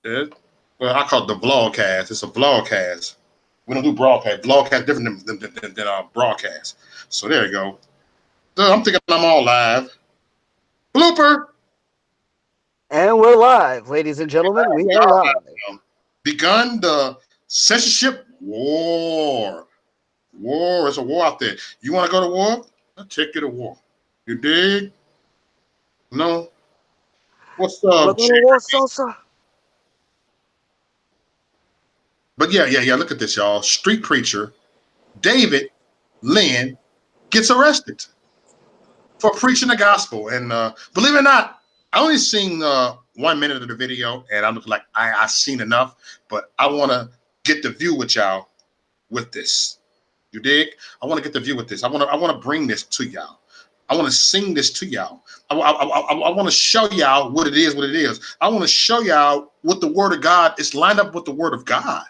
It, well, I call it the vlogcast. It's a vlogcast. We don't do broadcast. Vlogcast different than our broadcast. So there you go. So I'm thinking I'm all live. Blooper. And we're live, ladies and gentlemen. We are live. Begun the censorship war. War. It's a war out there. You want to go to war? I'll take you to war. You dig? No. What's up, Brother War Salsa? But yeah. Look at this, y'all. Street preacher David Lynn gets arrested for preaching the gospel. And believe it or not, I only seen 1 minute of the video, and I'm looking like I seen enough. But I want to get the view with y'all with this. You dig? I want to get the view with this. I want to bring this to y'all. I want to sing this to y'all. I want to show y'all what it is. I want to show y'all what the word of God is lined up with the word of God.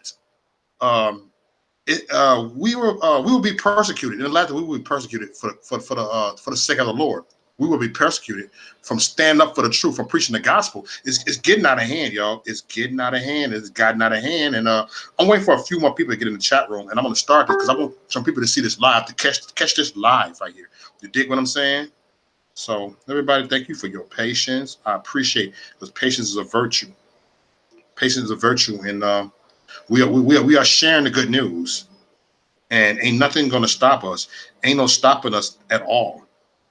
We will be persecuted in the last. We will be persecuted for the sake of the Lord. We will be persecuted from standing up for the truth, from preaching the gospel. It's getting out of hand, y'all. It's getting out of hand. It's gotten out of hand. And I'm waiting for a few more people to get in the chat room, and I'm going to start this because I want some people to see this live, to catch this live right here. You dig what I'm saying? So everybody, thank you for your patience. I appreciate it, because patience is a virtue. Patience is a virtue, and we are sharing the good news, and ain't nothing going to stop us. Ain't no stopping us at all.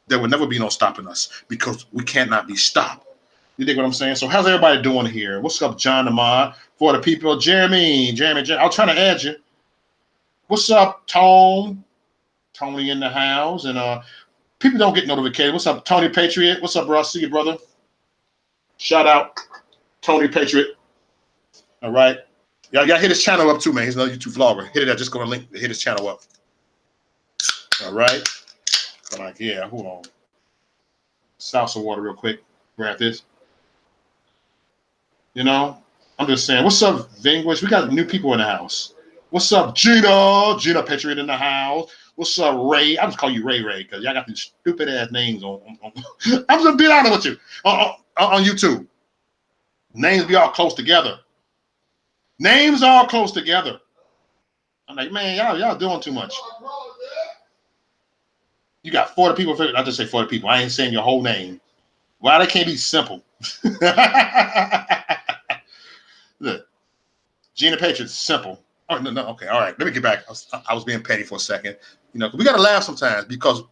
There will never be no stopping us, because we cannot be stopped. You dig what I'm saying? So how's everybody doing here? What's up, John Ahmad? For the people, Jeremy. I'll try to add you. What's up, Tony in the house? And people don't get notificated. What's up, Tony Patriot? What's up, bro? I see you, brother. Shout out, Tony Patriot. All right. Y'all hit his channel up too, man. He's another YouTube vlogger. Hit it up. Just go to link to hit his channel up. All right. So like, yeah, hold on. Salsa water real quick. Grab this. You know, I'm just saying. What's up, Vinglish? We got new people in the house. What's up, Gina? Gina Patriot in the house. What's up, Ray? I just call you Ray because y'all got these stupid ass names on I'm just being honest with you. On YouTube. Names be all close together. Names all close together. I'm like, man, y'all doing too much. You got 40 people. I just say 40 people. I ain't saying your whole name. Why they can't be simple? Look, Gina Patriot's simple. Oh no, okay, all right. Let me get back. I was being petty for a second. You know, we gotta laugh sometimes, because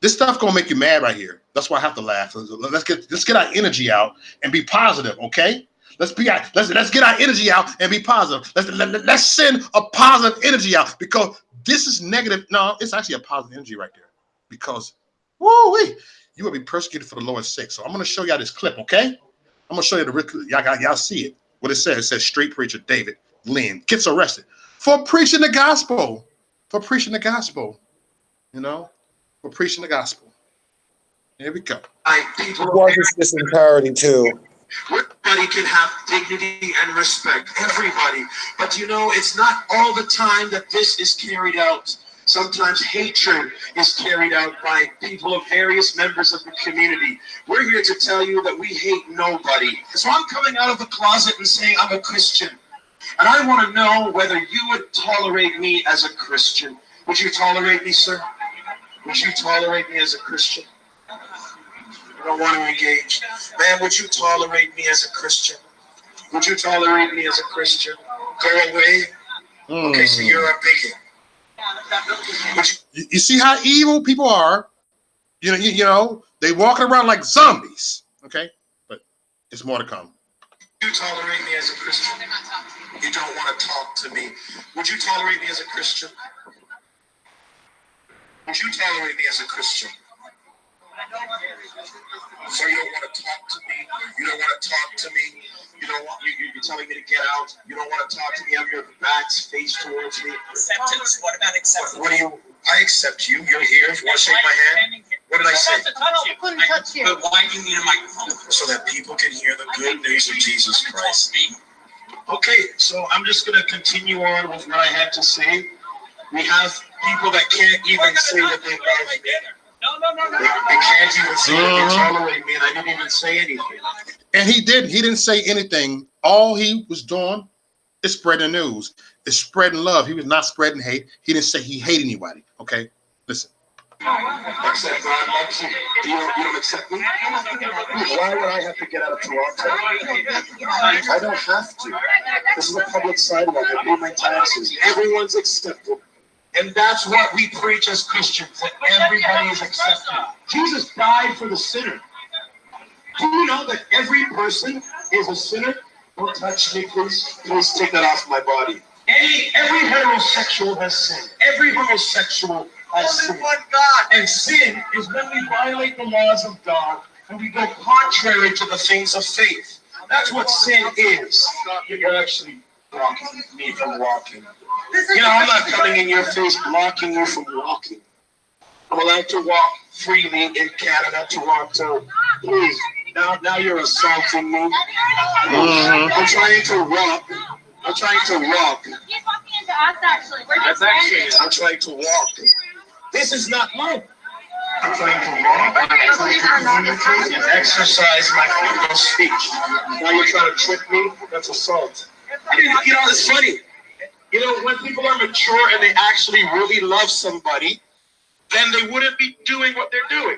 this stuff gonna make you mad right here. That's why I have to laugh. Let's get our energy out and be positive, okay? Let's get our energy out and be positive. Let's send a positive energy out, because this is negative. No, it's actually a positive energy right there. Because, woo-wee, you will be persecuted for the Lord's sake. So I'm going to show y'all this clip, okay? I'm going to show you y'all see it. What it says. It says street preacher David Lynn gets arrested for preaching the gospel. For preaching the gospel. You know? For preaching the gospel. Here we go. Watches this entirety too. Everybody can have dignity and respect. Everybody. But you know, it's not all the time that this is carried out. Sometimes hatred is carried out by people of various members of the community. We're here to tell you that we hate nobody. So I'm coming out of the closet and saying I'm a Christian. And I want to know whether you would tolerate me as a Christian. Would you tolerate me, sir? Would you tolerate me as a Christian? You don't want to engage. Man, would you tolerate me as a Christian? Would you tolerate me as a Christian? Go away? Okay, so you're a bigot. You see how evil people are. You know, they walking around like zombies. Okay, but it's more to come. You tolerate me as a Christian? You don't want to talk to me. Would you tolerate me as a Christian? Would you tolerate me as a Christian? So you don't want to talk to me? You don't want to talk to me? You don't want you're telling me to get out? You don't want to talk to me? Have your back's face towards me? Acceptance. What about acceptance? What do you? I accept you. You're here. You want to shake my hand? What did I say? I couldn't touch you. But why do you need a microphone? So that people can hear the good news of Jesus Christ. Okay, so I'm just going to continue on with what I had to say. We have people that can't even say that they love me. No. They can't even say that they tolerate me, and I didn't even say anything. And he didn't say anything All he was doing is spreading news. It's spreading love. He was not spreading hate. He didn't say he hated anybody. Okay, listen. Except God loves you. You don't accept me? Why would I have to get out of Toronto? I don't have to. This is a public sidewalk. I pay my taxes. Everyone's accepted. And that's what we preach as Christians, that everybody is accepted. Jesus died for the sinner. Do you know that every person is a sinner? Don't touch me, please. Please take that off my body. Every heterosexual has sinned. Every homosexual has sinned. And sin is when we violate the laws of God and we go contrary to the things of faith. That's what sin is. You're actually blocking me from walking. You know, I'm not coming in your face blocking you from walking. I'm allowed to walk freely in Canada, Toronto. Please, now you're assaulting me. I'm trying to walk. I'm trying to walk. He's walking into us, actually. I'm trying to walk. This is not mine. I'm trying to walk. I'm trying to communicate and exercise my freedom of speech. Now you're trying to trick me? That's assault. You know, it's funny. You know, when people are mature and they actually really love somebody, then they wouldn't be doing what they're doing.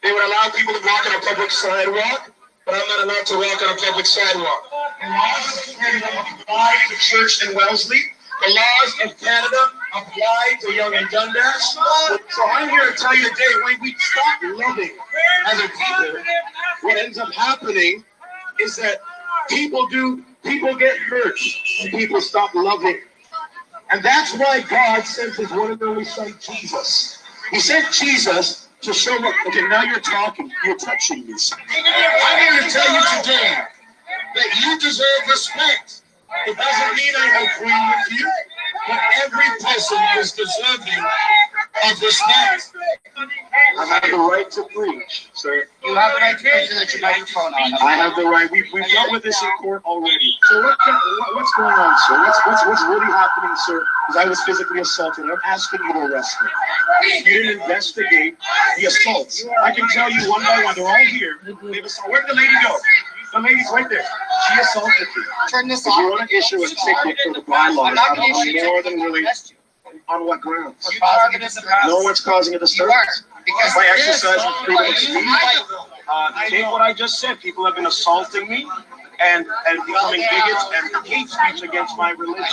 They would allow people to walk on a public sidewalk, but I'm not allowed to walk on a public sidewalk. The laws of Canada apply to church in Wellesley. The laws of Canada apply to Young and Dundas. So I'm here to tell you today, when we stop loving other people, what ends up happening is that people get hurt and people stop loving. And that's why God sent his one and only son, Jesus. He sent Jesus to show up. Okay, now you're talking. You're touching me. I'm here to tell you today that you deserve respect. It doesn't mean I agree with you, but every person is deserving of respect. I have the right to preach, sir. You have the right to preach and let your microphone on. I have the right. We've dealt with this in court already. So what's going on, sir? What's really happening, sir? Because I was physically assaulted. I'm asking you to arrest me. You didn't investigate the assaults. I can tell you one by one. They're all here. Where'd the lady go? The lady's right there. She assaulted me. Turn this If you off. want to issue a ticket for the bylaws, I'm not going to I'm issue more a than willing. On what grounds? You're causing a disturbance. No one's causing a disturbance. Because By this exercising freedom of you speech. might- Take what I just said. People have been assaulting me and becoming bigots and hate speech against my religion.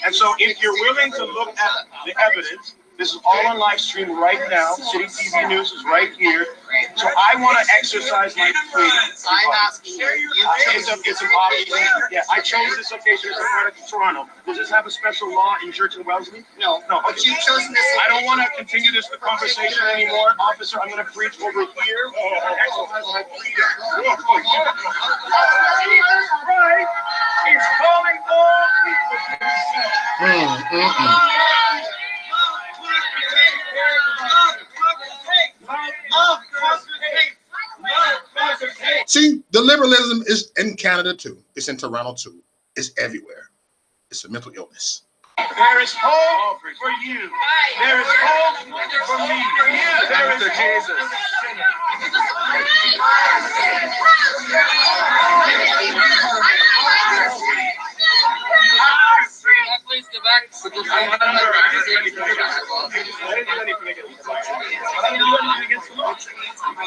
And so if you're willing to look at the evidence, this is all on live stream right now. City TV News is right here. So I want to exercise my freedom. I'm asking you. It's an option. Yeah, I chose this location as a part of Toronto. Does this have a special law in Church in Wellesley? No. But you've chosen this. I don't want to continue this conversation anymore, officer. I'm going to preach over here and exercise my freedom. It's calling all See, the liberalism is in Canada too. It's in Toronto too. It's everywhere. It's a mental illness. There is hope for you. There is hope for me. There is Jesus. Please get back.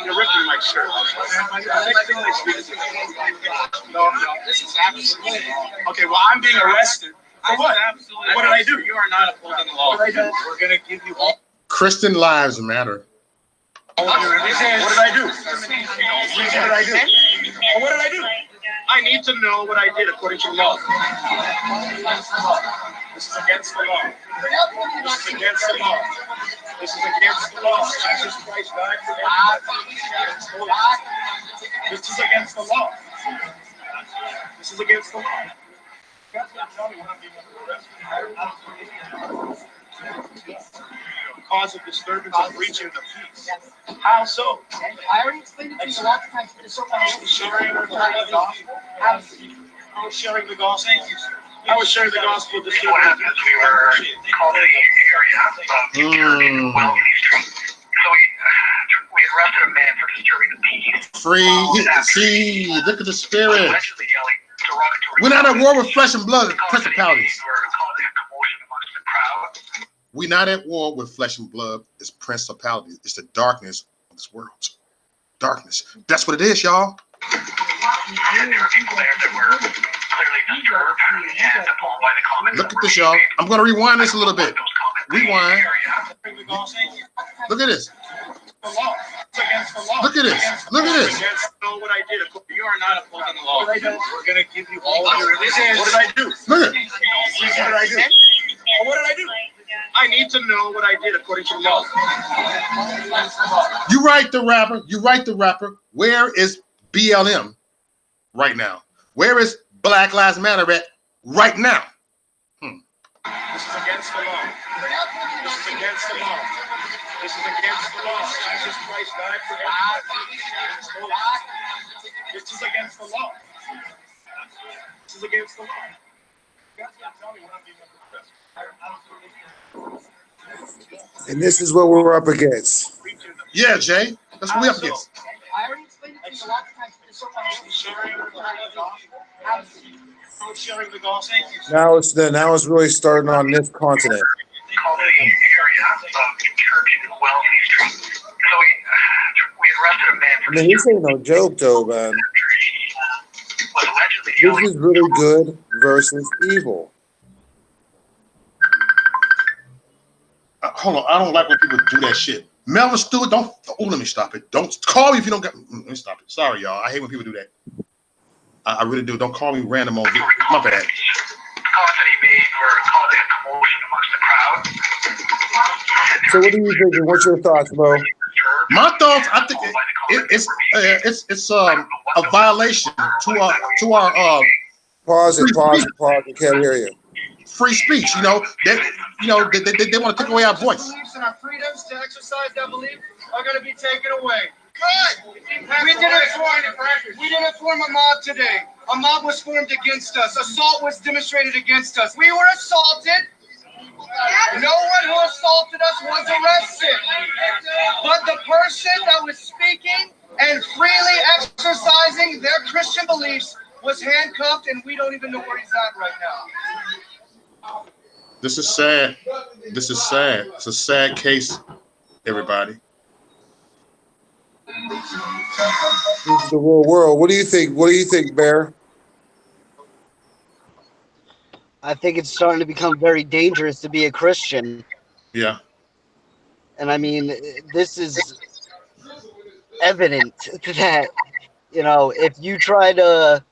You're ripping my shirt. No. This is absolutely. Okay, well, I'm being arrested. For what? What did I do? You are not upholding the law. What did I do? We're going to give you all. Christian lives matter. What did I do? What did I do? I need to know what I did according to law. This is against the law. This is against the law. This is against the law. Jesus Christ died for everybody. This is against the law. This is against the law. Cause of disturbance of breaching the peace. How so? I already explained it to you lots of times. Sharing the gospel. I was sharing the gospel. I was sharing the gospel with the students. What happens? We were called to the area of Wellesley Street. So we arrested a man for disturbing the peace. Free, see, look at the spirit. Allegedly yelling, derogatory. We're not at war with flesh and blood, Causing principalities. or causing a commotion amongst the crowd. We're not at war with flesh and blood. It's principalities. It's the darkness of this world. Darkness. That's what it is, y'all. And there are people there that were clearly disturbed and appalled by the comments. Look at this, y'all. I'm going to rewind this a little bit. Rewind. Look at this. Look at this. Look at this. Know what I did. You are not upholding the law. We're going to give you all your religion. What did I do? Look at it. What did I do? What did I do? I need to know what I did according to the law. You right, the rapper. You right, the rapper. Where is BLM right now? Where is Black Lives Matter at right now? This is against the law. This is against the law. This is against the law. Jesus Christ died for everybody. This is against the law. This is against the law. You guys can't tell me what I'm being oppressed. And this is what we're up against. Yeah, Jay. That's what we up against. I already explained it to you a lot of times. Sharing the gospel. Now it's really starting on this continent. Called the area of Church and Wellesley Street. So we arrested a man for I mean, this ain't no joke, though, man. was allegedly This is really good versus evil. Hold on. I don't like when people do that shit. Melvin Stewart, don't. Oh, let me stop it. Don't call me if you don't get. Let me stop it. Sorry, y'all. I hate when people do that. I really do. Don't call me random on. My bad. comments that he made were causing a commotion amongst the crowd. So what are you thinking? What's your thoughts, Mo? My thoughts. I think it's a violation to our Pause it. I can't hear you. free speech. They want to take away our voice. Beliefs and our freedoms to exercise that belief are going to be taken away. Good. We didn't form a mob today. A mob was formed against us. Assault was demonstrated against us. We were assaulted. No one who assaulted us was arrested. But the person that was speaking and freely exercising their Christian beliefs was handcuffed, and we don't even know where he's at right now. This is sad. This is sad. It's a sad case, everybody. This is the real world. What do you think? What do you think, Bear? I think it's starting to become very dangerous to be a Christian. Yeah. And I mean, this is evident that, if you try to,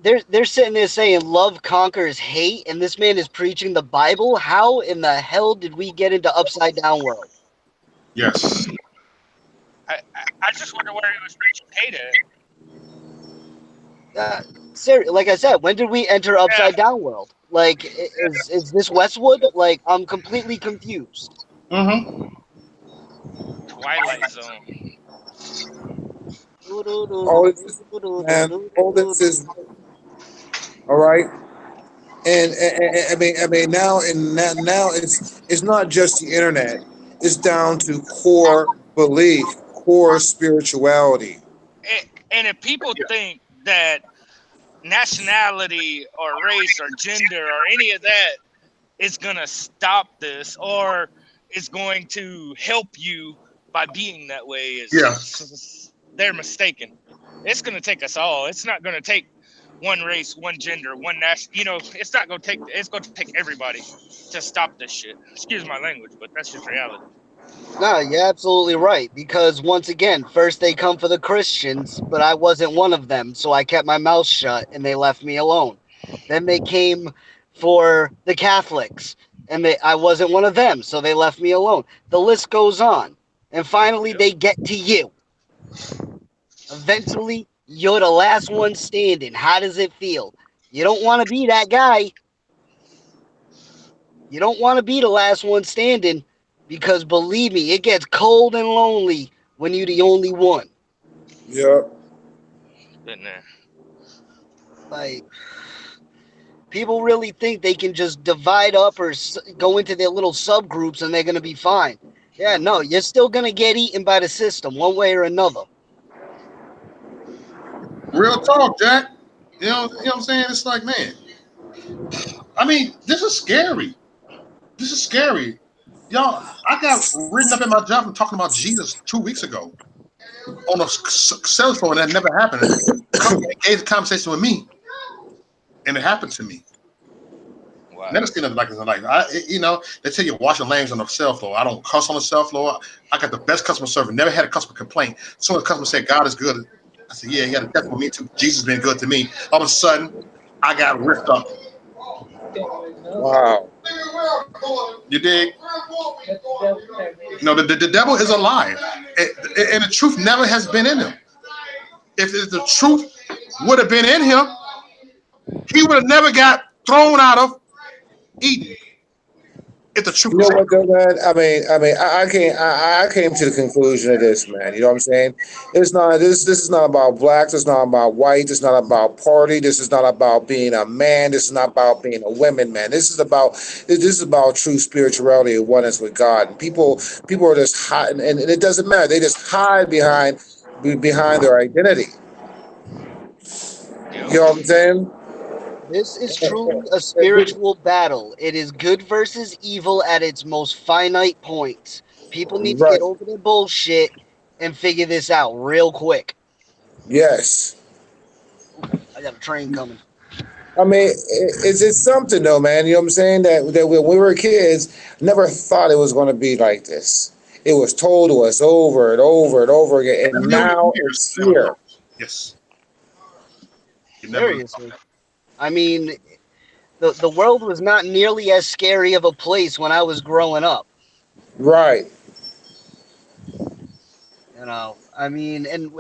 they're sitting there saying love conquers hate, and this man is preaching the Bible. How in the hell did we get into upside down world? Yes. I just wonder where he was preaching hate at. Like I said, when did we enter upside down world? Like, is this Westwood? Like, I'm completely confused. Mm-hmm. Twilight Zone. All this is all right. And I mean now it's not just the internet. It's down to core belief, core spirituality. And if people think that nationality or race or gender or any of that is going to stop this or is going to help you by being that way, they're mistaken. It's going to take us all. It's not going to take one race, one gender, one nation. It's not going to take. It's going to take everybody to stop this shit. Excuse my language, but that's just reality. No, you're absolutely right. Because once again, first they come for the Christians, but I wasn't one of them, so I kept my mouth shut and they left me alone. Then they came for the Catholics, and I wasn't one of them, so they left me alone. The list goes on. And finally, they get to you. Eventually, you're the last one standing. How does it feel? You don't want to be that guy. You don't want to be the last one standing. Because believe me, it gets cold and lonely when you're the only one. Yeah. Been there. Like, people really think they can just divide up or go into their little subgroups and they're going to be fine. Yeah, no, you're still going to get eaten by the system one way or another. Real talk, Jack. You know what I'm saying? It's like, man, I mean, this is scary. This is scary. Y'all, I got written up in my job from talking about Jesus 2 weeks ago on a cell phone. That never happened. The company engaged a conversation with me, and it happened to me. Wow. Never seen nothing like this in life. They tell you washing language on the cell floor. I don't cuss on the cell floor. I got the best customer service. Never had a customer complaint. So when the customer said God is good, I said, yeah, he had a death with me too. Jesus has been good to me. All of a sudden, I got ripped up. Wow. You dig? No, the devil is a liar, and the truth never has been in him. If the truth would have been in him, he would have never got thrown out of Eden. If the truth You was know in what him. though, man? I came to the conclusion of this, man. You know what I'm saying? It's not this is not about blacks, it's not about white, it's not about party, this is not about being a man, this is not about being a woman, man. This is about true spirituality and oneness with God. And people are just hiding, and it doesn't matter. They just hide behind their identity. Yep. You know what I'm saying? This is truly a spiritual battle. It is good versus evil at its most finite points. People need to Right. get over their bullshit and figure this out real quick. Yes. I got a train coming. I mean, it's something though, man. You know what I'm saying? That when we were kids, never thought it was going to be like this. It was told to us over and over and over again, In a and million now years, it's never here. knows. Yes. You never know. Seriously. I mean, the world was not nearly as scary of a place when I was growing up. Right. I mean, and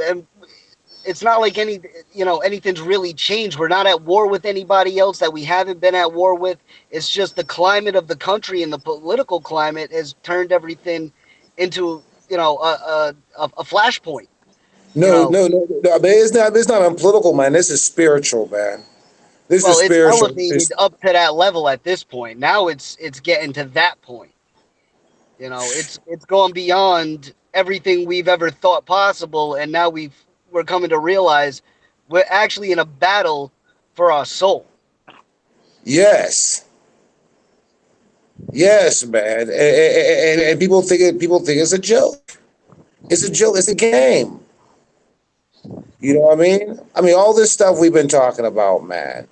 it's not like anything's really changed. We're not at war with anybody else that we haven't been at war with. It's just the climate of the country and the political climate has turned everything into a flashpoint. You No, know, no, no, no. I mean, it's not political, man. This is spiritual, man. This is well, it's spiritual. elevated up to that level at this point. Now it's getting to that point. It's gone beyond everything we've ever thought possible, and now we're coming to realize we're actually in a battle for our soul. Yes. Yes, man. And people think it's a joke. It's a joke. It's a game. You know what I mean? I mean, all this stuff we've been talking about, man.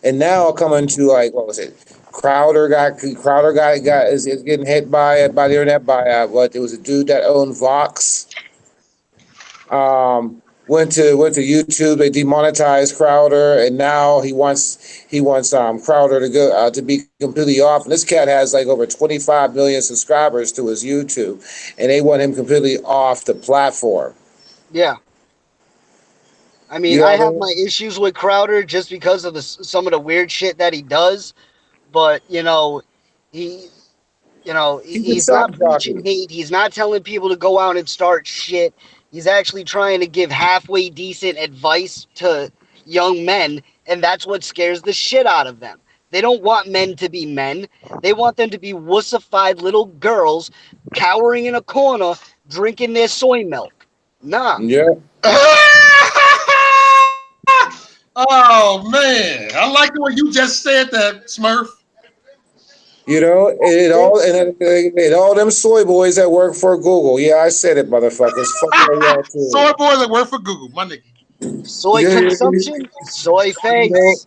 And now coming to like what was it? Crowder got is getting hit by the internet by what it was a dude that owned Vox. Went to YouTube. They demonetized Crowder, and now he wants Crowder to go to be completely off. And this cat has like over 25 million subscribers to his YouTube, and they want him completely off the platform. Yeah. I mean, You know I what I have mean? my issues with Crowder just because of some of the weird shit that he does, but he He's a he's shock not preaching jockey. hate. He's not telling people to go out and start shit. He's actually trying to give halfway decent advice to young men, and that's what scares the shit out of them. They don't want men to be men. They want them to be wussified little girls cowering in a corner drinking their soy milk. Nah. Yeah. Oh man, I like the way you just said that, Smurf. You know, and all them soy boys that work for Google. Yeah, I said it, motherfuckers. Fuck all y'all too. Soy boys that work for Google, my nigga. Soy Yeah, consumption, soy you know, face.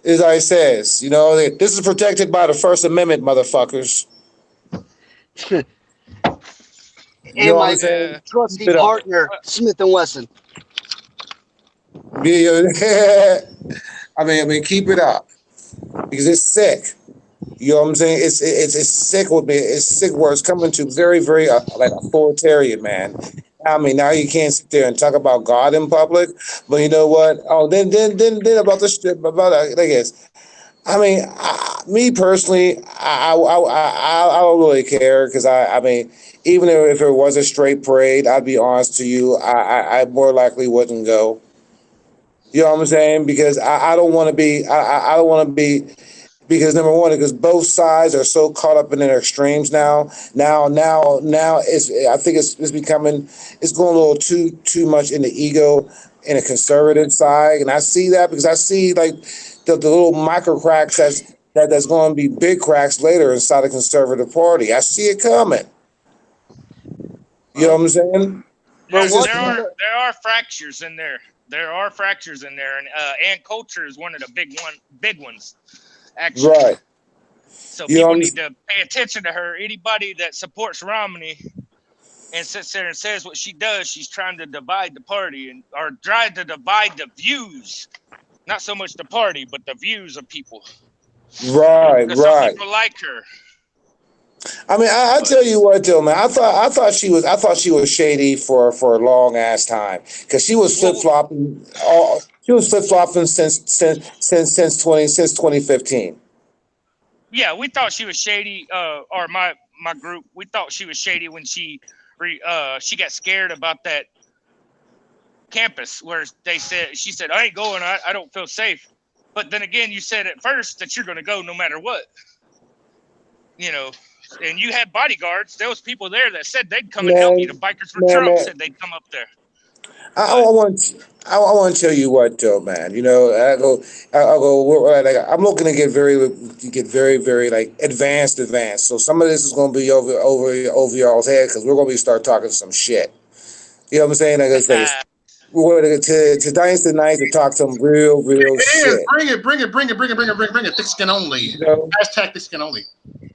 as I says, this is protected by the First Amendment, motherfuckers. You know And what I'm my saying? Yeah. Keep trusty it up. partner, Smith and Wesson. Yeah. I mean, keep it up because it's sick. You know what I'm saying? It's sick with me. It's sick where it's coming to very, very like authoritarian, man. I mean, now you can't sit there and talk about God in public, but you know what? Oh, then about the strip about like this. I mean, me personally, I don't really care because I mean, even if it was a straight parade, I'd be honest to you, I more likely wouldn't go. You know what I'm saying? Because I don't want to be, I don't want to be because number one, because both sides are so caught up in their extremes now. Now, I think it's becoming, it's going a little too much in the ego in a conservative side, and I see that because I see like the little micro cracks that's going to be big cracks later inside the conservative party. I see it coming. You know what I'm saying? But There, what? there are fractures in there. There are fractures in there, and culture is one of the big ones, actually. Right. So You know people what need to pay attention to her. Anybody that supports Romney and sits there and says what she does, she's trying to divide the party or trying to divide the views. Not so much the party, but the views of people. Right, Because some right. people like her. I mean, I tell you what, though, man. I thought she was shady for a long ass time because she was flip flopping. She was flip flopping since 2015. Yeah, we thought she was shady. Or my group, we thought she was shady when she got scared about that campus where she said, I ain't going. I don't feel safe. But then again, you said at first that you're going to go no matter what. You know, and you had bodyguards. There was people there that said they'd come and help you. The Bikers for Trump said they'd come up there. I want to tell you what, though, man. You know, I'm looking to get very like advanced. So some of this is going to be over y'all's head because we're going to start talking some shit. You know what I'm saying? We're going to Dynasty tonight to talk some real shit. Bring it. Thick skin only. You know? Hashtag thick skin only.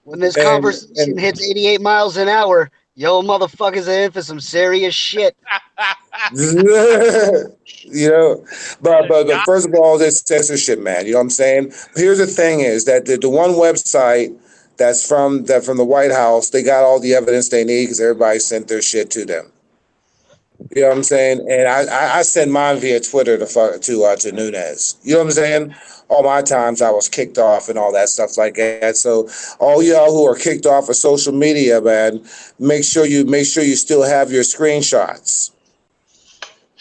When this conversation hits 88 miles an hour, yo motherfuckers are in for some serious shit. You know, but first of all, this censorship, man. You know what I'm saying? Here's the thing: is that the one website that's from the White House, they got all the evidence they need because everybody sent their shit to them. You know what I'm saying? And I send mine via Twitter to Nunes. You know what I'm saying? All my times I was kicked off and all that stuff like that. So all y'all who are kicked off of social media, man, make sure you still have your screenshots.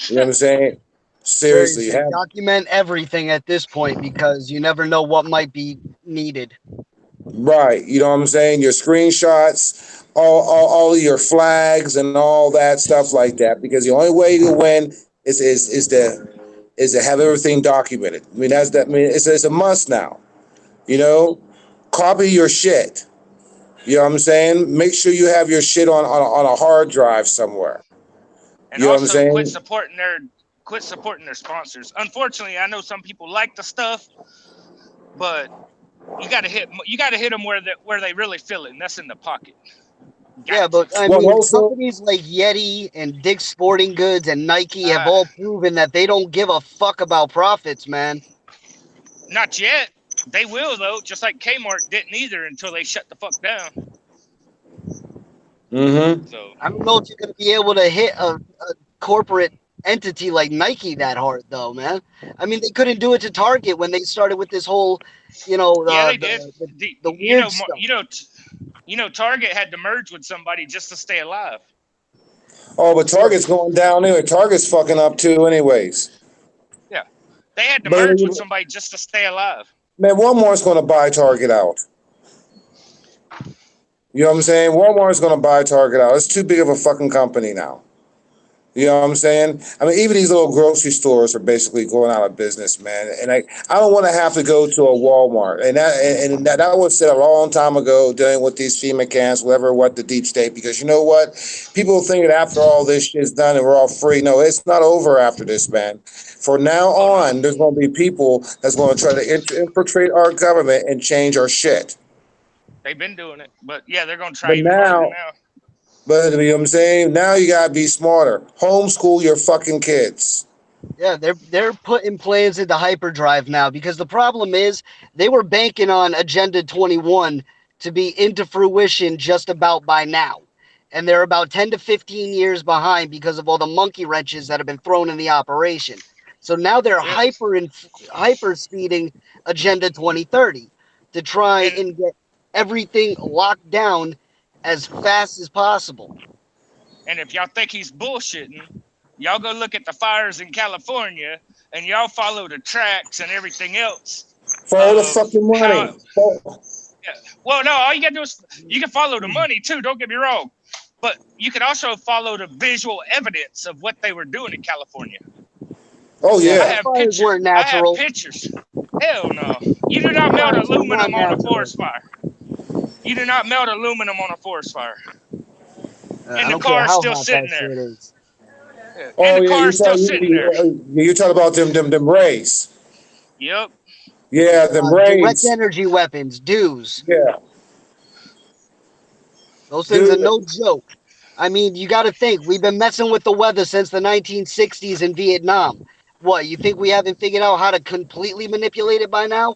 You know what I'm saying? Seriously, document everything at this point because you never know what might be needed. Right. You know what I'm saying? Your screenshots, all of your flags and all that stuff like that. Because the only way to win is to have everything documented. I mean it's a must now. You know? Copy your shit. You know what I'm saying? Make sure you have your shit on a hard drive somewhere. And you know also what I'm saying? quit supporting their sponsors. Unfortunately, I know some people like the stuff, but you got to hit them where they really feel it, and that's in the pocket. Yeah, but I mean, companies like Yeti and Dick's Sporting Goods and Nike have all proven that they don't give a fuck about profits, man. Not yet. They will, though, just like Kmart didn't either until they shut the fuck down. Mm-hmm. So I don't know if you're going to be able to hit a corporate entity like Nike that hard, though, man. I mean, they couldn't do it to Target when they started with this whole, they did. The weird stuff. Target had to merge with somebody just to stay alive. Oh, but Target's going down anyway. Target's fucking up too, anyways. Yeah, they had to merge with somebody just to stay alive. Man, Walmart's going to buy Target out. You know what I'm saying? Walmart's going to buy Target out. It's too big of a fucking company now. You know what I'm saying? I mean, even these little grocery stores are basically going out of business, man. And I don't want to have to go to a Walmart. And that was said a long time ago, dealing with these FEMA camps, what the deep state. Because you know what? People think that after all this shit's done and we're all free. No, it's not over after this, man. From now on, there's going to be people that's going to try to infiltrate our government and change our shit. They've been doing it, but yeah, they're going to try even harder now. But you know what I'm saying? Now you gotta be smarter. Homeschool your fucking kids. Yeah, they're putting plans into hyperdrive now because the problem is they were banking on Agenda 21 to be into fruition just about by now. And they're about 10 to 15 years behind because of all the monkey wrenches that have been thrown in the operation. So now they're hyper speeding Agenda 2030 to try and get everything locked down as fast as possible. And if y'all think he's bullshitting, y'all go look at the fires in California and y'all follow the tracks and everything else. Follow the fucking how. money. Yeah. Well, no, all you gotta do is you can follow the money too. Don't get me wrong, but you can also follow the visual evidence of what they were doing in California. Oh Yeah, I yeah. those have fires pictures. weren't I have natural. pictures. Hell no. You do not Those melt fires were not aluminum on a natural. forest fire. You do not melt aluminum on a forest fire. I And the don't care car is how still hot that sitting there. shit is. Yeah. And Oh the yeah. car is still sitting there. You're talking about them rays. Yep. Yeah, them Direct rays. energy weapons, DEWs. Yeah, Those things are dude. no joke. I mean, you got to think, we've been messing with the weather since the 1960s in Vietnam. What, you think we haven't figured out how to completely manipulate it by now?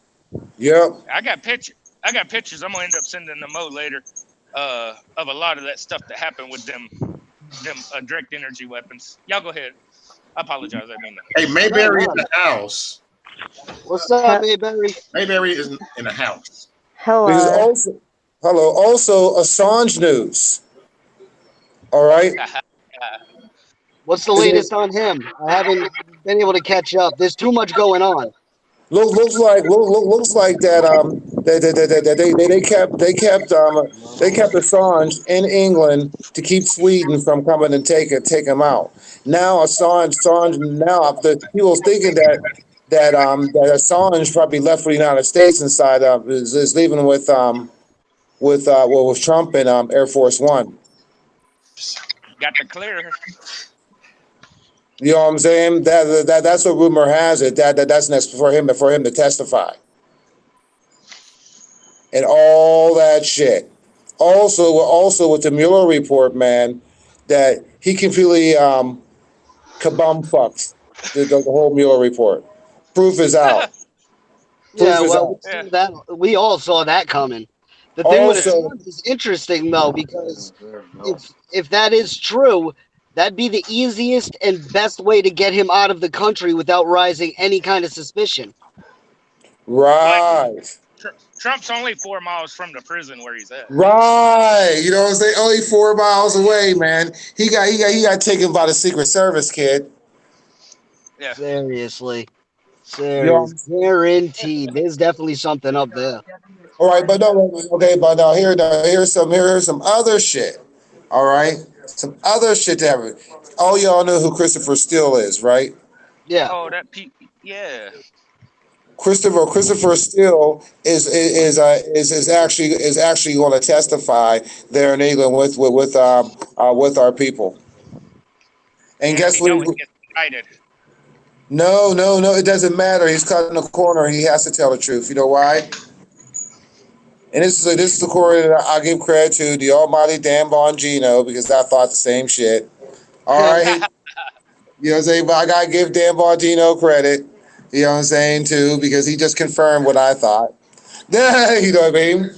Yep. I got pictures. I'm gonna end up sending them Mo later. Of a lot of that stuff that happened with them direct energy weapons. Y'all go ahead. I apologize. I mean that. Hey, No, Mayberry in no. the house. What's up, Mayberry? Mayberry is in the house. Because Hello. also Assange news. All right. What's the latest on him? I haven't been able to catch up. There's too much going on. Looks like that they kept Assange in England to keep Sweden from coming and take him out. Now Assange now the people's thinking that Assange probably left for the United States inside is leaving with Trump and Air Force One. Got the clear. You know what I'm saying? That's what rumor has it. That's next for him to testify. And all that shit. Also with the Mueller report, man, that he completely kabum fucked the whole Mueller report. Proof is out. Proof Yeah, is well, out. we all saw that coming. The thing with Also, Assange is interesting though, because if that is true, that'd be the easiest and best way to get him out of the country without raising any kind of suspicion. right. Trump's only 4 miles from the prison where he's at. Right. You know what I'm saying? Only 4 miles away, man. He got taken by the Secret Service, kid. Yeah. Seriously. You know, Guaranteed. There's definitely something up there. all right, but no, okay, but now here's some other shit. All right, some other shit to have. All y'all know who Christopher Steele is, right? Yeah. Oh, yeah. Christopher Steele is actually going to testify there in England with our people. And guess If what? he gets indicted. No, it doesn't matter. He's cut in the corner. He has to tell the truth. You know why? And this is the corner that I give credit to the almighty Dan Bongino because I thought the same shit. All right. You know what I'm saying? But I got to give Dan Bongino credit. You know what I'm saying, too, because he just confirmed what I thought. You know what I mean?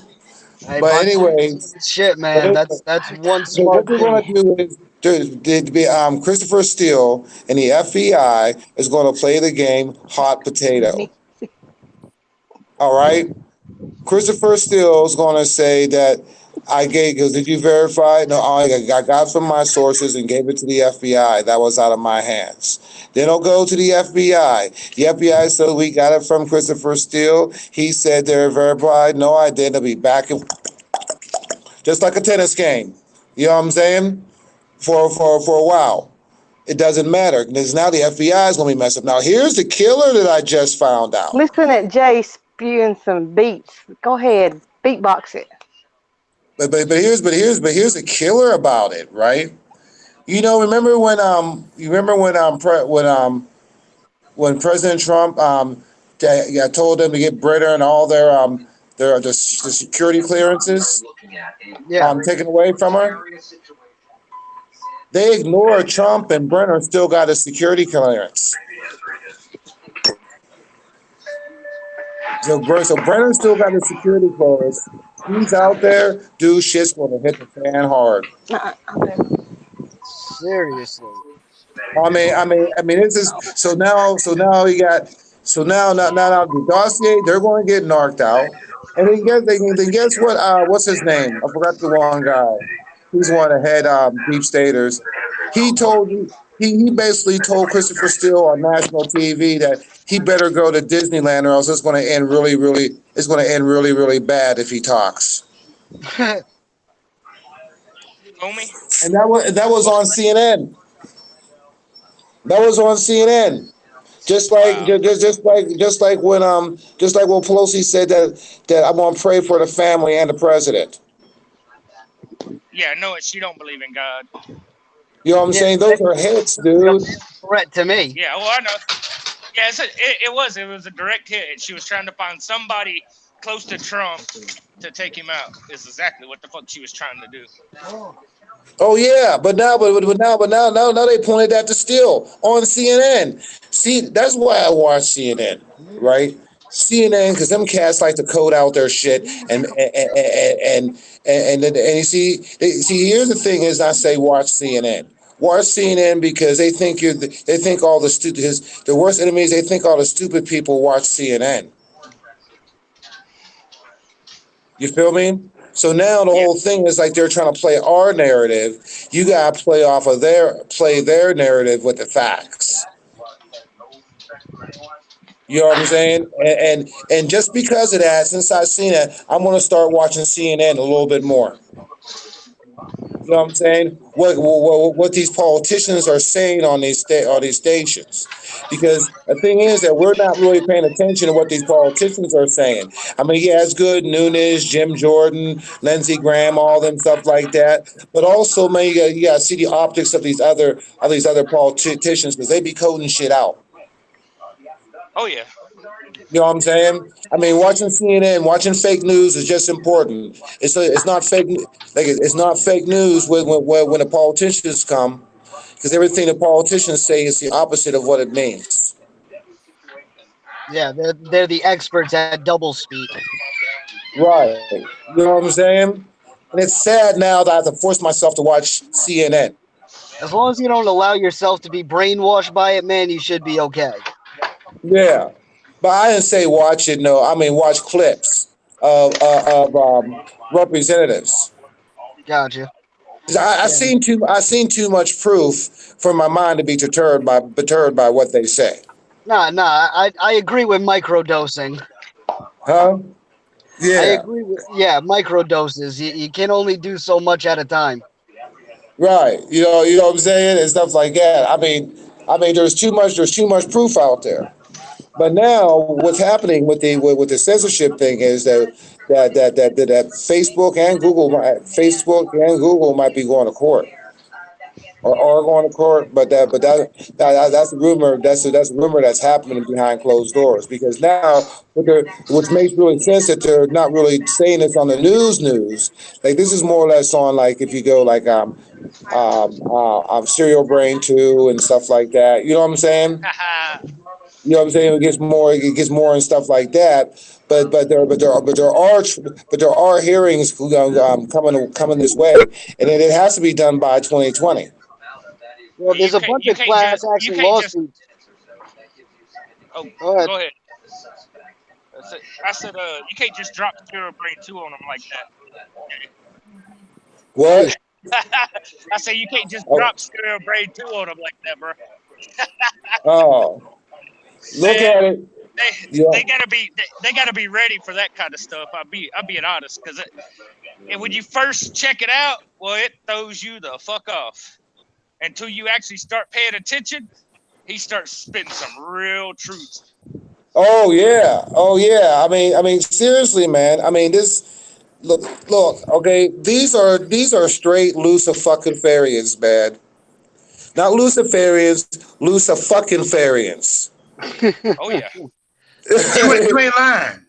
Hey, But anyway, shit, man. That's one so what smart they're thing. going to do is Christopher Steele and the FBI is going to play the game hot potato. All right? Christopher Steele is going to say that because did you verify? No, I got from my sources and gave it to the FBI. That was out of my hands. Then it'll go to the FBI. The FBI said we got it from Christopher Steele. He said they're verified. No, I didn't. I'll be back. Just like a tennis game. You know what I'm saying? For a while. It doesn't matter because now the FBI is going to be messed up. Now, here's the killer that I just found out. Listen at Jay spewing some beats. Go ahead, beatbox it. But here's the killer about it, right? You know, remember when President Trump told them to get Britta and all the security clearances taken away from her. They ignored Trump and Brenner still got a security clearance. So Brenner still got a security clearance. He's out there, dude. Shit's gonna hit the fan hard. Seriously. I mean, this is so now the dossier they're going to get knocked out, and then guess what? What's his name? I forgot the one guy. He's one of the head deep staters. He basically told Christopher Steele on national TV that he better go to Disneyland, or else it's going to end really bad if he talks. Homie. And that was on CNN. That was on CNN. Just like Wow. just like when Pelosi said that I'm gonna pray for the family and the president. Yeah, no, she don't believe in God. You know what I'm saying? Those are hits, dude. Threat to me. Yeah, well, I know. Yeah, it was a direct hit. She was trying to find somebody close to Trump to take him out. Is exactly what the fuck she was trying to do. Oh yeah, but now they pointed that to Steele on CNN. See, that's why I watch CNN, right? CNN, because them cats like to code out their shit, and you see, here's the thing: is I say watch CNN. Watch CNN because they think they think all the the worst enemies. They think all the stupid people watch CNN. You feel me? So now the Yeah. whole thing is like they're trying to play our narrative. You gotta play their narrative with the facts. You know what I'm saying? And just because of that, since I've seen it, I'm gonna start watching CNN a little bit more. You know what I'm saying? What these politicians are saying on these stations, because the thing is that we're not really paying attention to what these politicians are saying. I mean, yeah, it's good, Nunes, Jim Jordan, Lindsey Graham, all them stuff like that. But also, man, you got to see the optics of these other politicians because they be coding shit out. Oh yeah. You know what I'm saying? I mean, watching CNN, watching fake news is just important. It's not fake like it's not fake news when the politicians come, because everything the politicians say is the opposite of what it means. Yeah, they're the experts at doublespeak. Right. You know what I'm saying? And it's sad now that I have to force myself to watch CNN. As long as you don't allow yourself to be brainwashed by it, man, you should be okay. Yeah. But I didn't say watch it. No, I mean watch clips of representatives. Gotcha. 'Cause I seen too much proof for my mind to be deterred by what they say. Nah, I agree with microdosing. Huh? I Yeah. agree with microdoses. You can only do so much at a time. Right. You know what I'm saying? And stuff like that. I mean there's too much proof out there. But now what's happening with the censorship thing is that Facebook and Google might be going to court. Or are going to court, that's a rumor. That's a rumor that's happening behind closed doors. Because now, which makes really sense that they're not really saying this on the news. Like this is more or less on like if you go like Serial Brain 2 and stuff like that. You know what I'm saying? You know what I'm saying? It gets more and stuff like that. But there are hearings coming this way, and it has to be done by 2020. Well, there's a bunch of class action lawsuits. Oh, go ahead. Go ahead. I said, you can't just drop Zero Brain 2 on them like that. What? I say you can't just drop Zero Brain 2 on them like that, bro. Oh, look at it. They gotta be ready for that kind of stuff. I'm being honest, because and when you first check it out, well, it throws you the fuck off. Until you actually start paying attention, he starts spitting some real truth. Oh yeah. I mean, seriously, man. I mean, this look. Okay, these are straight Luciferians, man. Not Luciferians, Luciferians. Oh yeah. You ain't lying.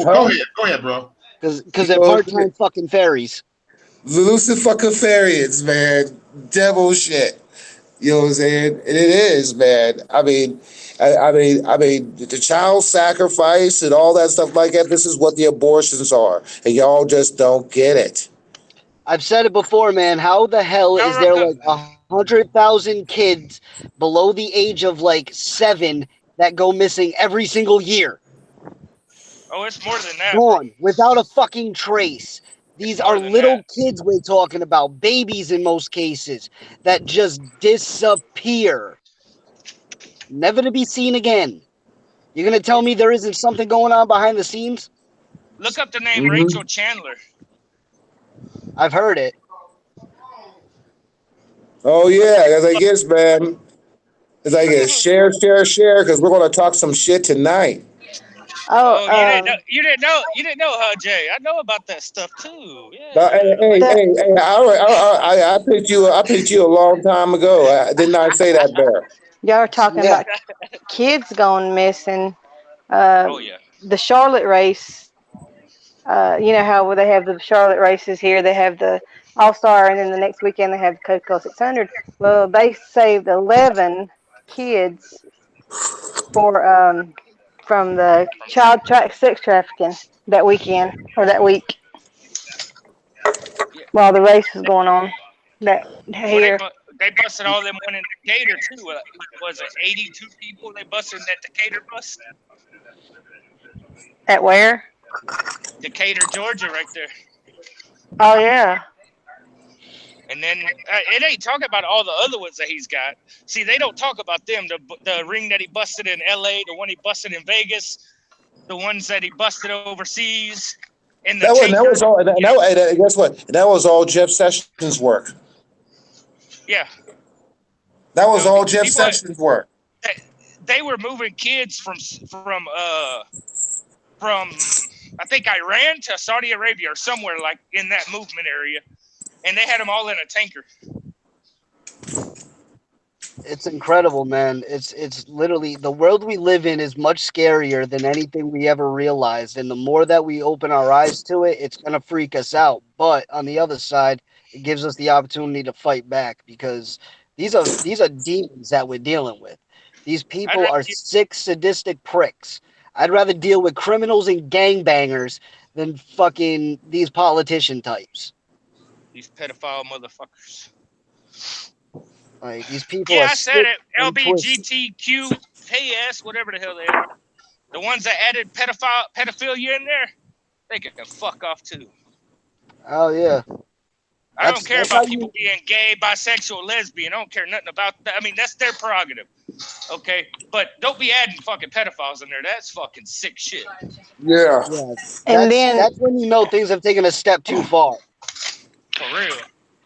Go ahead, bro. Because they're part-time fucking fairies. Luciferians, man. Devil shit. You know what I'm saying? And it is, man. I mean, the child sacrifice and all that stuff like that. This is what the abortions are, and y'all just don't get it. I've said it before, man. How the hell is there like 100,000 kids below the age of like 7 that go missing every single year? Oh, it's more than that. Gone without a fucking trace. These are little kids we're talking about, babies in most cases, that just disappear, never to be seen again. You're gonna tell me there isn't something going on behind the scenes? Look up the name Mm-hmm. Rachel Chandler. I've heard it. Oh yeah, as I guess, man. As I guess, share, because we're gonna talk some shit tonight. Oh, Oh, you didn't know? You didn't know, huh, Jay? I know about that stuff too. Yeah, Hey, I like. the I picked you. I picked you a long time ago. Didn't I say that, Bear? y'all are talking Yeah. about kids going missing. Uh, Oh yeah. the Charlotte race. You know how they have the Charlotte races here. They have the All Star, and then the next weekend they have the Coca-Cola 600. Well, they saved 11 kids for from the sex trafficking that weekend or that week Yeah. while the race was going on. That Well, here they busted all them one in Decatur too. Was it 82 people they busted in that Decatur bus? at where? Decatur, Georgia, right there. Oh yeah. And then it ain't talking about all the other ones that he's got. See, they don't talk about them. The ring that he busted in L.A., the one he busted in Vegas, the ones that he busted overseas, in the That tanker. was all. And guess what? That was all Jeff Sessions' work. Yeah. That was all These Jeff people, Sessions' work. they were moving kids from I think Iran to Saudi Arabia or somewhere like in that movement area, and they had them all in a tanker. It's incredible, man. It's literally the world we live in is much scarier than anything we ever realized. And the more that we open our eyes to it, it's gonna freak us out. But on the other side, it gives us the opportunity to fight back because these are demons that we're dealing with. These I'd people rather are deal sick, sadistic pricks. I'd rather deal with criminals and gangbangers than fucking these politician types. these pedophile motherfuckers. Like these people Yeah, are I said sick it. and twisted. LBGTQ, KS, whatever the hell they are. The ones that added pedophilia in there, they can fuck off too. Oh yeah. I don't care That's how about people you being gay, bisexual, lesbian. I don't care nothing about that. I mean, that's their prerogative. Okay, but don't be adding fucking pedophiles in there. That's fucking sick shit. Yeah. yeah. And then That's when you know things have taken a step too far. For real.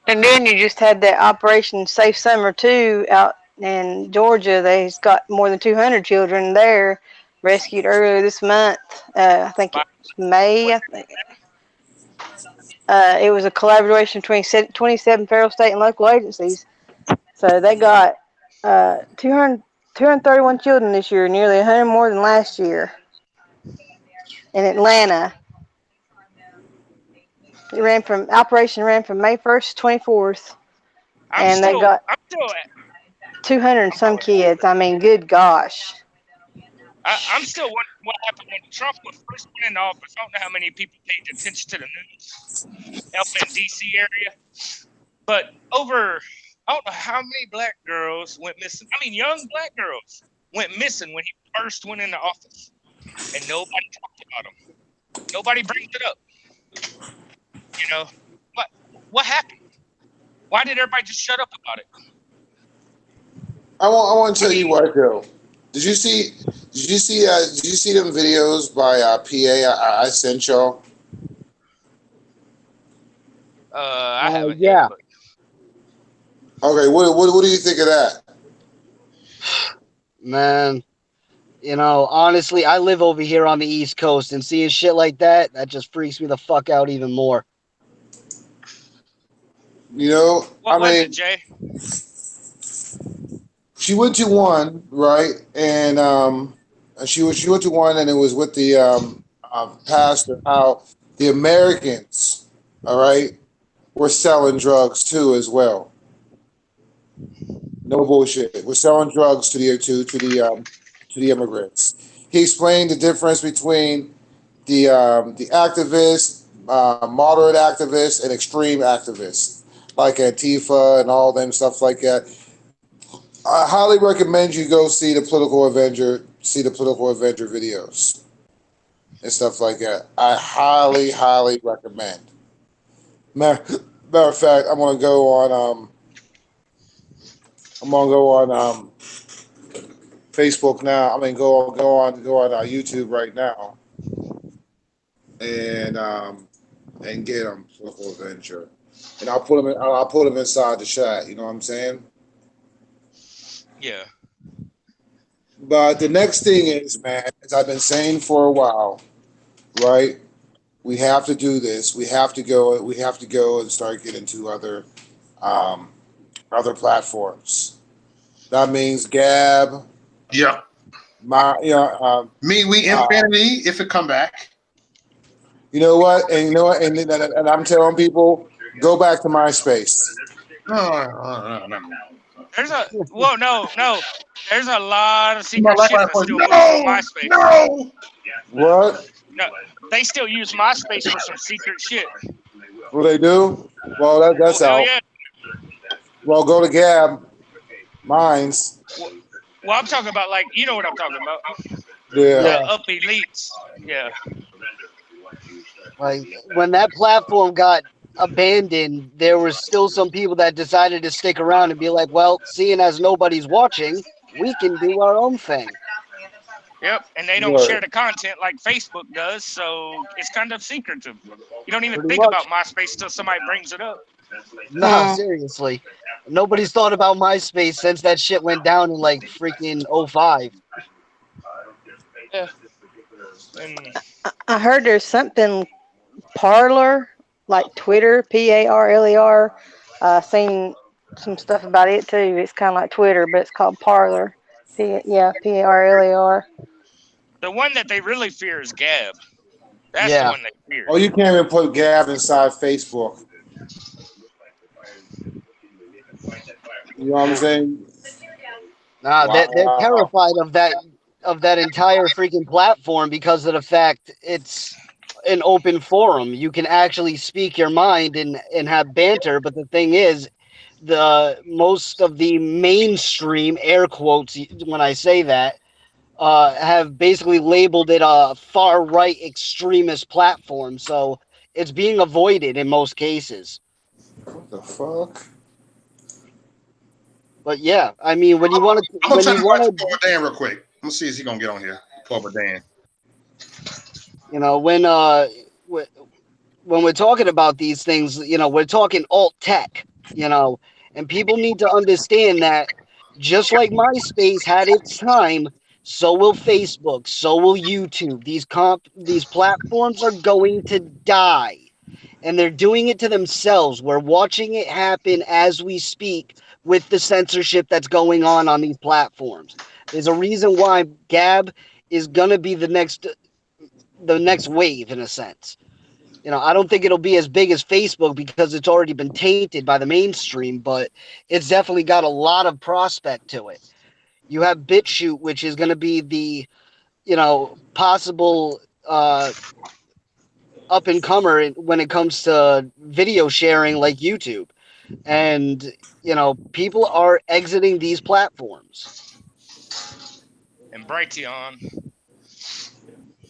you just had that Operation Safe Summer 2 out in Georgia. They've got more than 200 children there rescued earlier this month. I think By it was May. what? I think it was a collaboration between 27 federal, state, and local agencies. So they got 231 children this year, nearly 100 more than last year in Atlanta. Operation ran from May 1st to 24th, I'm and they still, got I'm still, 200 and some kids. I mean, good gosh. I'm still wondering what happened when Trump was first went into office. I don't know how many people paid attention to the news up in D.C. area, but I don't know how many black girls went missing. I mean, young black girls went missing when he first went into office, and nobody talked about them. Nobody brings it up. You know what? What happened? Why did everybody just shut up about it? I want to I tell you mean, what, though. Did you see? Did you see them videos by PA? I sent y'all. I haven't yet, Yeah, but Okay. What do you think of that? man. Honestly, I live over here on the East Coast, and seeing shit like that just freaks me the fuck out even more. what I was it, mean, Jay? she went to one, right, and she went to one, and it was with the pastor. How the Americans, all right, were selling drugs too as well. No bullshit. We're selling drugs to the immigrants. He explained the difference between the activists, moderate activists, and extreme activists like Antifa and all them stuff like that. I highly recommend you go see the Political Avenger videos and stuff like that. I highly recommend. Matter of fact, I'm gonna go on Facebook now. I mean, go on YouTube right now, and get them Political Adventure, and I'll put them inside the chat. You know what I'm saying? Yeah. But the next thing is, man, as I've been saying for a while, right? We have to do this. We have to go. We have to go and start getting to other platforms. That means Gab. Yeah. We Infinity if it come back. You know what? And I'm telling people, go back to MySpace. No. There's a lot of secret shit that still moves on MySpace. No. What? No, they still use MySpace for some secret shit. What they do? Well, that's Hell out. yeah. Well, go to Gab. Mine's. Well, I'm talking about, like, you know what I'm talking about. Yeah. Up elites. Yeah. Like when that platform got abandoned, there were still some people that decided to stick around and be like, well, seeing as nobody's watching, we can do our own thing. Yep, and they don't share the content like Facebook does, so it's kind of secretive. You don't even think about MySpace till somebody brings it up. No, seriously. Nobody's thought about MySpace since that shit went down in like freaking 05. Yeah. I heard there's something Parler, like Twitter, Parler. Seen some stuff about it too. It's kind of like Twitter, but it's called Parler. Parler. The one that they really fear is Gab. That's the one they fear. Oh, you can't even put Gab inside Facebook. You know what I'm saying? Nah, they're terrified of that entire freaking platform because of the fact it's an open forum. You can actually speak your mind and have banter, but the thing is, the most of the mainstream, air quotes when I say that, have basically labeled it a far-right extremist platform, so it's being avoided in most cases. What the fuck? But yeah, I mean, when you want to, I'm gonna try to watch Paul Dan real quick. I'm gonna see if he's gonna get on here. Paul Dan. You know, when we're talking about these things, you know, we're talking alt tech, you know, and people need to understand that just like MySpace had its time, so will Facebook, so will YouTube. These platforms are going to die, and they're doing it to themselves. We're watching it happen as we speak with the censorship that's going on these platforms. There's a reason why Gab is gonna be the next wave in a sense. You know, I don't think it'll be as big as Facebook because it's already been tainted by the mainstream, but it's definitely got a lot of prospect to it. You have BitChute, which is going to be the, you know, possible up and comer when it comes to video sharing like YouTube. And, you know, people are exiting these platforms. And Brighteon.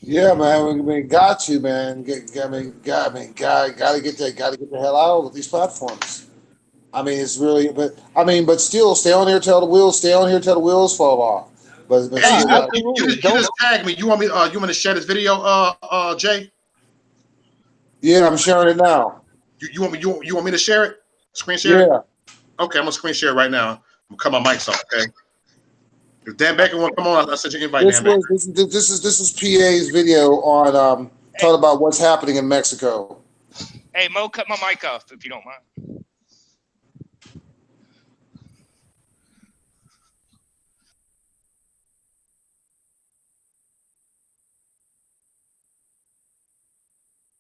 Yeah, man. I mean, got to, man. Gotta get the hell out of these platforms. I mean, it's really, but still, stay on here till the wheels fall off. But Hey, still, you just tagged me. You want me to share this video, Jay? Yeah, I'm sharing it now. You want me to share it? Screen share it? Okay, I'm gonna screen share it right now. I'm gonna cut my mics off, okay? If Dan Becker want to come on, I'll send you an invite. This is PA's video on talking about what's happening in Mexico. Hey, Mo, cut my mic off if you don't mind.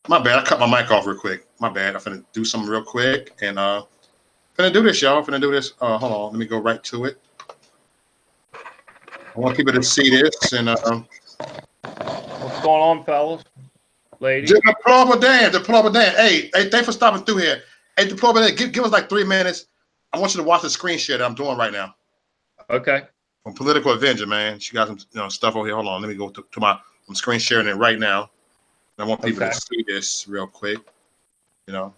My bad. I cut my mic off real quick. My bad. I'm finna do something real quick and finna do this, y'all. Finna do this. Hold on. Let me go right to it. I want people to see this and what's going on, fellas? Ladies. Deplorable Dan. Hey, thanks for stopping through here. Hey, Deplorable Dan, give us like 3 minutes. I want you to watch the screen share that I'm doing right now. Okay. From Political Avenger, man. She got some stuff over here. Hold on. Let me go to my I'm screen sharing it right now. I want people to see this real quick. You know.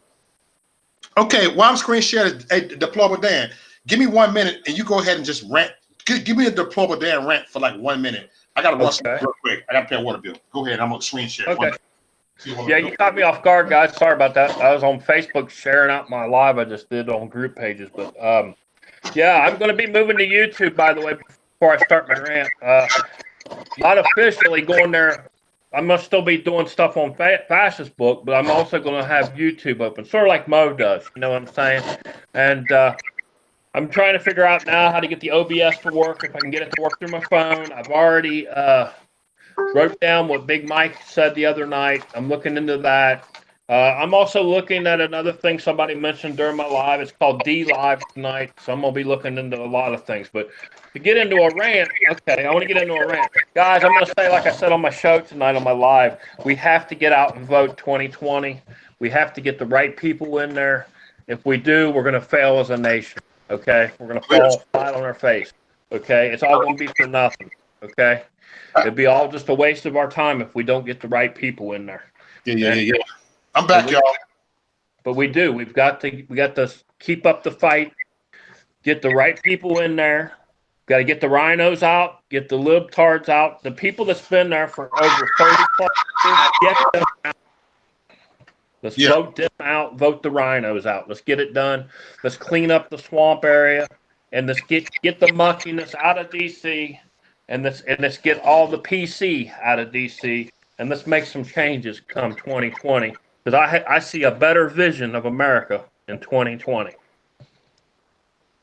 Okay, while I'm screen sharing, hey, Deplorable Dan, give me 1 minute and you go ahead and just rant. give me a Diploma Dan rant for like 1 minute. I gotta run Okay. real quick. I gotta pay a water bill. Go ahead. I'm gonna screen share. Okay. Yeah, you caught me off guard, guys. Sorry about that. I was on Facebook sharing out my live I just did on group pages. But yeah, I'm going to be moving to YouTube, by the way, before I start my rant. Not officially going there. I'm going to still be doing stuff on Fascist Book, but I'm also going to have YouTube open, sort of like Mo does. You know what I'm saying? And I'm trying to figure out now how to get the OBS to work, if I can get it to work through my phone. I've already wrote down what Big Mike said the other night. I'm looking into that. I'm also looking at another thing somebody mentioned during my live. It's called D-Live tonight, so I'm going to be looking into a lot of things. But to get into a rant, okay, I want to get into a rant. Guys, I'm going to say, like I said on my show tonight on my live, we have to get out and vote 2020. We have to get the right people in there. If we do, we're going to fail as a nation, okay? We're going to fall flat on our face, okay? It's all going to be for nothing, okay? It'd be all just a waste of our time if we don't get the right people in there. Yeah. I'm back, y'all. But we do. We got to keep up the fight, get the right people in there. Got to get the rhinos out, get the libtards out. The people that's been there for over 30 plus years, get them out. Let's vote them out, vote the rhinos out. Let's get it done. Let's clean up the swamp area, and let's get the muckiness out of D.C., and let's get all the PC out of D.C., and let's make some changes come 2020. Because I see a better vision of America in 2020.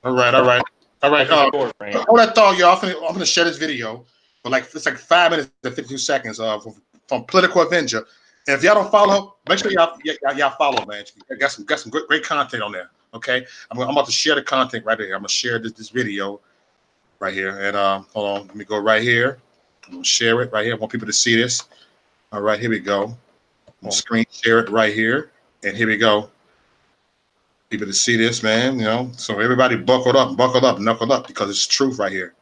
All right. Hold that thought, y'all. I'm gonna share this video, but it's like 5 minutes and 52 seconds from Political Avenger. And if y'all don't follow, make sure y'all follow, man. I got some great content on there. Okay, I'm about to share the content right here. I'm gonna share this video right here. And hold on, let me go right here. I'm gonna share it right here. I want people to see this. All right, here we go. I'm gonna screen share it right here, and here we go. People to see this, man. You know, so everybody buckled up, knuckled up, because it's truth right here.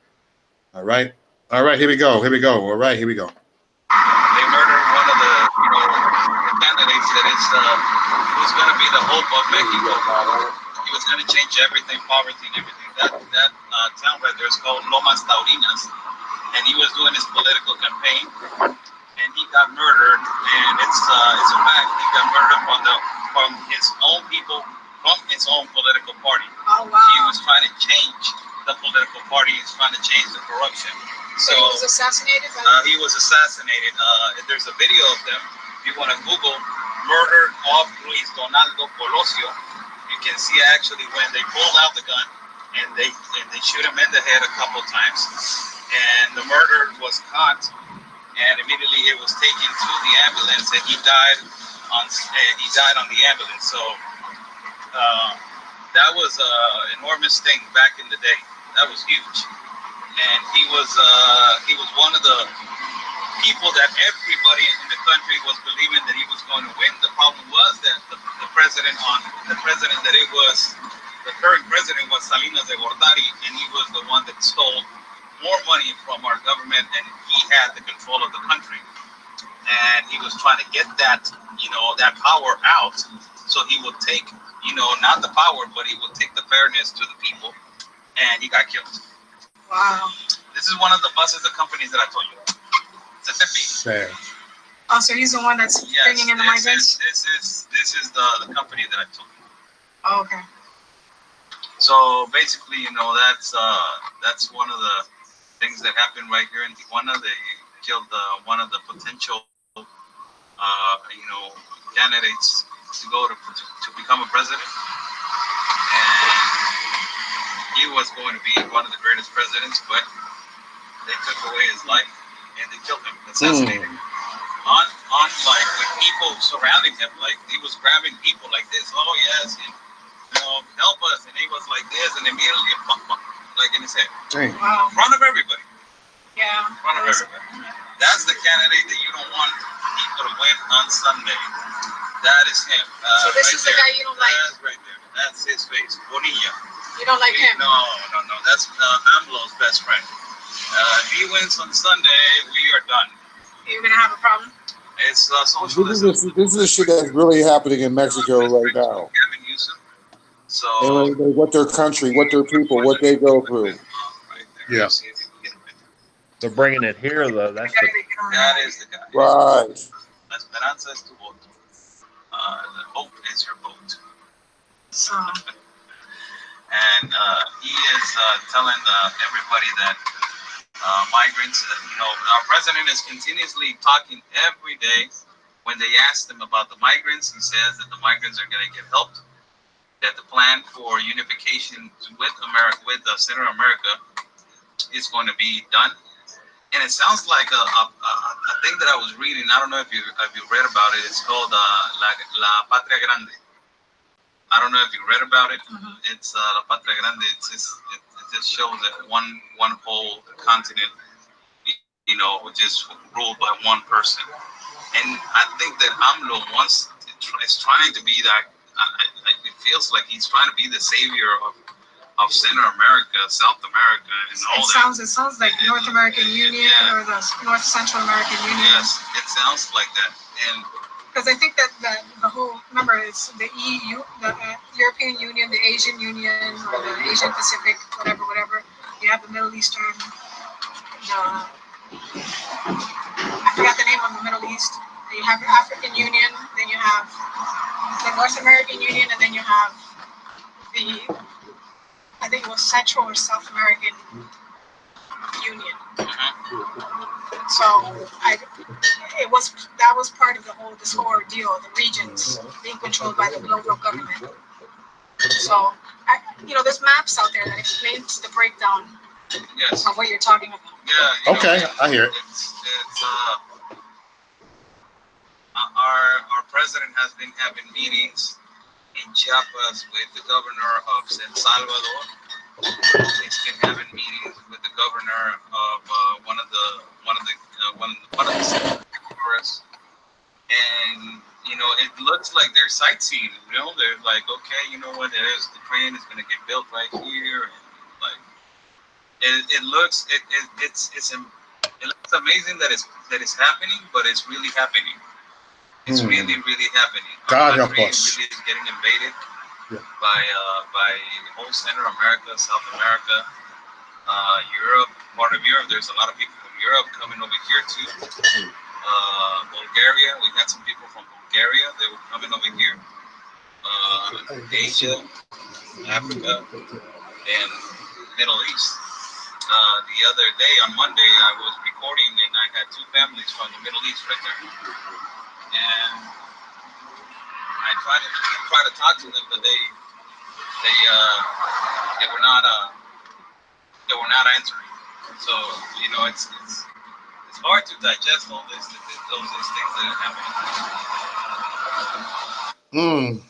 All right, here we go. All right, here we go. They murdered one of the candidates that was going to be the hope of Mexico. He was going to change everything, poverty and everything. That town right there is called Lomas Taurinas, and he was doing his political campaign, and he got murdered. And it's a fact. He got murdered from his own people, from his own political party. Oh, wow. He was trying to change the political party. He's trying to change the corruption. So he was assassinated? He was assassinated. There's a video of them. If you want to Google murder of Luis Donaldo Colosio, you can see actually when they pulled out the gun and they shoot him in the head a couple times. And the murder was caught, and immediately it was taken to the ambulance, and he died on the ambulance. So that was an enormous thing back in the day. That was huge. And he was one of the people that everybody in the country was believing that he was going to win. The problem was that the current president was Salinas de Gortari, and he was the one that stole more money from our government, and he had the control of the country. And he was trying to get that power out, so he would take, not the power, but he would take the fairness to the people, and he got killed. Wow. This is one of the buses, the companies that I told you. It's a Tiffy. Oh, so he's the one that's bringing in the migrants? This is the company that I told you. Oh, okay. So basically, that's one of the things that happened right here in Tijuana. They killed one of the potential, candidates to go to become a president, and he was going to be one of the greatest presidents, but they took away his life and they killed him, assassinated him. Unlike the people surrounding him, like he was grabbing people like this. Oh yes, and, help us, and he was like this, and immediately like in his head, wow. in front of everybody. Yeah. In front of everybody. That's the candidate that you don't want people to win on Sunday. That is him. So this is the guy you don't like? That's right there. That's his face. Bonilla. You don't like him? No. That's AMLO's best friend. If he wins on Sunday, we are done. You're going to have a problem? It's socialism. This is the shit that's really happening in Mexico right now. So and what their country, what their people, what they go through. Right Yeah. See if you can get him in. They're bringing it here, though. That's the. That is the guy. Right. La esperanza es tu voto. The hope is your vote. So, and he is telling everybody that migrants, our president is continuously talking every day. When they asked him about the migrants, he says that the migrants are going to get helped, that the plan for unification with America, with Central America, is going to be done. And it sounds like a thing that I was reading. I don't know if you read about it. It's called La Patria Grande. I don't know if you read about it. It's La Patria Grande. It just shows that one whole continent, just ruled by one person. And I think that AMLO is trying to be that. It feels like he's trying to be the savior of Central America, South America, and all that. It sounds like North American Union or the North Central American Union. Yes, it sounds like that. And because I think that the whole, remember, it's the EU, the European Union, the Asian Union, or the Asian Pacific, whatever. You have the Middle Eastern, I forgot the name of the Middle East. Then you have the African Union, then you have the North American Union, and then you have the, I think it was Central or South American Union. So that was part of this whole ordeal, the regions being controlled by the global government. So there's maps out there that explains the breakdown of what you're talking about. Yeah. Okay, I hear it. It's our president has been having meetings in Chiapas with the governor of San Salvador. He's been having meetings with the governor of one of the forests, and it looks like they're sightseeing. They're like, okay, you know what? There's the train is going to get built right here, and like it looks amazing that it's happening, but it's really happening. It's really happening. God Our help country us. really is getting invaded by whole Central America, South America, Europe, part of Europe. There's a lot of people from Europe coming over here too. Bulgaria, we had some people from Bulgaria. They were coming over here. Asia, Africa, and Middle East. The other day on Monday, I was recording and I had two families from the Middle East right there. And I tried to talk to them, but they were not answering. So it's hard to digest all these things that are happening.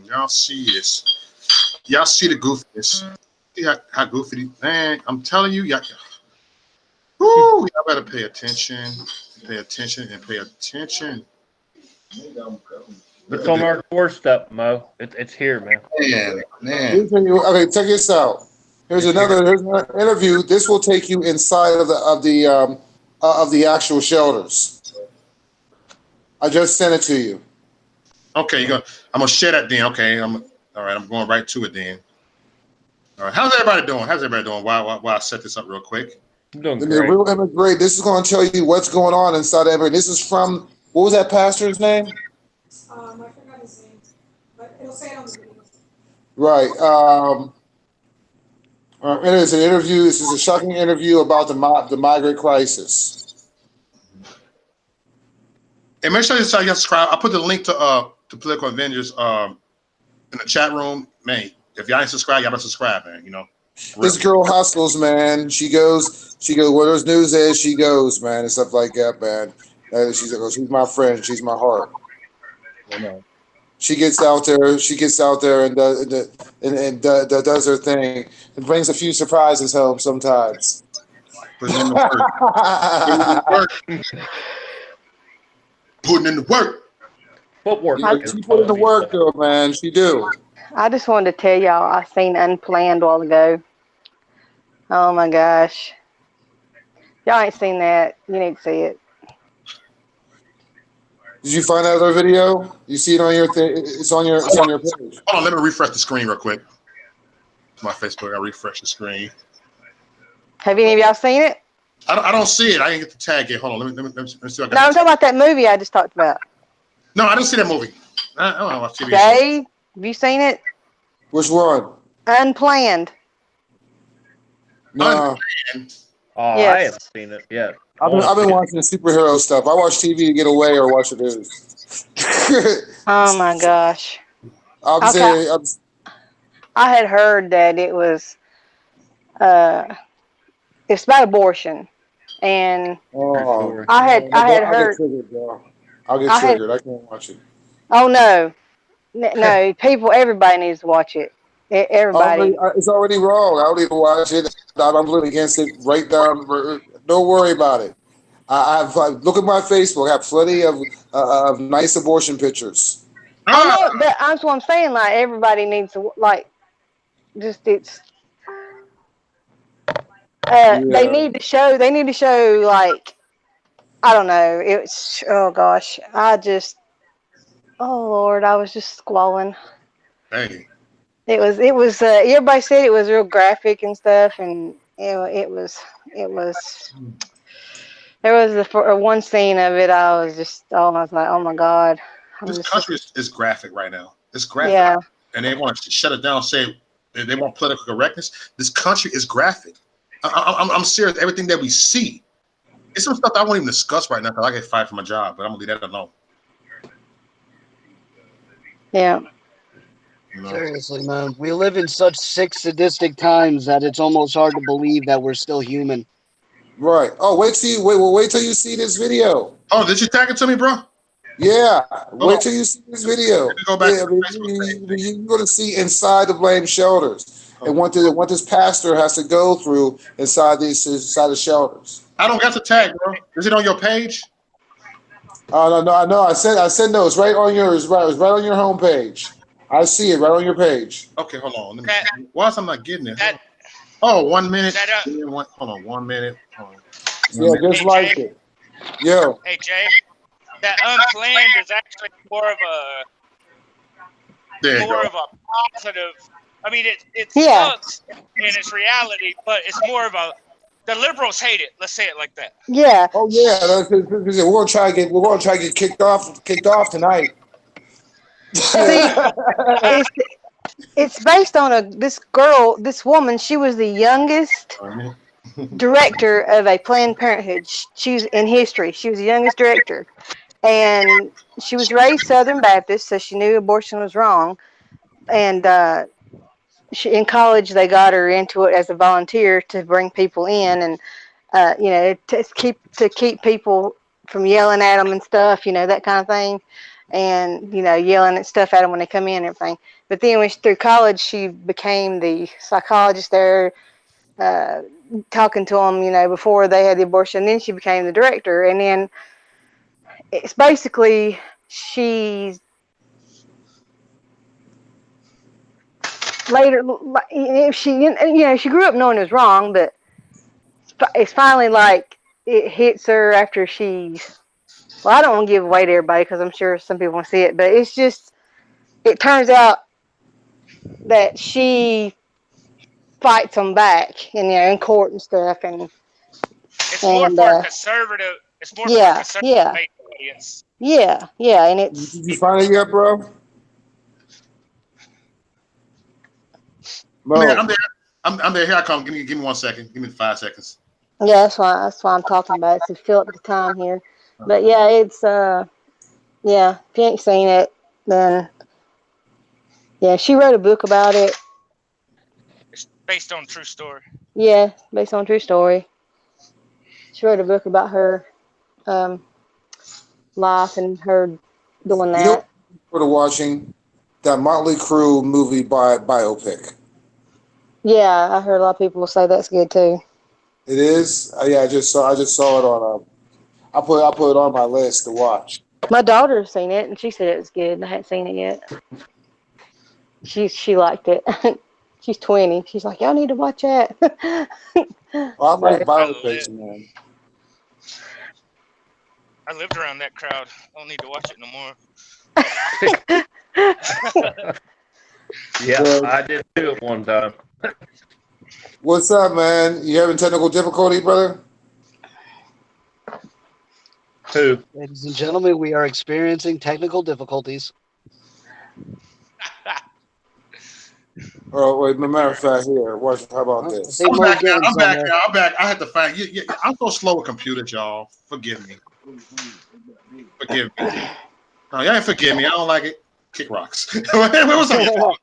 Y'all see this? Y'all see the goofiness? See how goofy? Man, I'm telling you, y'all better pay attention. Pay attention and pay attention. It's on our doorstep, Mo. It's here, man. Man. Okay, check this out. Here's another interview. This will take you inside of the actual shelters. I just sent it to you. Okay, I'm gonna share that then. Okay, all right. I'm going right to it then. All right, how's everybody doing? While I set this up real quick. I'm doing The great. real immigrant. This is going to tell you what's going on inside immigrant. This is from, what was that pastor's name? I forgot his name, but it'll say it on the video. Right. It is an interview. This is a shocking interview about the migrant crisis. And make sure you subscribe. I put the link to Political Avengers in the chat room. Man, if y'all ain't subscribed, y'all better subscribe, man. This girl hustles, man. She goes where there's news is, she goes, man, and stuff like that, man. She's my friend. She's my heart. She gets out there and does her thing and brings a few surprises home sometimes. Putting in the work. Putting in the work. Footwork. She put in the work, though, man. She do. I just wanted to tell y'all I seen Unplanned a while ago. Oh my gosh. Y'all ain't seen that. You need to see it. Did you find that other video? You see it on your thing? It's on your page. Hold on, let me refresh the screen real quick. My Facebook. I refresh the screen. Have any of y'all seen it? I don't see it. I didn't get the tag yet. Hold on. Let me see. No, I'm talking about that movie I just talked about. No, I didn't see that movie. I don't know watch TV. Dave, have you seen it? Which one? Unplanned. No. Oh, Yes. I haven't seen it yet. I've been watching the superhero stuff. I watch TV to get away or watch the news. Oh my gosh. I'm saying, I had heard that it was it's about abortion, and I had I'll heard. get triggered, bro. I'll get triggered. I can't watch it. Oh no, no! Everybody needs to watch it. Everybody. It's already wrong. I don't need to watch it. I'm really against it. Right down. Don't worry about it. Look at my Facebook. I have plenty of nice abortion pictures. I know, but that's what I'm saying. Like everybody needs to it's. They need to show. They need to show like. I don't know. It's oh gosh. Oh Lord, I was just squalling. Hey. It was. Everybody said it was real graphic and stuff, and it was. There was one scene of it. I was like, oh my God. This country is graphic right now. It's graphic. Yeah. And they want to shut it down. Say they want political correctness. This country is graphic. I'm serious. Everything that we see. It's some stuff I won't even discuss right now because I get fired from my job, but I'm gonna leave that alone. Yeah. Seriously, man. We live in such sick, sadistic times that it's almost hard to believe that we're still human. Right. Oh, wait till you see this video. Oh, did you tag it to me, bro? Yeah. Wait till you see this video. Go back you're going to see inside the blame shelters and what this pastor has to go through inside the shelters. I don't got the tag, bro. Is it on your page? No. I said no. It's right on yours. Right. It's right on your homepage. I see it right on your page. Okay, hold on. Why am I not getting it? Oh, 1 minute. Hold on, 1 minute. Yeah, just like it. Yeah. Hey Jay, that unplanned is actually more of a positive. I mean, it sucks in its reality, but it's more of the liberals hate it. Let's say it like that. Yeah. Oh yeah. We're gonna try to get kicked off tonight. It's based on this woman. She was the youngest director of a Planned Parenthood. She's in history. She was the youngest director, and she was raised Southern Baptist, so she knew abortion was wrong. And in college, they got her into it as a volunteer to bring people in, and to keep people from yelling at them and stuff, that kind of thing. And yelling at stuff at them when they come in and everything. But then through college, she became the psychologist there, talking to them, before they had the abortion. Then she became the director, and then it's basically she's later. She grew up knowing it was wrong, but it's finally like it hits her after she's. Well, I don't want to give away to everybody because I'm sure some people want to see it, but it turns out that she fights them back, in court and stuff, and it's more for conservative. It's more for conservative audience. Yeah, and it's. Did you find it yet, bro? I'm there. I'm there. Here I come. Give me 1 second. Give me 5 seconds. Yeah, that's why I'm talking about it to fill up the time here. But yeah, it's if you ain't seen it, then she wrote a book about it. It's based on true story. Yeah, based on true story. She wrote a book about her life and her doing that. For watching that Motley Crue movie biopic. Yeah, I heard a lot of people say that's good too. It is. Yeah, I just saw it on. I put it on my list to watch. My daughter's seen it and she said it was good. I hadn't seen it yet. She liked it. She's 20. She's like, y'all need to watch that. I like biopics, man. I lived around that crowd. I don't need to watch it no more. Yeah, Good. I did too at one time. What's up, man? You having technical difficulty, brother? Who? Ladies and gentlemen, we are experiencing technical difficulties. Oh, wait, matter of fact, here. How about I this? think I'm Mo's back now. getting I'm back somewhere. now. I'm back. I had to find you. I'm so slow with computers, y'all. Forgive me. Forgive me. No, y'all ain't forgive me. I don't like it. Kick rocks. What's up?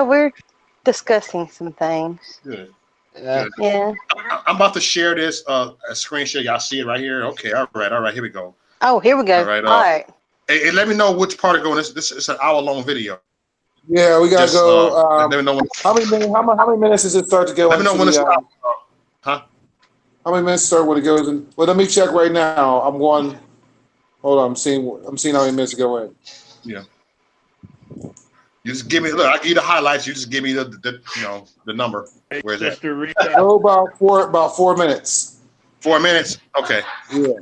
We're discussing some things. Good. Yeah. Good. Yeah. I'm about to share this a screen share. Y'all see it right here? Okay. All right. Here we go. Oh, here we go. All right. All right. Hey, let me know which part to go in. This is an hour-long video. Yeah, we gotta Just go. let me know when. How many minutes does it start to go Let me know into when to the? stop. Huh? How many minutes start when it goes in? Well, let me check right now. I'm going. Hold on. I'm seeing how many minutes go in. Yeah. You just give me. Look, I give you the highlights. You just give me the the number. Where's that? Oh, about 4 minutes. 4 minutes. Okay. Yeah.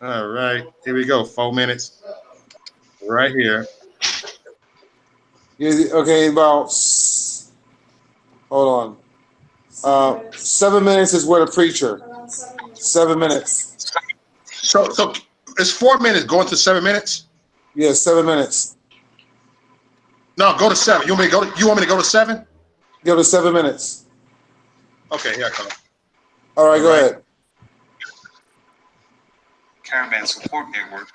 All right. Here we go. 4 minutes. Right here. Yeah. Okay. Hold on. 7 minutes is where the preacher. 7 minutes. So it's 4 minutes going to 7 minutes. Yeah, 7 minutes. No, go to 7. You want me to go to 7? Go to 7 minutes. Okay, here I come. All right, go ahead. Caravan Support Network,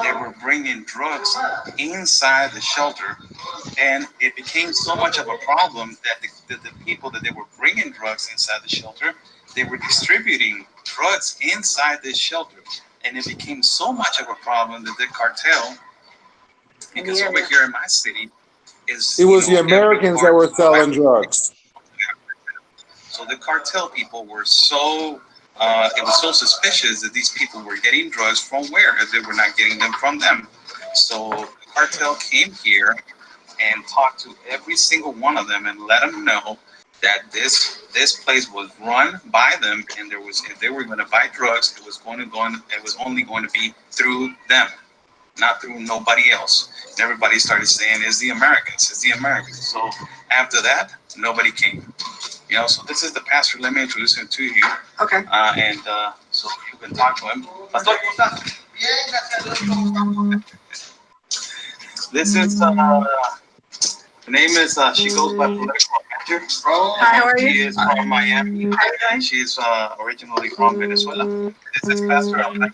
they were bringing drugs inside the shelter, and it became so much of a problem that the people that they were bringing drugs inside the shelter, they were distributing drugs inside this shelter, and it became so much of a problem that the cartel, because over here in my city, It was the Americans that were selling drugs. So the cartel people were so, it was so suspicious that these people were getting drugs from where, if they were not getting them from them. So the cartel came here and talked to every single one of them and let them know that this place was run by them, and there was, if they were going to buy drugs, it was only going to be through them, not through nobody else. And everybody started saying, it's the Americans. So after that, nobody came. So this is the pastor. Let me introduce him to you. Okay. So you can talk to him. This is, the name is, she goes by Political Manager. Hi, how are you? She is from Miami. And she's originally from Venezuela. This is Pastor. I'm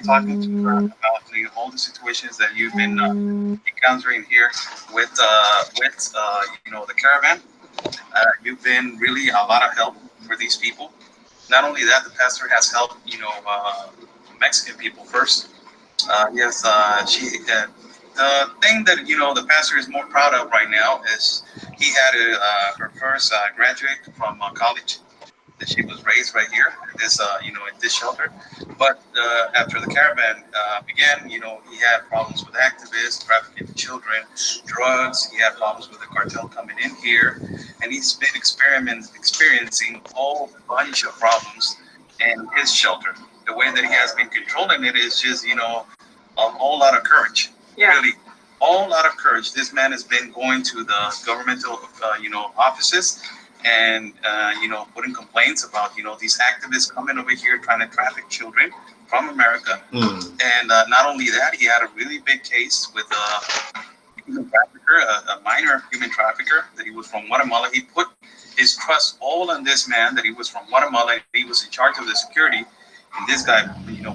talking to her about all the situations that you've been encountering here with the caravan. You've been really a lot of help for these people. Not only that, the pastor has helped Mexican people first. The thing that the pastor is more proud of right now is he had her first graduate from college. That she was raised right here, in this shelter. But after the caravan began, he had problems with activists, trafficking children, drugs. He had problems with the cartel coming in here, and he's been experiencing a whole bunch of problems in his shelter. The way that he has been controlling it is just, a whole lot of courage. Yeah. Really, a whole lot of courage. This man has been going to the governmental, offices and putting complaints about these activists coming over here trying to traffic children from America. And not only that, he had a really big case with a human trafficker, a minor human trafficker that he was from Guatemala. He put his trust all on this man that he was from Guatemala. He was in charge of the security, and this guy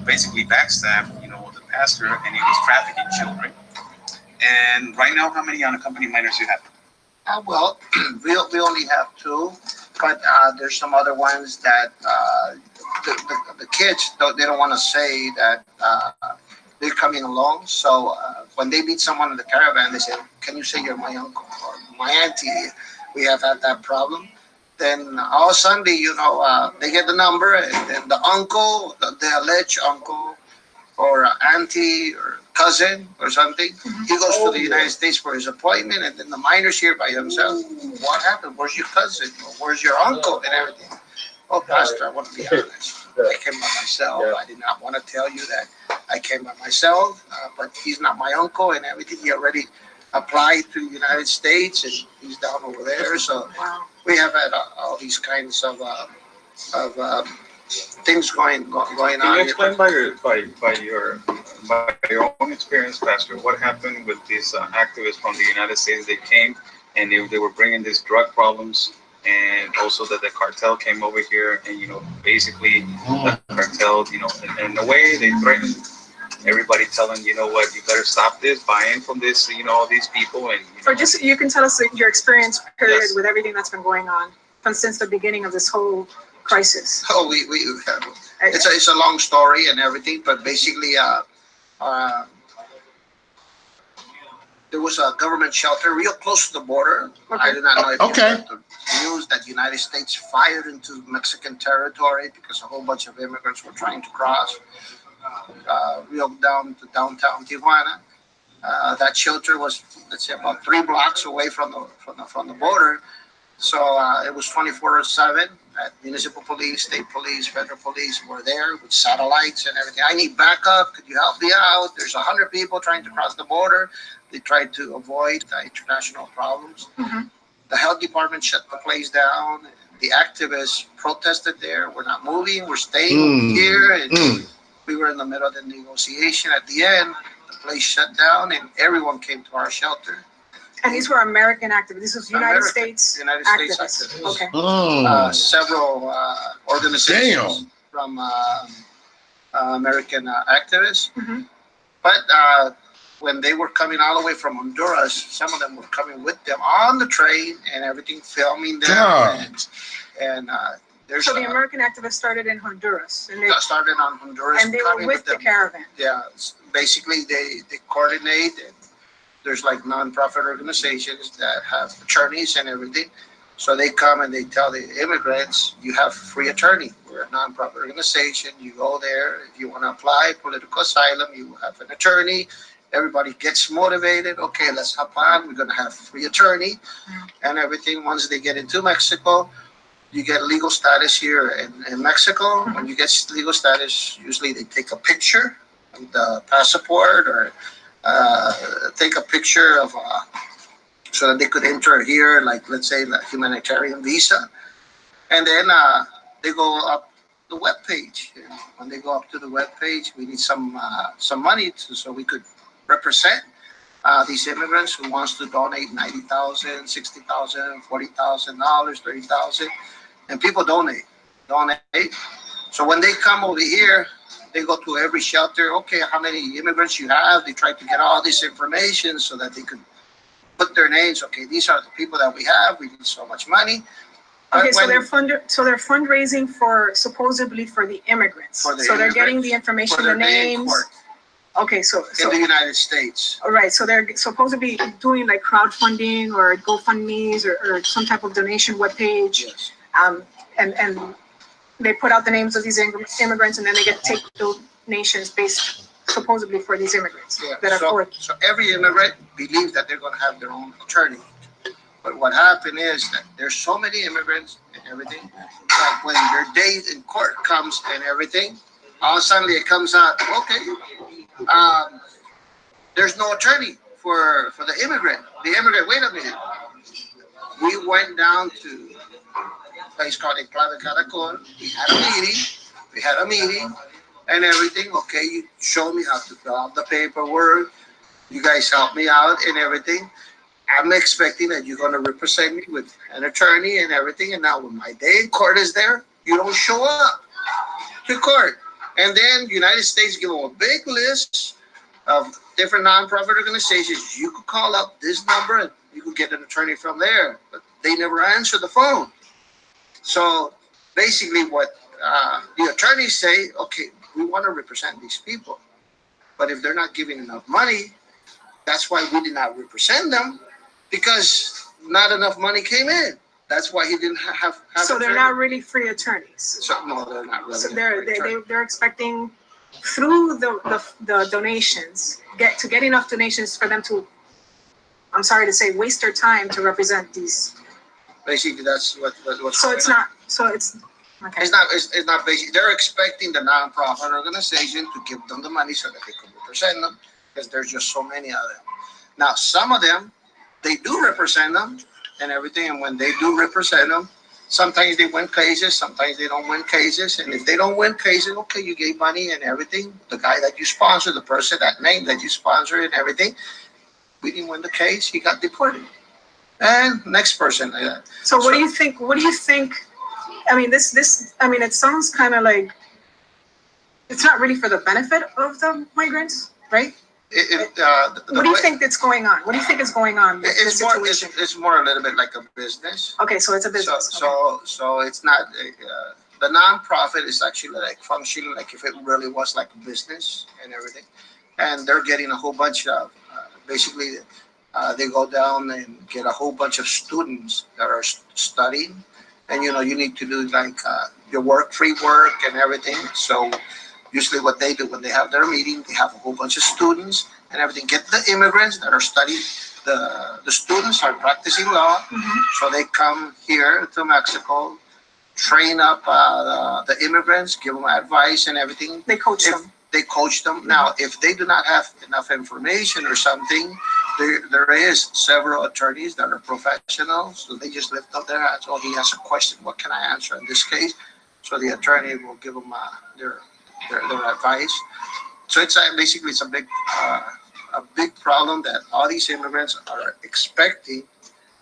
basically backstabbed the pastor, and he was trafficking children. And right now, how many unaccompanied minors do you have? Well, we only have 2, but there's some other ones that the kids they don't want to say that they're coming along. So when they meet someone in the caravan, they say, "Can you say you're my uncle or my auntie?" We have had that problem. Then all Sunday, they get the number, and then the uncle, the alleged uncle, or auntie or cousin or something, he goes to the United States for his appointment, and then the minor's here by himself. What happened? Where's your cousin? Or where's your uncle? And everything. Oh, Pastor, I want to be honest. I came by myself. I did not want to tell you that I came by myself, but he's not my uncle and everything. He already applied to the United States, and he's down over there. So we have had all these kinds of things going on. Can you explain by your own experience, Pastor, what happened with these activists from the United States? They came and they were bringing these drug problems, and also that the cartel came over here, and basically the cartel, in a way they threatened everybody, telling what, you better stop this, buy in from this, these people, and or just you can tell us your experience period with everything that's been going on since the beginning of this whole crisis. Oh, we have, it's a long story and everything, but basically, there was a government shelter real close to the border. Okay. I did not know if you heard the news that the United States fired into Mexican territory because a whole bunch of immigrants were trying to cross real down to downtown Tijuana. That shelter was, let's say, about 3 blocks away from the border. So it was 24/7. Municipal police, state police, federal police were there with satellites and everything. I need backup. Could you help me out? There's 100 people trying to cross the border. They tried to avoid international problems. Mm-hmm. The health department shut the place down. The activists protested there. We're not moving. We're staying here. And we were in the middle of the negotiation. At the end, the place shut down and everyone came to our shelter. And these were American activists. This was United States activists. Okay. Several organizations from American activists. Mm-hmm. But when they were coming all the way from Honduras, some of them were coming with them on the train and everything, filming them. And there's so the American activists started in Honduras. And they started on Honduras. And they were with the caravan. Yeah. Basically, they coordinate. And there's like nonprofit organizations that have attorneys and everything. So they come and they tell the immigrants, you have free attorney. We're a nonprofit organization. You go there. If you want to apply political asylum, you have an attorney. Everybody gets motivated. Okay, let's hop on. We're going to have free attorney and everything. Once they get into Mexico, you get legal status here in Mexico. When you get legal status, usually they take a picture of the passport or take a picture of so that they could enter here, like let's say the humanitarian visa, and then they go up the web page. When they go up to the web page, we need some money so we could represent these immigrants who wants to donate $90,000, $60,000, $40,000, $30,000, and people donate. So when they come over here, they go to every shelter. Okay, how many immigrants you have? They try to get all this information so that they could put their names. Okay, these are the people that we have. We need so much money. Okay, so they're fundraising supposedly for the immigrants. So they're getting the information, the names. Okay, so in the United States. All right, so they're supposed to be doing like crowdfunding or GoFundMe's or some type of donation webpage. Yes. And they put out the names of these immigrants, and then they get to take donations based supposedly for these immigrants that are for. So every immigrant believes that they're going to have their own attorney. But what happened is that there's so many immigrants and everything that when their day in court comes and everything, all of a sudden it comes out, okay, there's no attorney for the immigrant. The immigrant, wait a minute. We went down to a place called Enclave Caracol. We had a meeting and everything. Okay, you showed me how to fill out the paperwork. You guys helped me out and everything. I'm expecting that you're going to represent me with an attorney and everything. And now when my day in court is there, you don't show up to court. And then the United States give them a big list of different nonprofit organizations. You could call up this number and you could get an attorney from there. But they never answer the phone. So basically what the attorneys say, okay, we want to represent these people. But if they're not giving enough money, that's why we did not represent them, because not enough money came in. That's why he didn't have so they're not really free attorneys. So no, they're not really. So they're expecting through the donations get enough donations for them to, I'm sorry to say, waste their time to represent these. Basically, that's what's so it's not. So Okay. It's not basic. They're expecting the nonprofit organization to give them the money so that they can represent them, because there's just so many of them. Now, some of them, they do represent them and everything, and when they do represent them, sometimes they win cases, sometimes they don't win cases, and if they don't win cases, okay, you gave money and everything. The guy that you sponsor, the person, that name that you sponsor and everything, we didn't win the case, he got deported. And next person. So what do you think? What do you think? I mean, it sounds kind of like it's not really for the benefit of the migrants, right? What do you think that's going on? What do you think is going on? It's more a little bit like a business. Okay, so it's a business. So it's not the nonprofit is actually like functioning like if it really was like a business and everything, and they're getting a whole bunch of basically they go down and get a whole bunch of students that are studying, and you need to do like your work, free work and everything. So usually what they do when they have their meeting, they have a whole bunch of students and everything. Get the immigrants that are studying. The students are practicing law, so they come here to Mexico, train up the immigrants, give them advice and everything. They coach them. They coach them. Now, if they do not have enough information or something, there is several attorneys that are professionals, so they just lift up their hands. Oh, he has a question. What can I answer in this case? So the attorney will give them their advice. So it's basically it's a big problem that all these immigrants are expecting,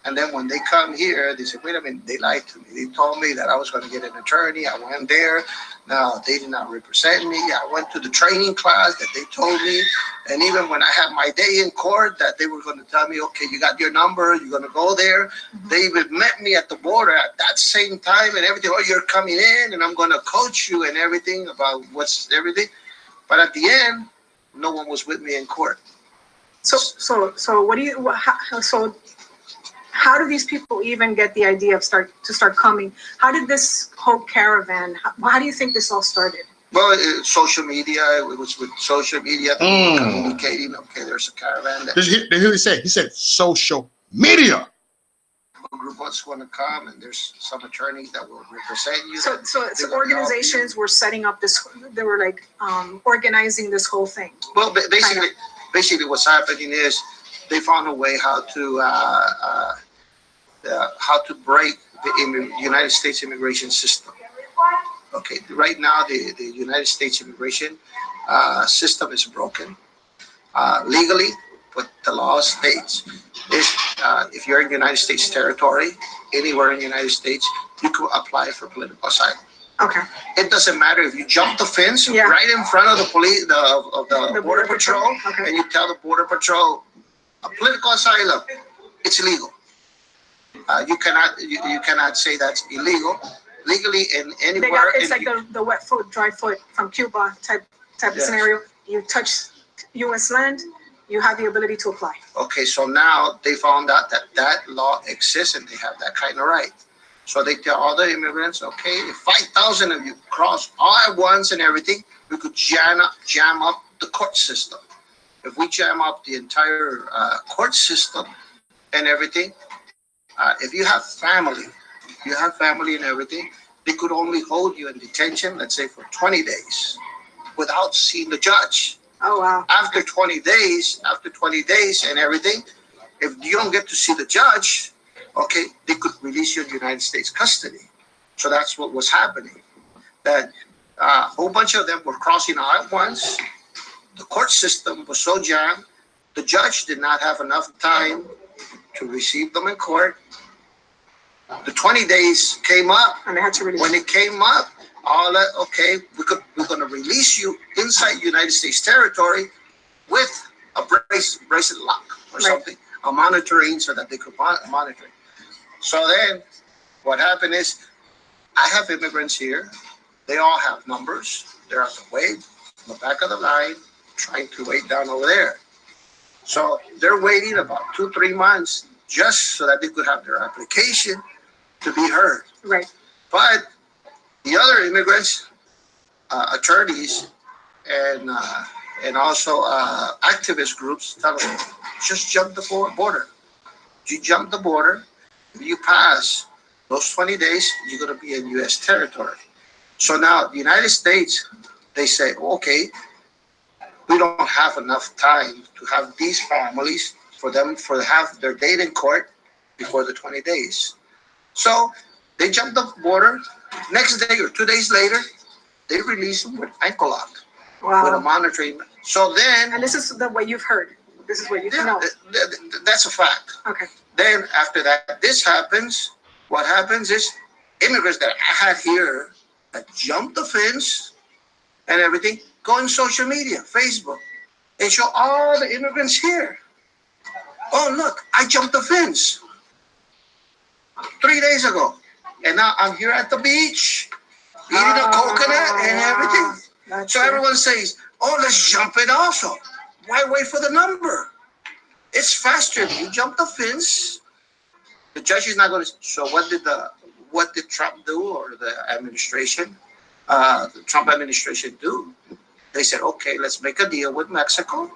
and then when they come here, they say, "Wait a minute, they lied to me. They told me that I was going to get an attorney. I went there. No, they did not represent me. I went to the training class that they told me, and even when I had my day in court, that they were going to tell me, okay, you got your number, you're going to go there." They even met me at the border at that same time and everything. Oh, you're coming in, and I'm going to coach you and everything about what's everything. But at the end, no one was with me in court. So what do you? How do these people even get the idea of start coming? How did this whole caravan? How do you think this all started? Well, social media. It was with social media communicating. Okay, there's a caravan. He said social media. A group was going to come, and there's some attorneys that will represent you. So organizations were setting up this. They were like organizing this whole thing. Well, basically, what's happening is they found a way how to break the United States immigration system. Okay, right now the United States immigration system is broken. Legally, what the law states is if you're in United States territory, anywhere in the United States, you could apply for political asylum. Okay. It doesn't matter if you jump the fence right in front of the police, the border patrol, and you tell the border patrol, a political asylum, it's illegal. You cannot say that's illegal. Legally, in anywhere. It's like the wet foot, dry foot from Cuba type of scenario. You touch U.S. land, you have the ability to apply. Okay, so now they found out that law exists and they have that kind of right. So they tell all the immigrants, okay, if 5,000 of you cross all at once and everything, we could jam up the court system. If we jam up the entire court system and everything, if you have family and everything, they could only hold you in detention, let's say for 20 days without seeing the judge. Oh, wow. After 20 days and everything, if you don't get to see the judge, okay, they could release you in United States custody. So that's what was happening. That a whole bunch of them were crossing all at once. The court system was so jammed, the judge did not have enough time to receive them in court. The 20 days came up, and they had to release. When it came up, all that, okay, we're going to release you inside United States territory with a bracelet lock or something, a monitoring so that they could monitor. So then what happened is I have immigrants here. They all have numbers. They're at the wait, in the back of the line, trying to wait down over there. So they're waiting about 2-3 months just so that they could have their application to be heard. Right. But the other immigrants, attorneys, and also activist groups tell them, just jump the border. You jump the border, if you pass those 20 days, you're going to be in U.S. territory. So now the United States, they say, okay, we don't have enough time to have these families for them to have their date in court before the 20 days. So they jumped the border. Next day or 2 days later, they release them with ankle lock, with a monitoring. So then, and this is what you've heard. This is what you know. That's a fact. Okay. Then after that, this happens. What happens is immigrants that I had here that jump the fence and everything go on social media, Facebook, and show all the immigrants here. Oh, look, I jumped the fence 3 days ago. And now I'm here at the beach, eating a coconut and everything. So everyone says, oh, let's jump it also. Why wait for the number? It's faster. If you jump the fence, the judge is not going to. So what did Trump do, or the administration, the Trump administration do? They said, okay, let's make a deal with Mexico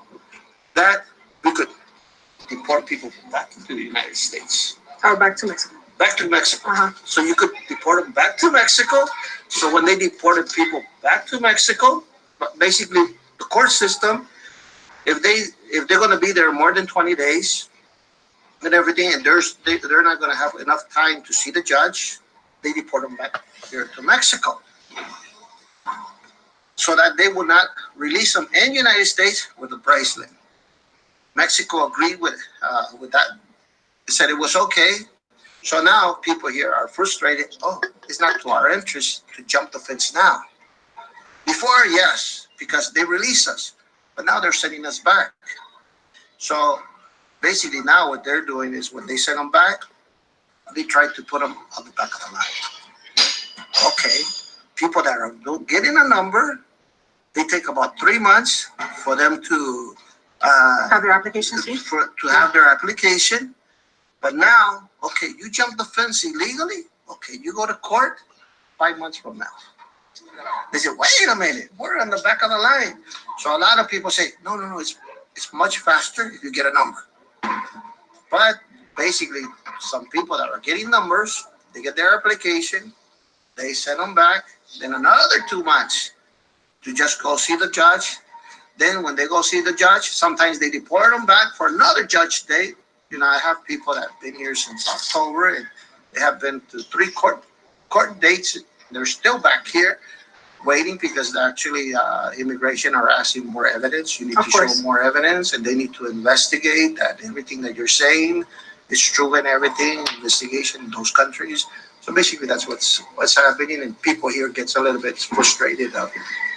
that we could deport people back to the United States. Or back to Mexico. Back to Mexico. So you could deport them back to Mexico. So when they deported people back to Mexico, but basically the court system, if they're going to be there more than 20 days and everything, and they're not going to have enough time to see the judge, they deport them back here to Mexico, so that they will not release them in the United States with a bracelet. Mexico agreed with that. They said it was okay. So now people here are frustrated. Oh, it's not to our interest to jump the fence now. Before, yes, because they release us. But now they're sending us back. So basically now what they're doing is when they send them back, they try to put them on the back of the line. Okay, people that are getting a number, they take about 3 months for them to have their application have their application. But now, okay, you jumped the fence illegally. Okay, you go to court 5 months from now. They say, wait a minute, we're on the back of the line. So a lot of people say, no, it's much faster if you get a number. But basically, some people that are getting numbers, they get their application, they send them back, then another 2 months to just go see the judge. Then when they go see the judge, sometimes they deport them back for another judge date. You know, I have people that have been here since October, and they have been to 3 court dates. They're still back here waiting because actually immigration are asking more evidence. You need to show more evidence, and they need to investigate that everything that you're saying is true and everything, investigation in those countries. So basically that's what's happening, and people here gets a little bit frustrated of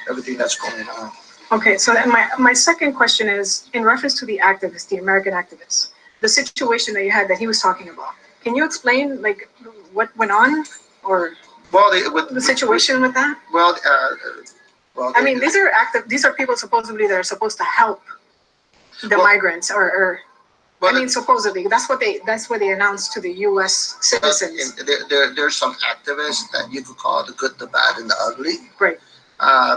everything that's going on. Okay, so then my second question is in reference to the activists, the American activists, the situation that you had that he was talking about. Can you explain like what went on, or the situation with that? Well, I mean, these are people supposedly that are supposed to help the migrants, or I mean, supposedly that's what they announced to the U.S. citizens. There's some activists that you could call the good, the bad, and the ugly. Right.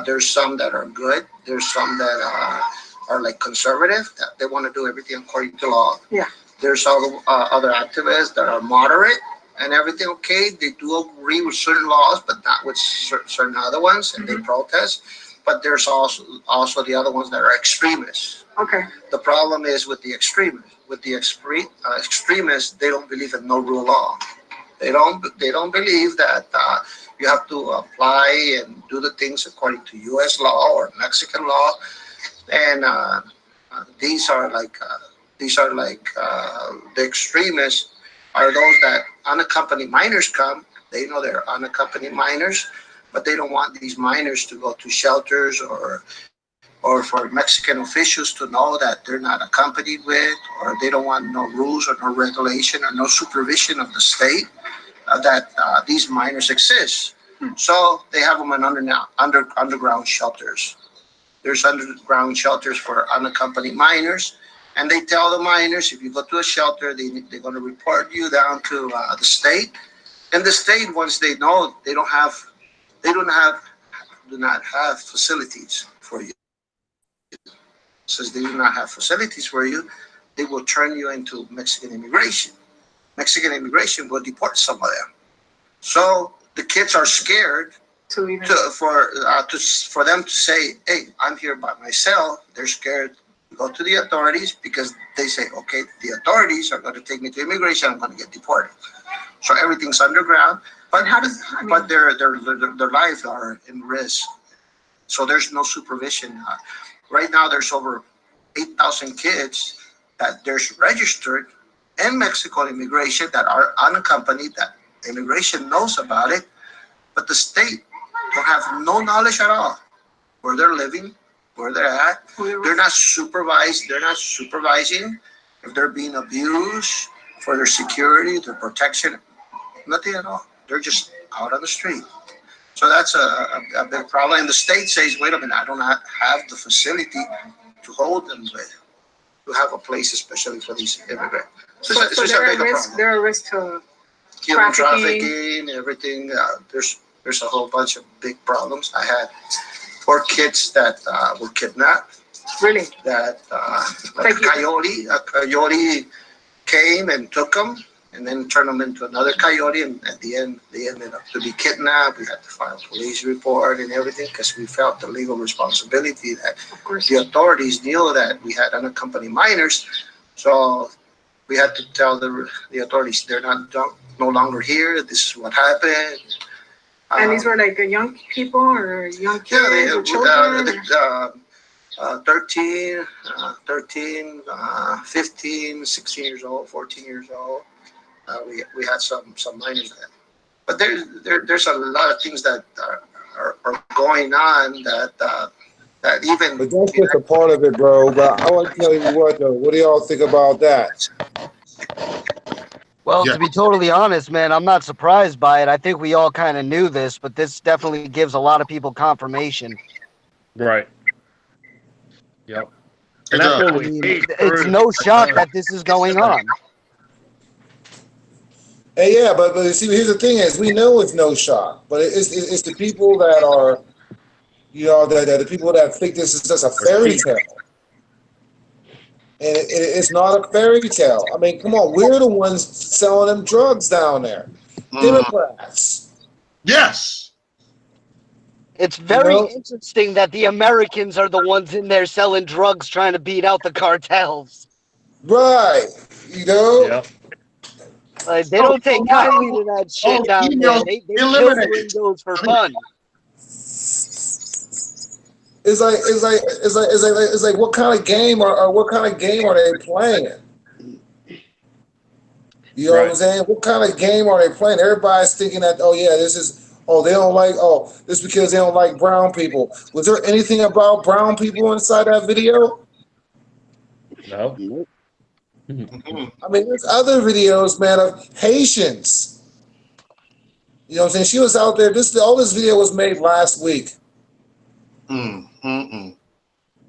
There's some that are good. There's some that are like conservative, that they want to do everything according to law. Yeah. There's other activists that are moderate and everything. Okay, they do agree with certain laws, but not with certain other ones, and they protest. But there's also the other ones that are extremists. Okay. The problem is with the extremists. With the extremists, they don't believe in no rule law. They don't believe that you have to apply and do the things according to U.S. law or Mexican law. And these are like the extremists are those that unaccompanied minors come. They know they're unaccompanied minors, but they don't want these minors to go to shelters or for Mexican officials to know that they're not accompanied with, or they don't want no rules or no regulation or no supervision of the state that these minors exist. So they have them in underground shelters. There's underground shelters for unaccompanied minors, and they tell the minors, if you go to a shelter, they're going to report you down to the state. And the state, once they know do not have facilities for you. Since they do not have facilities for you, they will turn you into Mexican immigration. Mexican immigration will deport some of them. So the kids are scared to even for them to say, "Hey, I'm here by myself." They're scared to go to the authorities because they say, "Okay, the authorities are going to take me to immigration. I'm going to get deported." So everything's underground. But but their lives are in risk. So there's no supervision. Right now, there's over 8,000 kids that there's registered in Mexico immigration that are unaccompanied. That immigration knows about it, but the state don't have no knowledge at all where they're living, where they're at. They're not supervised. They're not supervising if they're being abused for their security, their protection. Nothing at all. They're just out on the street. So that's a big problem. And the state says, wait a minute, I do not have the facility to hold them with, to have a place especially for these immigrants. So they're a risk to human trafficking, everything. There's a whole bunch of big problems. I had 4 kids that were kidnapped. Really? That like a coyote came and took them, and then turned them into another coyote. And at the end, they ended up to be kidnapped. We had to file a police report and everything because we felt the legal responsibility that the authorities knew that we had unaccompanied minors. So we had to tell the authorities they're no longer here. This is what happened. And these were like young people or young kids or children? 13, 15, 16 years old, 14 years old. We had some minors there. But there's a lot of things that are going on that even... But that's just a part of it, bro. But I want to tell you what, though. What do y'all think about that? Well, to be totally honest, man, I'm not surprised by it. I think we all kind of knew this, but this definitely gives a lot of people confirmation. Right. Yep. And that's what we need. It's no shock that this is going on. Hey, yeah, but see, here's the thing: is we know it's no shock, but it's the people that are, that the people that think this is just a fairy tale. And it's not a fairy tale. I mean, come on, we're the ones selling them drugs down there. Democrats. Yes. It's very interesting that the Americans are the ones in there selling drugs, trying to beat out the cartels. Right. Yep. Like, they don't take kindly to that shit down there. They kill gringos for fun. It's like what kind of game are they playing? You know what I'm saying? What kind of game are they playing? Everybody's thinking that, they don't like, this because they don't like brown people. Was there anything about brown people inside that video? No. I mean, there's other videos, man, of Haitians. You know what I'm saying? She was out there. All this video was made last week.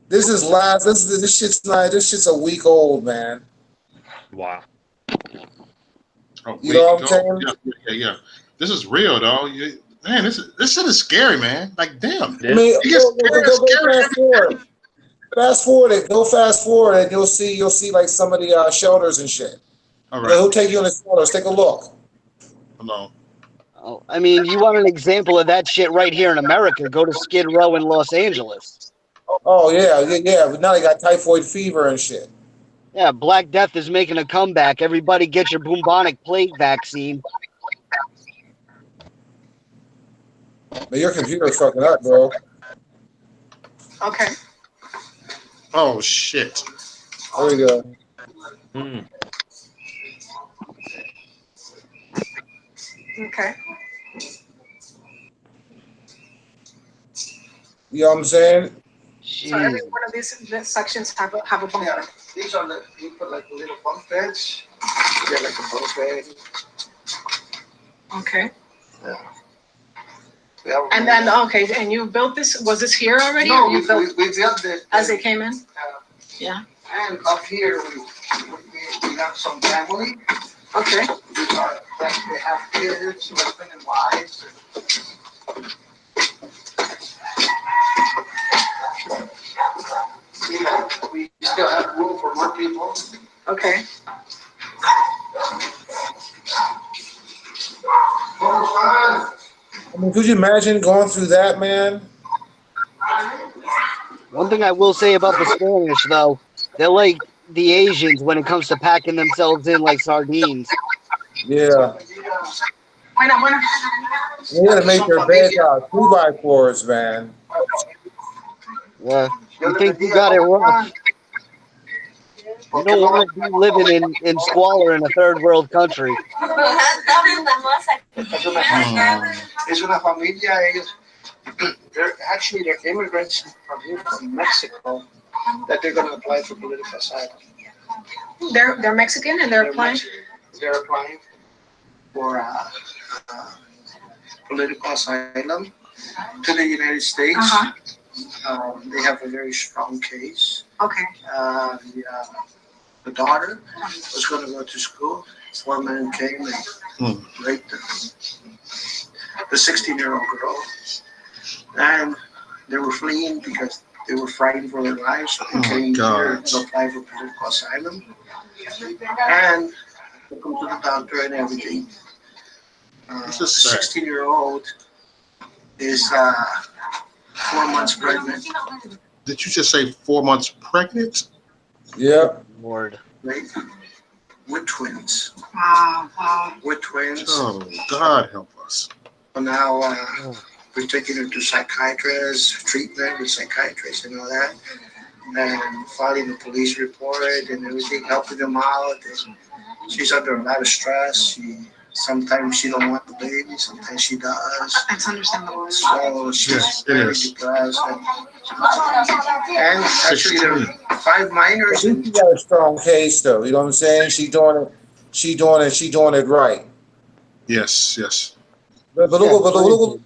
This shit's a week old, man. Wow. You know what I'm saying? Yeah. This is real, though. Man, this shit is scary, man. Like, damn. I mean, go fast forward, and you'll see like some of the shelters and shit. All right. Who'll take you in the shelters? Take a look. Hello. Oh, I mean, you want an example of that shit right here in America? Go to Skid Row in Los Angeles. Oh yeah. But now they got typhoid fever and shit. Yeah, Black Death is making a comeback. Everybody get your bubonic plague vaccine. Man, your computer's fucking up, bro. Okay. Oh shit. There we go. Okay. You know what I'm saying? So every one of these sections have a bunk bed. These are you put like little bunk beds. You get like a bunk bed. Okay. Yeah. And then and you built this? Was this here already? No, or you built we built it as they came in. Yeah. And up here we have some family. Okay. They have kids, husband and wives. We still have room for more people. Okay. I mean, could you imagine going through that, man? One thing I will say about the Spanish, though, they're like the Asians when it comes to packing themselves in like sardines. Yeah. They gotta make their beds out 2x4s, man. Yeah. You think you got it rough. You don't want to be living in squalor in a third world country. Es una familia, ellos, they're immigrants from here, from Mexico, that they're going to apply for political asylum. They're Mexican and they're applying? They're applying for political asylum to the United States. They have a very strong case. Okay. The daughter was going to go to school. 4 men came and raped her. The 16-year-old girl. And they were fleeing because they were frightened for their lives. So they came here to apply for political asylum. And they come to the doctor and everything. The 16-year-old is 4 months pregnant. Did you just say 4 months pregnant? Yeah. Lord. Right? With twins. Wow. With twins. Oh, God help us. So now we're taking her to psychiatrists, treatment with psychiatrists and all that. And filing a police report and everything, helping them out. And she's under a lot of stress. Sometimes she don't want the baby, sometimes she does. That's understandable. So she's very depressed. And actually there are 5 minors. She got a strong case, though. You know what I'm saying? She doing it right. Yes. But look,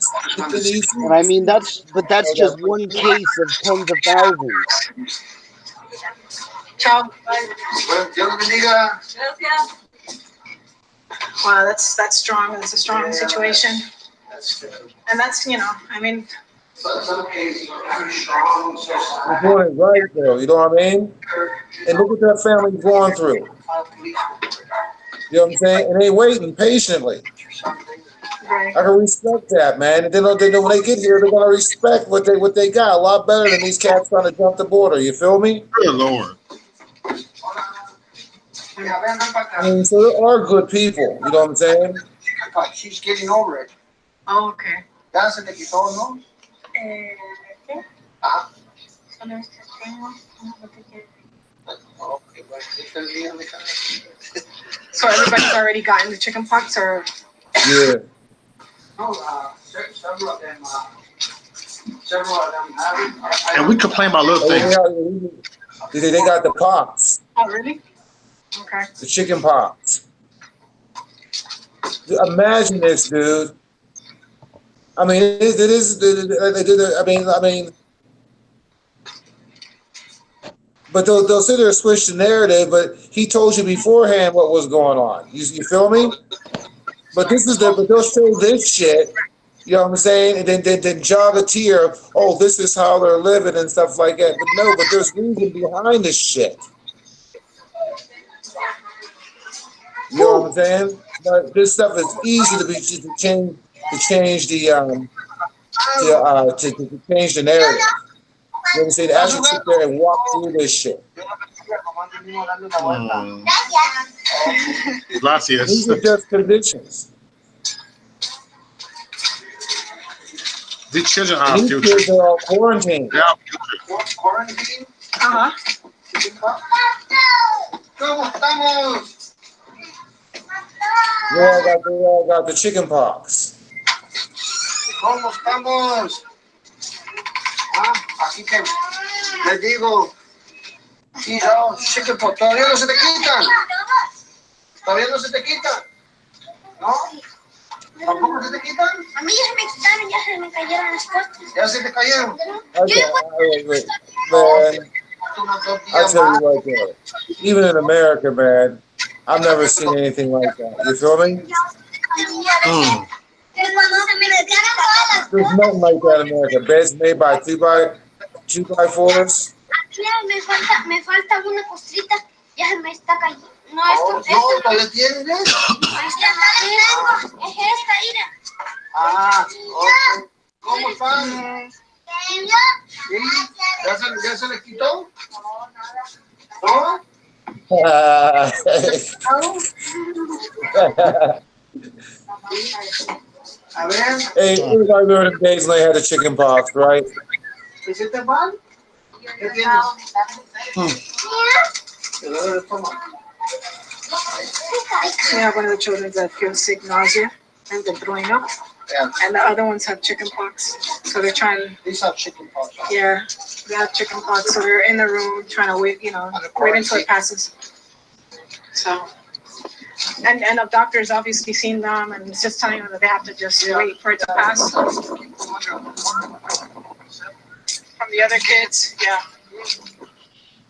and I mean that's just one case of tens of thousands. Ciao. Wow, that's strong. That's a strong situation. And that's, I mean. You're doing it right, though. You know what I mean? And look what that family's going through. You know what I'm saying? And they waiting patiently. I can respect that, man. And then when they get here, they're gonna respect what they got a lot better than these cats trying to jump the border. You feel me? Good Lord. I mean, so there are good people. You know what I'm saying? She's getting over it. Oh, okay. Ya se te quitó, ¿no? ¿Qué? So everybody's already gotten the chicken pox, or? Yeah. No, several of them have it. And we complain about little things. They got the pox. Oh, really? Okay. The chicken pox. Imagine this, dude. I mean, it is. I mean. But they'll sit there and switch the narrative. But he told you beforehand what was going on. You feel me? But they'll show this shit. You know what I'm saying? And then jog a tear. Oh, this is how they're living and stuff like that. But no, but there's reason behind this shit. You know what I'm saying? But this stuff is easy to change the change the narrative. You know what I'm saying? To actually sit there and walk through this shit. Gracias. These are just conditions. These children are our These future. kids are all quarantined. They're our future. Quarantine? ¿Cómo estamos? They all got the chicken pox. ¿Cómo estamos? Así que les digo, y no, chicken pox, todavía no se te quitan. Todavía no se te quitan. ¿No? ¿Tampoco se te quitan? A mí ya se me quitaron, ya se me cayeron las costas. ¿Ya se te cayeron? Man, I tell you right there, even in America, man, I've never seen anything like that. You feel me? There's nothing like that in America. Beds made by 2x4s. Me falta una costrita, ya se me está cayendo. No, ¿todavía tienes? Es esta, mira. Ah, okay. ¿Cómo están? ¿Sí? ¿Ya se le quitó? ¿No? A ver. Hey, everybody remember the days when they had the chicken pox, right? ¿Te sientes mal? ¿Qué tienes? ¿Te duele el estómago? We have one of the children that feels sick, nausea, and they're throwing up. Yeah. And the other ones have chicken pox. So they're trying. These have chicken pox. Yeah, they have chicken pox. So they're in the room trying to wait, wait until it passes. So, and the doctor's obviously seen them and it's just telling them that they have to just wait for it to pass. From the other kids, yeah.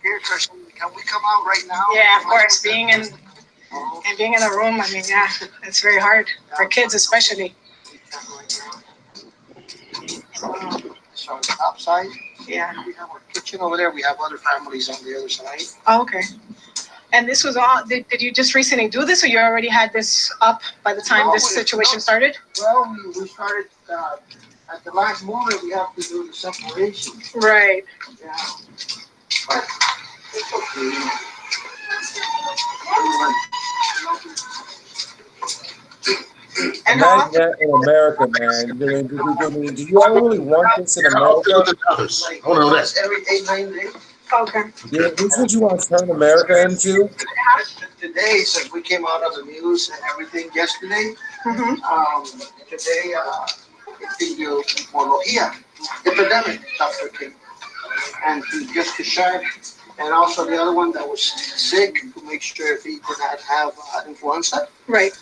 Here, Kirsten, can we come out right now? Yeah, of course. Being in the room, I mean, yeah, it's very hard for kids especially. So on the top side, Yeah. we have our kitchen over there. We have other families on the other side. Oh, okay. And this was all, did you just recently do this or you already had this up by the time this situation started? Well, we started at the last moment. We have to do the separation. Right. Yeah. But it's okay. And Imagine that in America, man. Do you all really want this in America? Every 8-9 days. Okay. Yeah, this is what you want to turn America into? Today, since we came out of the news and everything yesterday, today, epidemic, Dr. King. And just to share, and also the other one that was sick, to make sure if he did not have influenza. Right.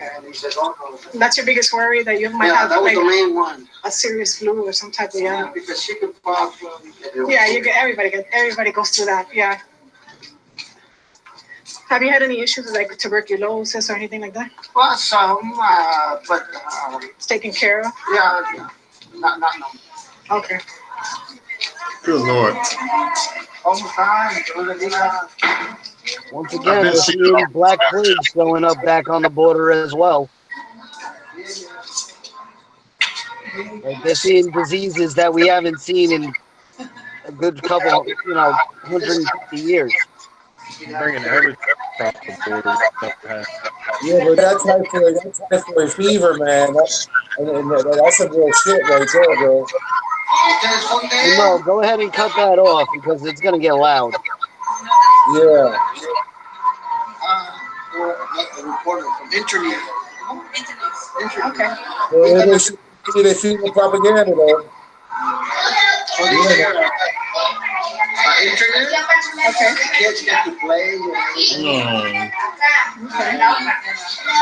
And he said, oh, no. That's your biggest worry, that you might have that was like the main one. a serious flu or some type of Because chicken pox. Yeah, everybody goes through that. Yeah. Have you had any issues with like tuberculosis or anything like that? Well, some, but it's taken care of. Yeah, not no. Okay. Good Lord. Almost time. Once again, we're seeing black plague showing up back on the border as well. Like they're seeing diseases that we haven't seen in a good couple, 150 years. Bringing everything across the border. Yeah, but that typhoid fever, man, that's some real shit right there, bro. Hey, Mo, go ahead and cut that off because it's going to get loud. Yeah. A reporter from internet. Okay. Well, they feed the propaganda, though. Internet? Okay. Kids get to play.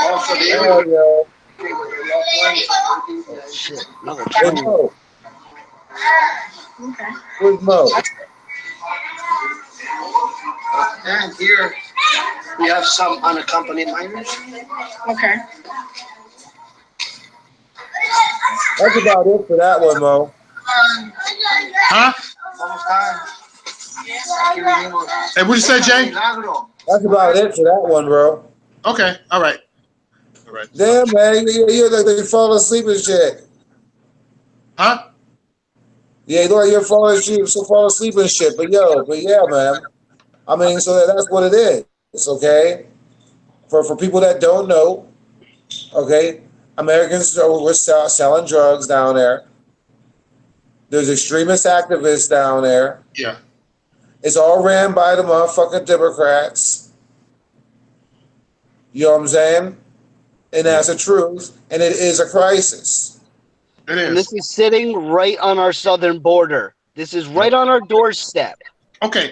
Also, shit. Hey, Mo. Okay. Where's Mo? And here we have some unaccompanied minors. Okay. That's about it for that one, Mo. Huh? Hey, what'd you say, Jay? That's about it for that one, bro. Okay, all right. All right. Damn, man, you're like they fall asleep and shit. Huh? Yeah, you look like you're falling asleep and shit. But yeah, man. I mean, so that's what it is, okay? For people that don't know, okay, Americans were selling drugs down there. There's extremist activists down there. Yeah. It's all ran by the motherfucking Democrats. You know what I'm saying? And that's the truth. And it is a crisis. It is. And this is sitting right on our southern border. This is right on our doorstep. Okay.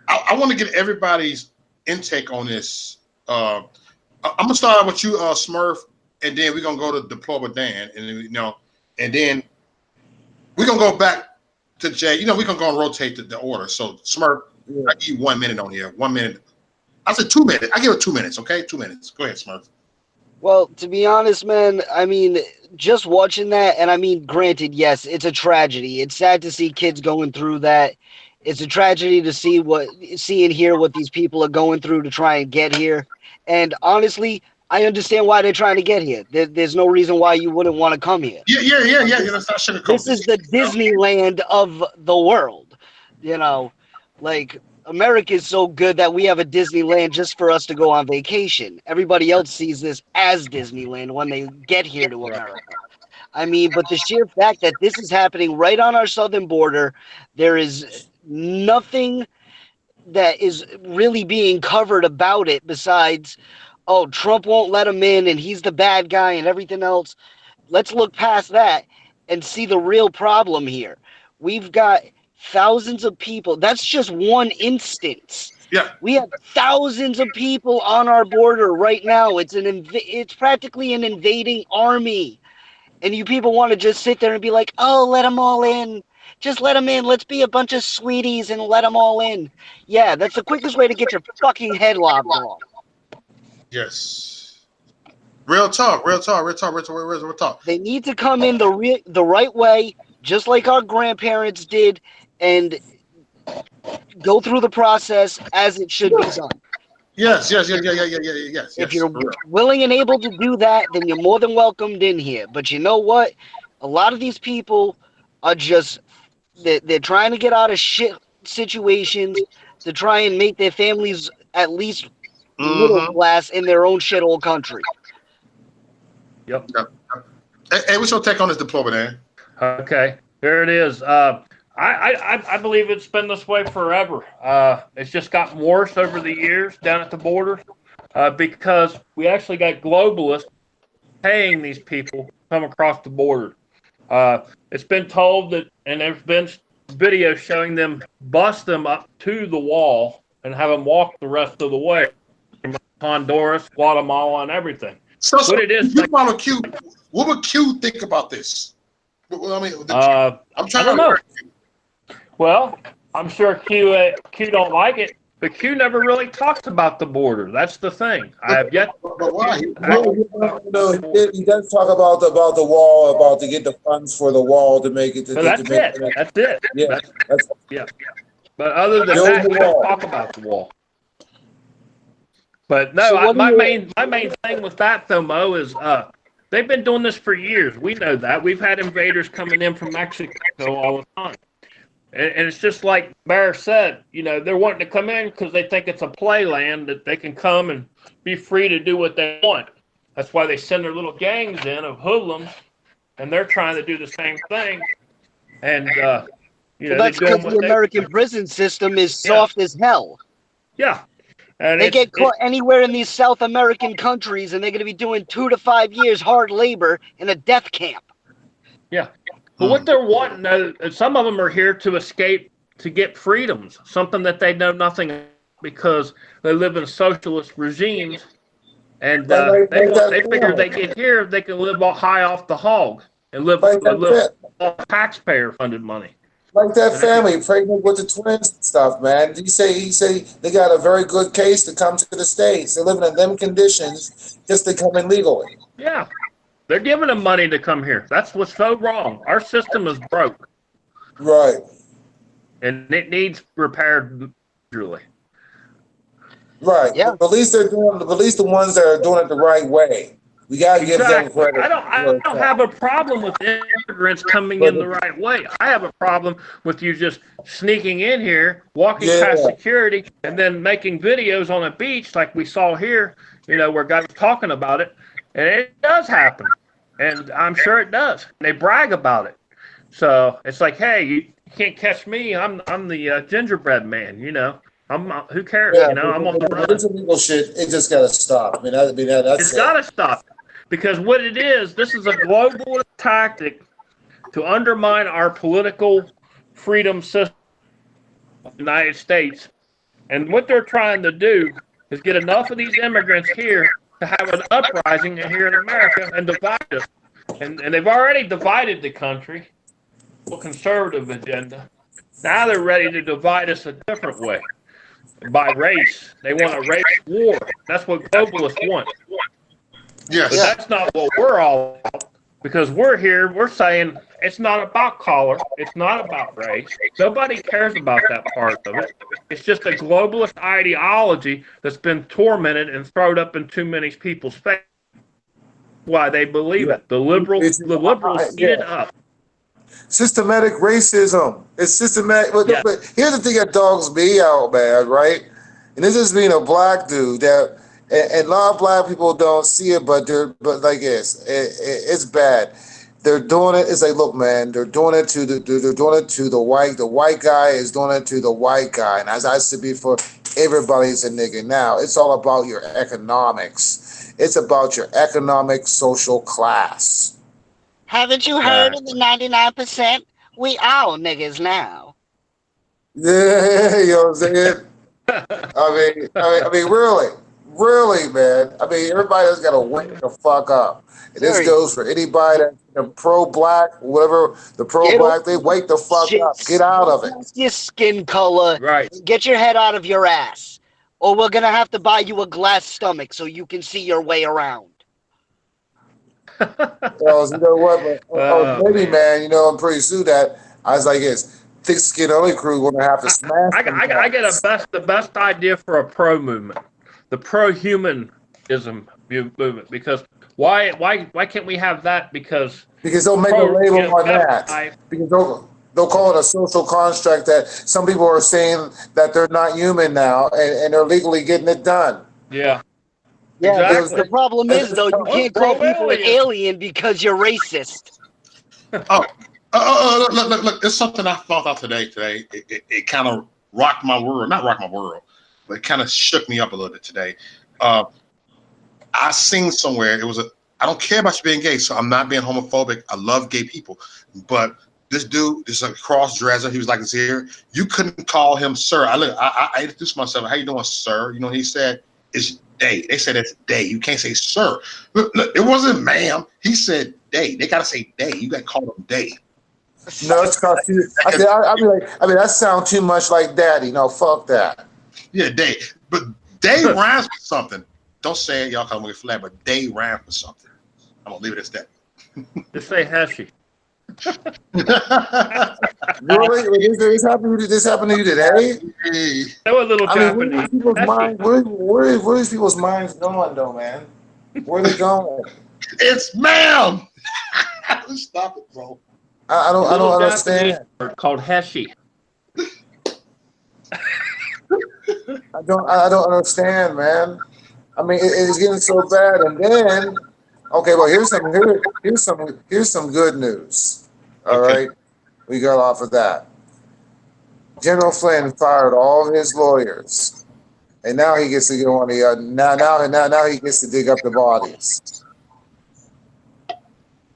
I want to get everybody's intake on this. I'm going to start with you, Smurf, and then we're going to go to Deplorable Dan. And then we're going to go back to Jay. We're going to go and rotate the order. So, Smurf, I give you 1 minute on here. 1 minute. I said 2 minutes. I give it 2 minutes, okay? 2 minutes. Go ahead, Smurf. Well, to be honest, man, I mean, just watching that, and I mean, granted, yes, it's a tragedy. It's sad to see kids going through that. It's a tragedy to see and hear what these people are going through to try and get here. And honestly, I understand why they're trying to get here. There's no reason why you wouldn't want to come here. Yeah. Let's not sugarcoat This is the Disneyland of the world. You know, like America is so good that we have a Disneyland just for us to go on vacation. Everybody else sees this as Disneyland when they get here to America. I mean, but the sheer fact that this is happening right on our southern border, there is nothing that is really being covered about it besides, oh, Trump won't let him in and he's the bad guy and everything else. Let's look past that and see the real problem here. We've got thousands of people. That's just one instance. Yeah. We have thousands of people on our border right now. It's practically an invading army. And you people want to just sit there and be like, oh, let them all in. Just let them in. Let's be a bunch of sweeties and let them all in. Yeah, that's the quickest way to get your fucking head lobbed off. Yes. Real talk. They need to come in the right way, just like our grandparents did, and go through the process as it should be done. Yes. If you're willing and able to do that, then you're more than welcomed in here. But you know what? A lot of these people are just they're trying to get out of shit situations to try and make their families at least middle class in their own shithole country. Yep. Hey, what's your take on this deployment, man? Okay, here it is. I believe it's been this way forever. It's just gotten worse over the years down at the border because we actually got globalists paying these people to come across the border. It's been told that, and there's been videos showing them bust them up to the wall and have them walk the rest of the way from Honduras, Guatemala, and everything. So what it is, you follow Q. What would Q think about this? I mean, I'm trying to know. Well, I'm sure Q don't like it, but Q never really talks about the border. That's the thing. I have yet. But why? He does talk about the wall, about to get the funds for the wall to make it. That's it. Yeah. Yeah. But other than that, he don't talk about the wall. But no, So my main thing with that though, Mo, is they've been doing this for years. We know that. We've had invaders coming in from Mexico all the time. And it's just like Bear said, you know, they're wanting to come in because they think it's a playland that they can come and be free to do what they want. That's why they send their little gangs in of hoodlums, and they're trying to do the same thing. And, you know, that's because the American prison system is soft as hell. Yeah. And they get caught anywhere in these South American countries, and they're going to be doing 2 to 5 years hard labor in a death camp. Yeah. But what they're wanting, some of them are here to escape, to get freedoms, something that they know nothing about because they live in socialist regimes, and they figure they get here, they can live high off the hog and live off taxpayer-funded money. Like that family pregnant with the twins and stuff, man. He say they got a very good case to come to the States. They're living in them conditions just to come in legally. Yeah. They're giving them money to come here. That's what's so wrong. Our system is broke. Right. And it needs repaired truly. Right. Yeah. But at least they're doing. At least the ones that are doing it the right way. We got to give them credit. I don't have a problem with immigrants coming in the right way. I have a problem with you just sneaking in here, walking past security, and then making videos on a beach like we saw here, you know, where guys talking about it. And it does happen. And I'm sure it does. They brag about it. So it's like, hey, you can't catch me. I'm the gingerbread man, you know. Who cares? Yeah, you know, I'm on the run. It's illegal shit. It just got to stop. That's it's got to stop. Because what it is, this is a global tactic to undermine our political freedom system in the United States. And what they're trying to do is get enough of these immigrants here to have an uprising here in America and divide us. And they've already divided the country, a conservative agenda. Now they're ready to divide us a different way, by race. They want a race war. That's what globalists want. Yes. But that's not what we're all about. Because we're saying it's not about color, it's not about race. Nobody cares about that part of it. It's just a globalist ideology that's been tormented and thrown up in too many people's face. Why they believe it. The liberals eat it up. Systematic racism. It's systematic. But here's the thing that dogs me out, man, right? And this is being a black dude that, and a lot of black people don't see it, but like it's bad. They're doing it. It's like, look, man, they're doing it to the white. The white guy is doing it to the white guy. And as I said before, everybody's a nigga now. It's all about your economics. It's about your economic social class. Haven't you heard of the 99%? We all niggas now. Yeah, you know what I'm saying? I mean, really, man. I mean, everybody has got to wake the fuck up. And this goes for anybody that's pro-black, whatever, the pro-black thing. Wake the fuck up. Get out of it. Your skin color. Right. Get your head out of your ass. Or we're going to have to buy you a glass stomach so you can see your way around. Well, you know what? Maybe, man, pretty soon that I was like, it's thick skin only crew going to have to smash. I get the best idea for a pro movement, the pro-humanism movement. Because why can't we have that? Because they'll make a label on that. Because they'll call it a social construct that some people are saying that they're not human now, and they're legally getting it done. Yeah. Yeah, exactly. The problem is, though, you can't call people an alien because you're racist. Look, it's something I found out today. It kind of rocked my world. Not rocked my world, but it kind of shook me up a little bit today. I seen somewhere, I don't care about you being gay, so I'm not being homophobic. I love gay people. But this dude, this is a cross-dresser, he was like this here. You couldn't call him sir. I introduced myself. How you doing, sir? You know, he said, it's day. They said it's day. You can't say sir. Look, it wasn't ma'am. He said day. They gotta say day. You gotta call him day. No, it's called. I mean, that sounds too much like daddy. No, fuck that. Yeah, day. But day rhymes with something. Don't say it, y'all, call me flat, but day rhymes with something. I'm gonna leave it as that. Just say Heshy. Really? This happened to you today? That was a little Japanese. Where are these people's minds going, though, man? Where are they going? It's ma'am. Stop it, bro. I don't understand. Called Heshy. I don't understand, man. I mean, it's getting so bad, and then okay, well here's some good news. All right, we got off of that. General Flynn fired all of his lawyers, and now he gets to go on the now he gets to dig up the bodies.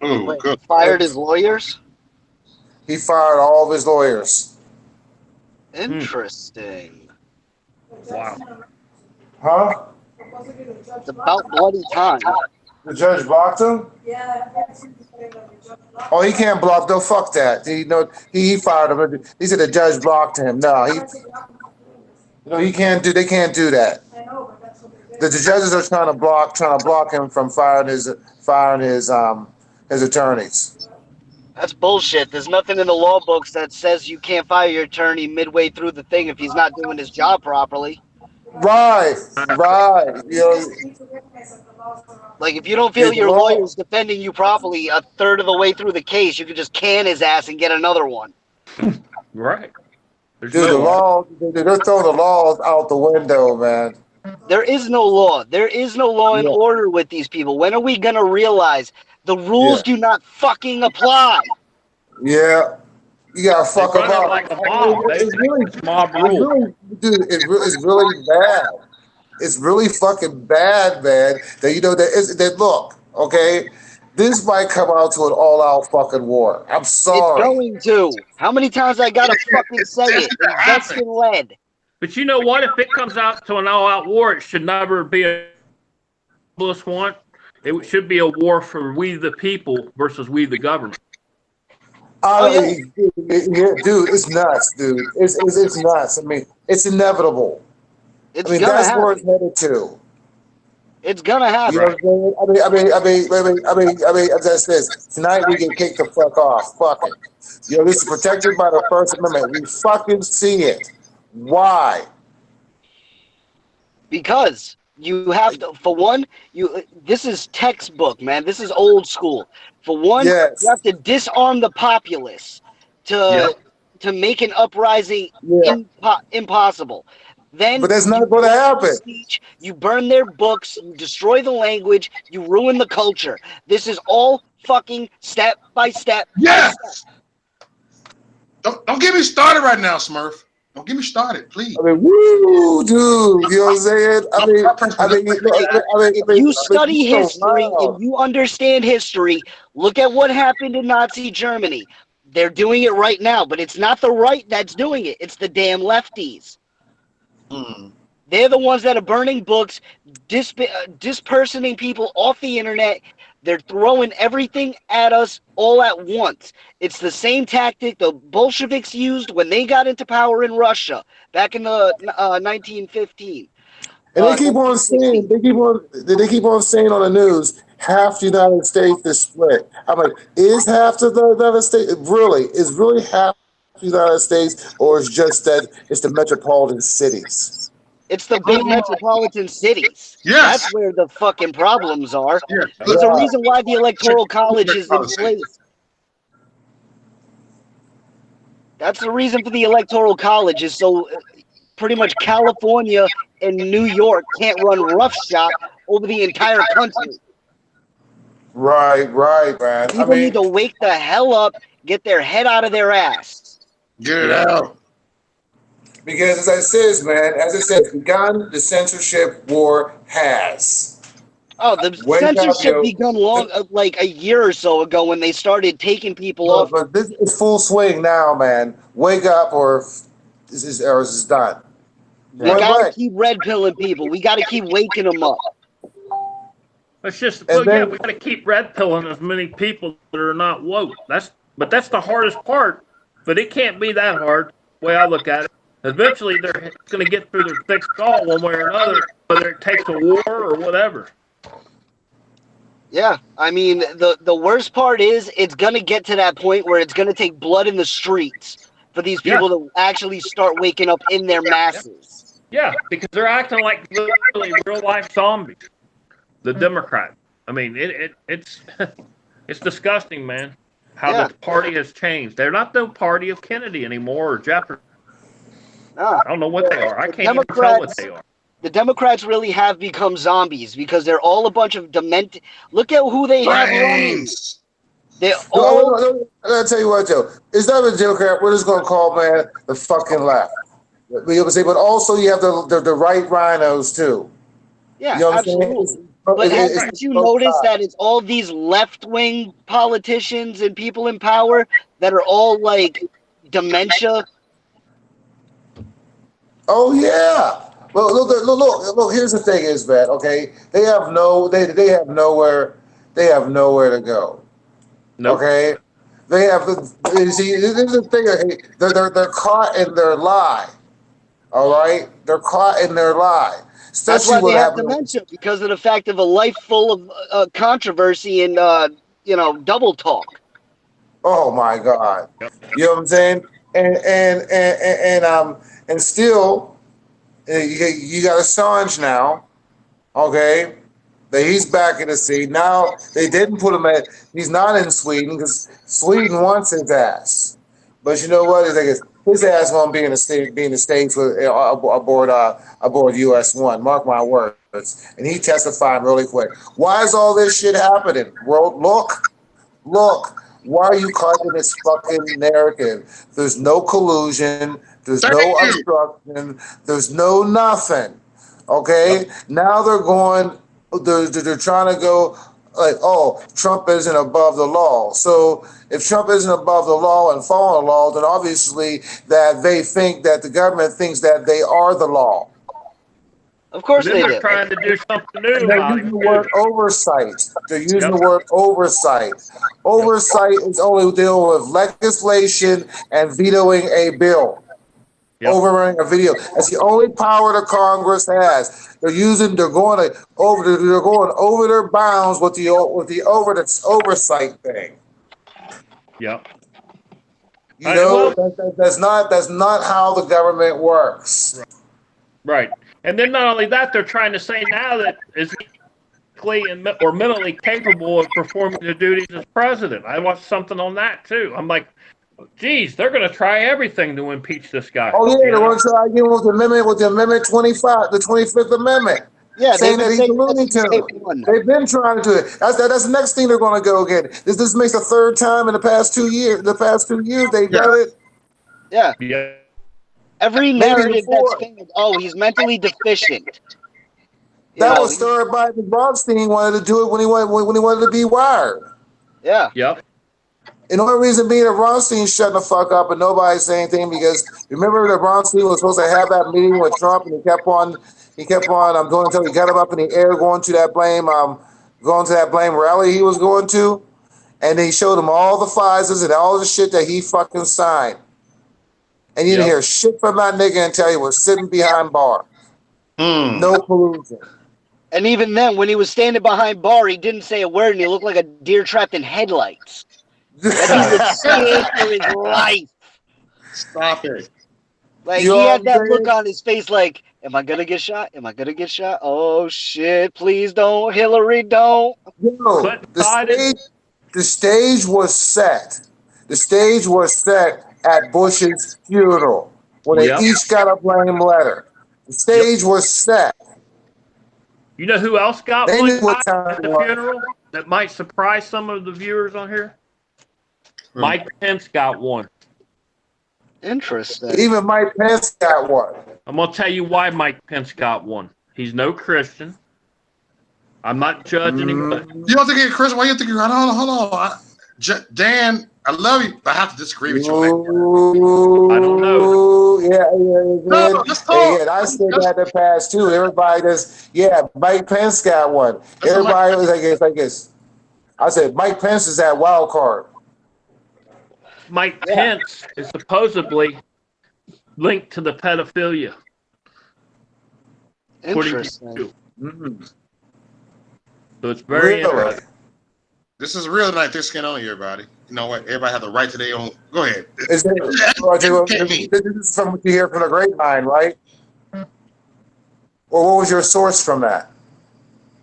Oh, good. Fired his lawyers? He fired all of his lawyers. Interesting. Wow. Huh? It's about bloody time. The judge blocked him? Yeah. Oh, he can't block. No, fuck that. He fired him. He said the judge blocked him. No, he can't do. They can't do that. The judges are trying to block him from firing his attorneys. That's bullshit. There's nothing in the law books that says you can't fire your attorney midway through the thing if he's not doing his job properly. Right. Like, if you don't feel your lawyer's defending you properly a third of the way through the case, you could just can his ass and get another one. Right. Dude, they're throwing the laws out the window, man. There is no law. There is no law and order with these people. When are we going to realize the rules do not fucking apply? Yeah. You gotta fuck them up. Like a mob. It's mob rule. Dude, it's really bad. It's really fucking bad, man. That look, okay, this might come out to an all-out fucking war. I'm sorry. It's going to. How many times I gotta fucking say it? Invest in lead. But you know what? If it comes out to an all-out war, it should never be a globalist one. It should be a war for we the people versus we the government. Dude, it's nuts, dude. It's nuts. I mean, it's inevitable. That's where it's headed to. It's gonna happen. You know what I'm saying? As I says, tonight we get kicked the fuck off. Fuck it. This is protected by the First Amendment. We fucking see it. Why? Because you have to, for one, this is textbook, man. This is old school. For one, Yes. you have to disarm the populace to make an uprising impossible. Then But that's not you going to burn their happen. speech, you burn their books, you destroy the language, you ruin the culture. This is all fucking step by step. Yes. Don't get me started right now, Smurf. Don't get me started, please. I mean, woo, dude. You know what I'm saying? If you study history and you understand history, look at what happened in Nazi Germany. They're doing it right now, but it's not the right that's doing it. It's the damn lefties. They're the ones that are burning books, dispersoning people off the internet. They're throwing everything at us all at once. It's the same tactic the Bolsheviks used when they got into power in Russia back in the 1915. And they keep on saying, they keep on saying on the news, half the United States is split. I'm like, is half the United States really half the United States, or is just that it's the metropolitan cities? It's the big metropolitan cities. Yes. That's where the fucking problems are. Yeah. There's a reason why the Electoral College is in place. That's the reason for the Electoral College is so pretty much California and New York can't run roughshod over the entire country. Right, man. People need to wake the hell up, get their head out of their ass. Get it out. Because as I said, begun the censorship war has. Oh, the censorship begun like a year or so ago when they started taking people off. But this is full swing now, man. Wake up, or this is done. We gotta keep red pilling people. We gotta keep waking them up. It's just, we gotta keep red pilling as many people that are not woke. That's the hardest part. But it can't be that hard. The way I look at it. Eventually, they're going to get through their thick skull one way or another, whether it takes a war or whatever. Yeah, I mean, the worst part is it's going to get to that point where it's going to take blood in the streets for these people to actually start waking up in their masses. Yeah, because they're acting like literally real-life zombies. The Democrats. I mean, it's disgusting, man, how the party has changed. They're not the party of Kennedy anymore or Jefferson. I don't know what they are. I can't even tell what they are. The Democrats really have become zombies because they're all a bunch of demented. Look at who they have running. They're all. I'll tell you what, Joe. It's not a Democrat. We're just going to call, man, the fucking left. But also you have the right rhinos, too. Yeah, you know absolutely. But haven't you noticed that it's all these left-wing politicians and people in power that are all like dementia? Oh yeah. Well, look. Here's the thing, is that okay? They have nowhere to go. Nope. Okay. They have see. This is the thing. Okay? They're caught in their lie. All right. They're caught in their lie. That's why they have dementia, because of the fact of a life full of controversy and double talk. Oh my God. You know what I'm saying? And still, you got Assange now, okay? That he's back in the scene. Now, they didn't put him he's not in Sweden because Sweden wants his ass. But you know what? His ass won't be in the States aboard US-1. Mark my words. And he testified really quick. Why is all this shit happening? World, look. Why are you causing this fucking narrative? There's no collusion. There's no obstruction. There's no nothing. Okay? Now they're trying to go like, oh, Trump isn't above the law. So if Trump isn't above the law and following the law, then obviously that they think that the government thinks that they are the law. Of course they do. They're trying to do something new. They're using the word oversight. They're using the word oversight. Oversight is only dealing with legislation and vetoing a bill. overrunning a video. That's the only power the Congress has. They're going over their bounds with the oversight thing. Yep. You know, that's not how the government works. Right. And then not only that, they're trying to say now that is or mentally capable of performing the duties as president. I watched something on that too. I'm like, geez, they're going to try everything to impeach this guy. Oh yeah, they're going to try again with the amendment 25, the 25th Amendment. Yeah, saying that he's a Looney Tune. They've been trying to do it. That's the next thing they're going to go get. This makes the third time in the past 2 years. The past 2 years they've done it. Yeah. Yeah. Every narrative that's been, oh, he's mentally deficient. That was started by Bronstein wanted to do it when he wanted to be wired. Yeah. Yep. And the only reason being that Bronstein shutting the fuck up and nobody's saying anything because remember that Bronstein was supposed to have that meeting with Trump and he kept on doing until he got him up in the air going to that blame rally he was going to, and he showed him all the FISAs and all the shit that he fucking signed. And you didn't hear shit from that nigga until he was sitting behind bars. No collusion. And even then, when he was standing behind bar, he didn't say a word, and he looked like a deer trapped in headlights. That he was scared for his life. Stop it. Like, he had that look on his face like, am I going to get shot? Am I going to get shot? Oh, shit. Please don't. Hillary, don't. Yo, the stage was set. The stage was set at Bush's funeral when they each got a blame letter. The stage was set. You know who else got one at the funeral that might surprise some of the viewers on here? Mike Pence got one. Interesting. Even Mike Pence got one. I'm going to tell you why Mike Pence got one. He's no Christian. I'm not judging him. But you don't think he's a Christian? Why you think you're hold on. Dan, I love you, but I have to disagree with you. I don't know. Yeah, let's talk. Yeah, I said that in the past too. Everybody does. Yeah, Mike Pence got one. Everybody was like this. I said Mike Pence is that wild card. Mike Pence is supposedly linked to the pedophilia. Interesting. So it's very interesting. This is real night. This skin on everybody. You know what? Everybody has the right to their own. Go ahead. This is from what you hear from the grapevine, right? Or what was your source from that?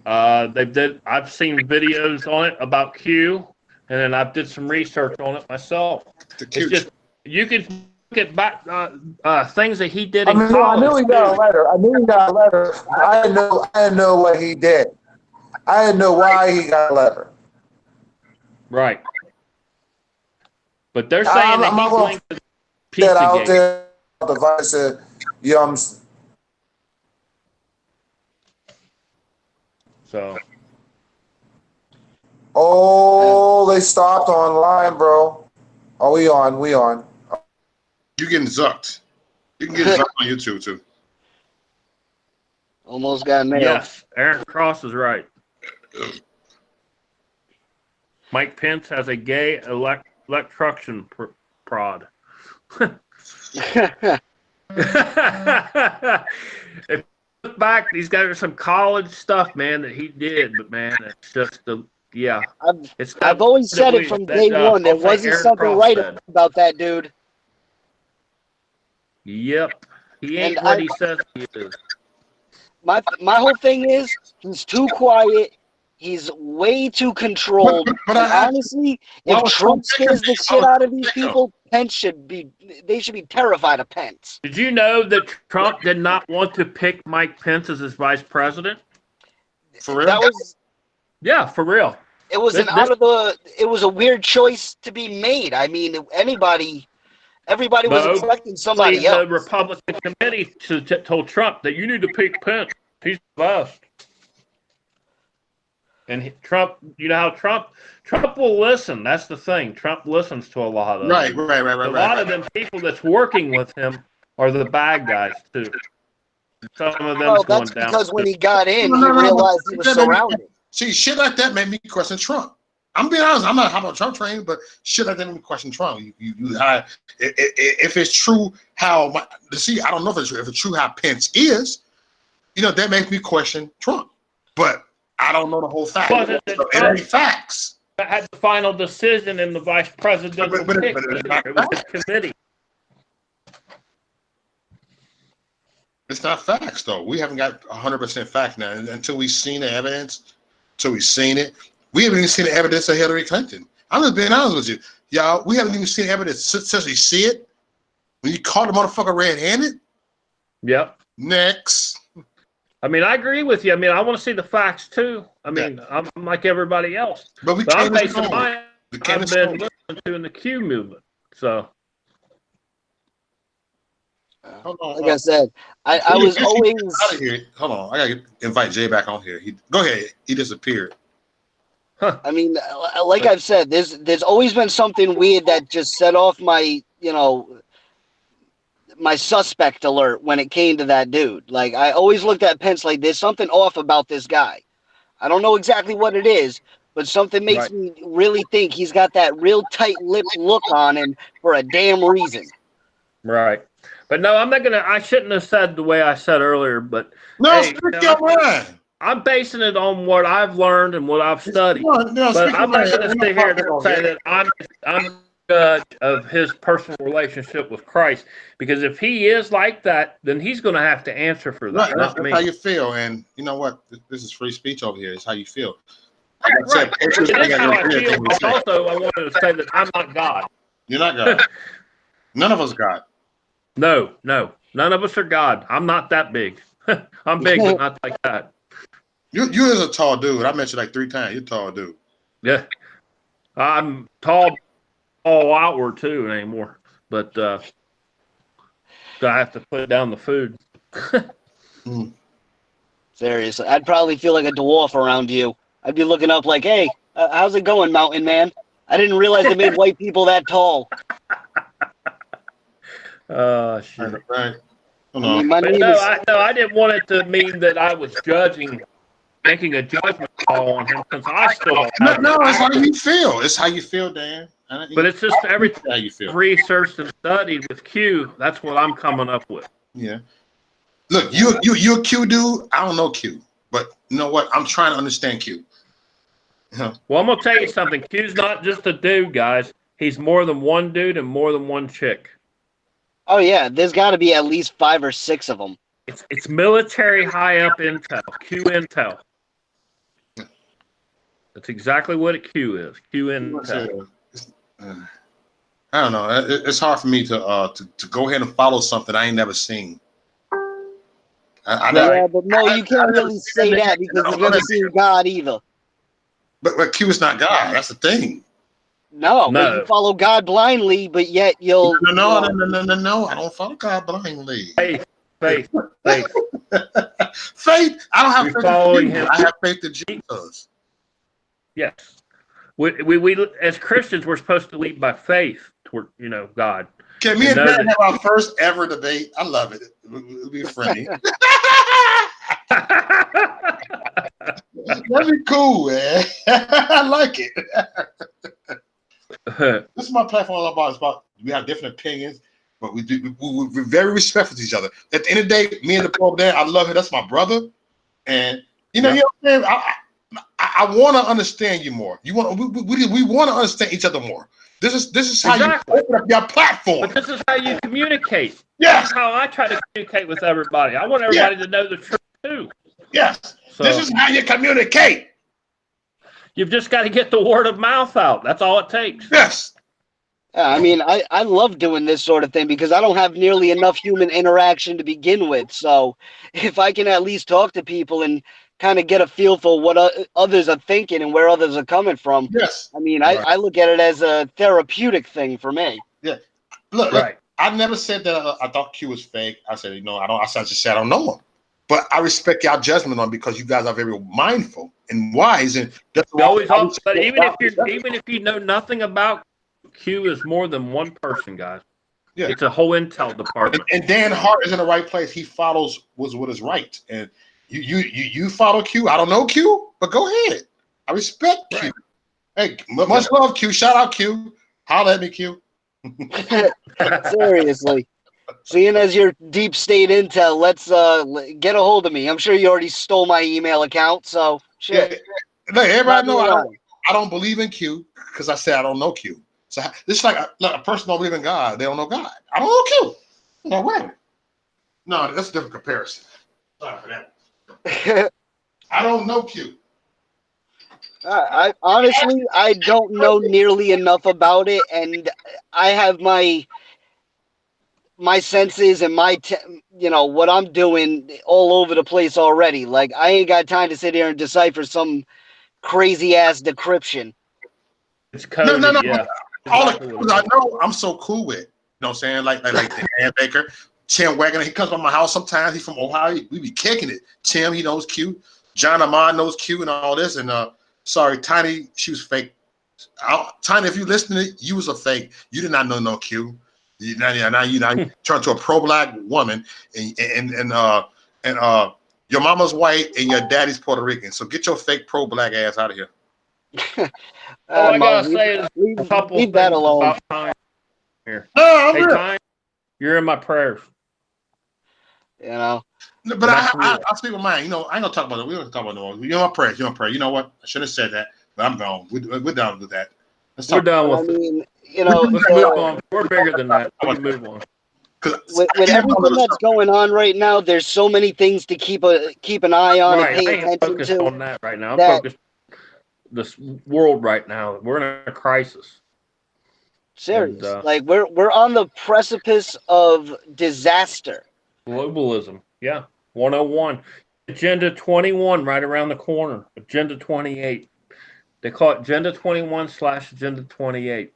I've seen videos on it about Q, and then I did some research on it myself. It's just you can get back things that he did in college. I knew he got a letter. I didn't know what he did. I didn't know why he got a letter. Right. But they're saying that he's linked to Pizzagate. Out there, the vice Yums. So. Oh, they stopped online, bro. Oh, we on. You getting zucked. You can get zucked on YouTube too. Almost got nailed. Yes, Aaron Cross is right. Mike Pence has a gay electrocution prod. If you look back, these guys are some college stuff, man, that he did. But man, it's just I've always said it from day one. There wasn't something right about that dude. Yep, he ain't what he says he is. My whole thing is he's too quiet. He's way too controlled. But honestly, if Trump scares the shit out of these people, Pence should be terrified of Pence. Did you know that Trump did not want to pick Mike Pence as his vice president? For real? For real. It was it was a weird choice to be made. I mean, everybody was expecting somebody else. The Republican committee told Trump that you need to pick Pence. He's the best. And Trump, you know how Trump will listen. That's the thing. Trump listens to a lot of them. Right. A lot of them people that's working with him are the bad guys too. Some of them going down. Because when he got in, he realized he was surrounded. See, shit like that made me question Trump. I'm being honest. I'm not how about Trump trained, but shit like that make me question Trump. If it's true how I don't know if it's true. If it's true how Pence is, that makes me question Trump. But I don't know the whole fact. Well, it ain't facts. That had the final decision in the vice presidential pick. It was the committee. It's not facts, though. We haven't got 100% facts now. Until we've seen the evidence, until we've seen it, we haven't even seen the evidence of Hillary Clinton. I'm just being honest with you. Y'all, we haven't even seen evidence since we see it. When you caught the motherfucker red-handed? Yep. Next. I mean, I agree with you. I mean, I want to see the facts, too. I mean, I'm like everybody else. But I'm basing mine I've been listening to in the Q movement. So. Like I said, I was always out of here. Hold on, I gotta invite Jay back on here. Go ahead. He disappeared. I mean, like I've said, there's always been something weird that just set off my my suspect alert when it came to that dude. Like I always looked at Pence like there's something off about this guy. I don't know exactly what it is, but something makes me really think he's got that real tight-lipped look on him for a damn reason. Right. But no, I'm not going to, I shouldn't have said the way I said earlier, but no, hey, I'm basing it on what I've learned and what I've studied. But I'm not going to sit here and say that I'm judge of his personal relationship with Christ, because if he is like that, then he's going to have to answer for that. Right, that's how you feel, and you know what? This is free speech over here. It's how you feel. Right. It is how I feel. But also, I wanted to say that I'm not God. You're not God. None of us God. No, none of us are God. I'm not that big. I'm big, but not like that. You is a tall dude. I met you like 3 times. You're a tall dude. Yeah, I'm tall. All outward too anymore, but I have to put down the food. Seriously, I'd probably feel like a dwarf around you. I'd be looking up like, hey, how's it going, mountain man? I didn't realize they made white people that tall. Shit. Right. I didn't want it to mean that I was making a judgment call on him, since I still don't have it's how you feel. It's how you feel, Dan. But it's just everything you feel. Researched and studied with Q. That's what I'm coming up with. Yeah. Look, you're a Q dude. I don't know Q, but you know what? I'm trying to understand Q. Well, I'm gonna tell you something. Q's not just a dude, guys. He's more than one dude and more than one chick. Oh yeah, there's got to be at least 5 or 6 of them. It's military high up intel. Q intel. That's exactly what a Q is. Q intel. I don't know. It's hard for me to go ahead and follow something I ain't never seen. But no, you can't really say that because you've never seen God either. But Q is not God. That's the thing. No, but you follow God blindly, but yet you'll. No. I don't follow God blindly. Faith. Faith. I don't have faith in Jesus. I have faith in Jesus. Yes. We as Christians, we're supposed to lead by faith toward God. Can me and Dan have our first ever debate? I love it. It'll be friendly. That'd be cool, man. I like it. This is my platform all about. It's about we have different opinions, but we're very respectful to each other. At the end of the day, me and the Pope Dan, I love him. That's my brother, and you know what I'm saying? I want to understand you more. We want to understand each other more. This is how you open up your platform. But this is how you communicate. Yes. This is how I try to communicate with everybody. I want everybody to know the truth too. Yes. So, this is how you communicate. You've just got to get the word of mouth out. That's all it takes. Yes. I mean, I love doing this sort of thing because I don't have nearly enough human interaction to begin with. So if I can at least talk to people and kind of get a feel for what others are thinking and where others are coming from. Yes. I mean, I look at it as a therapeutic thing for me. Yeah. Look, I never said that I thought Q was fake. I said, I just said I don't know him. But I respect y'all judgment on because you guys are very mindful and wise. And that's but even if you know nothing about Q, is more than one person, guys. Yeah. It's a whole intel department. And Dan Hart is in the right place. He follows what is right. And you follow Q. I don't know Q, but go ahead. I respect Q. Hey, much love, Q. Shout out, Q. Holla at me, Q. Seriously. Seeing as you're deep state intel, let's get a hold of me. I'm sure you already stole my email account, so shit. Yeah. Look, everybody know I don't believe in Q because I said I don't know Q. So this is like a person don't believe in God. They don't know God. I don't know Q. No way. No, that's a different comparison. Sorry for that. I don't know Q. I honestly, I don't know nearly enough about it, and I have my senses and what I'm doing all over the place already. Like, I ain't got time to sit here and decipher some crazy ass decryption. It's coded, no. yeah. All the Qs I know, I'm so cool with. You know what I'm saying? Like Dan Baker, Tim Wagner. He comes by my house sometimes. He's from Ohio. We be kicking it. Tim, he knows Q. John Ahmad knows Q and all this. And sorry, Tiny, she was fake. Tiny, if you listening, you was a fake. You did not know no Q. Now you turn to a pro-black woman, and your mama's white and your daddy's Puerto Rican. So get your fake pro-black ass out of here. All I gotta say is a couple leave that alone. about time here. No, hey, Time, you're in my prayers. You know. But I speak with mine. You know, I ain't gonna talk about it. We don't talk about no more. You're my prayers. You're my prayer. You know what? I should have said that, but I'm gone. We're done with that. We're done with it. You know, let's move on. We're bigger than that. We can move on. With everything that's going on right now, there's so many things to keep an eye on and pay I ain't attention focused to. on that right now. I'm focused on this world right now. We're in a crisis. Serious. Like we're on the precipice of disaster. Globalism. Yeah. 101. Agenda 21 right around the corner. Agenda 28. They call it Agenda 21/Agenda 28.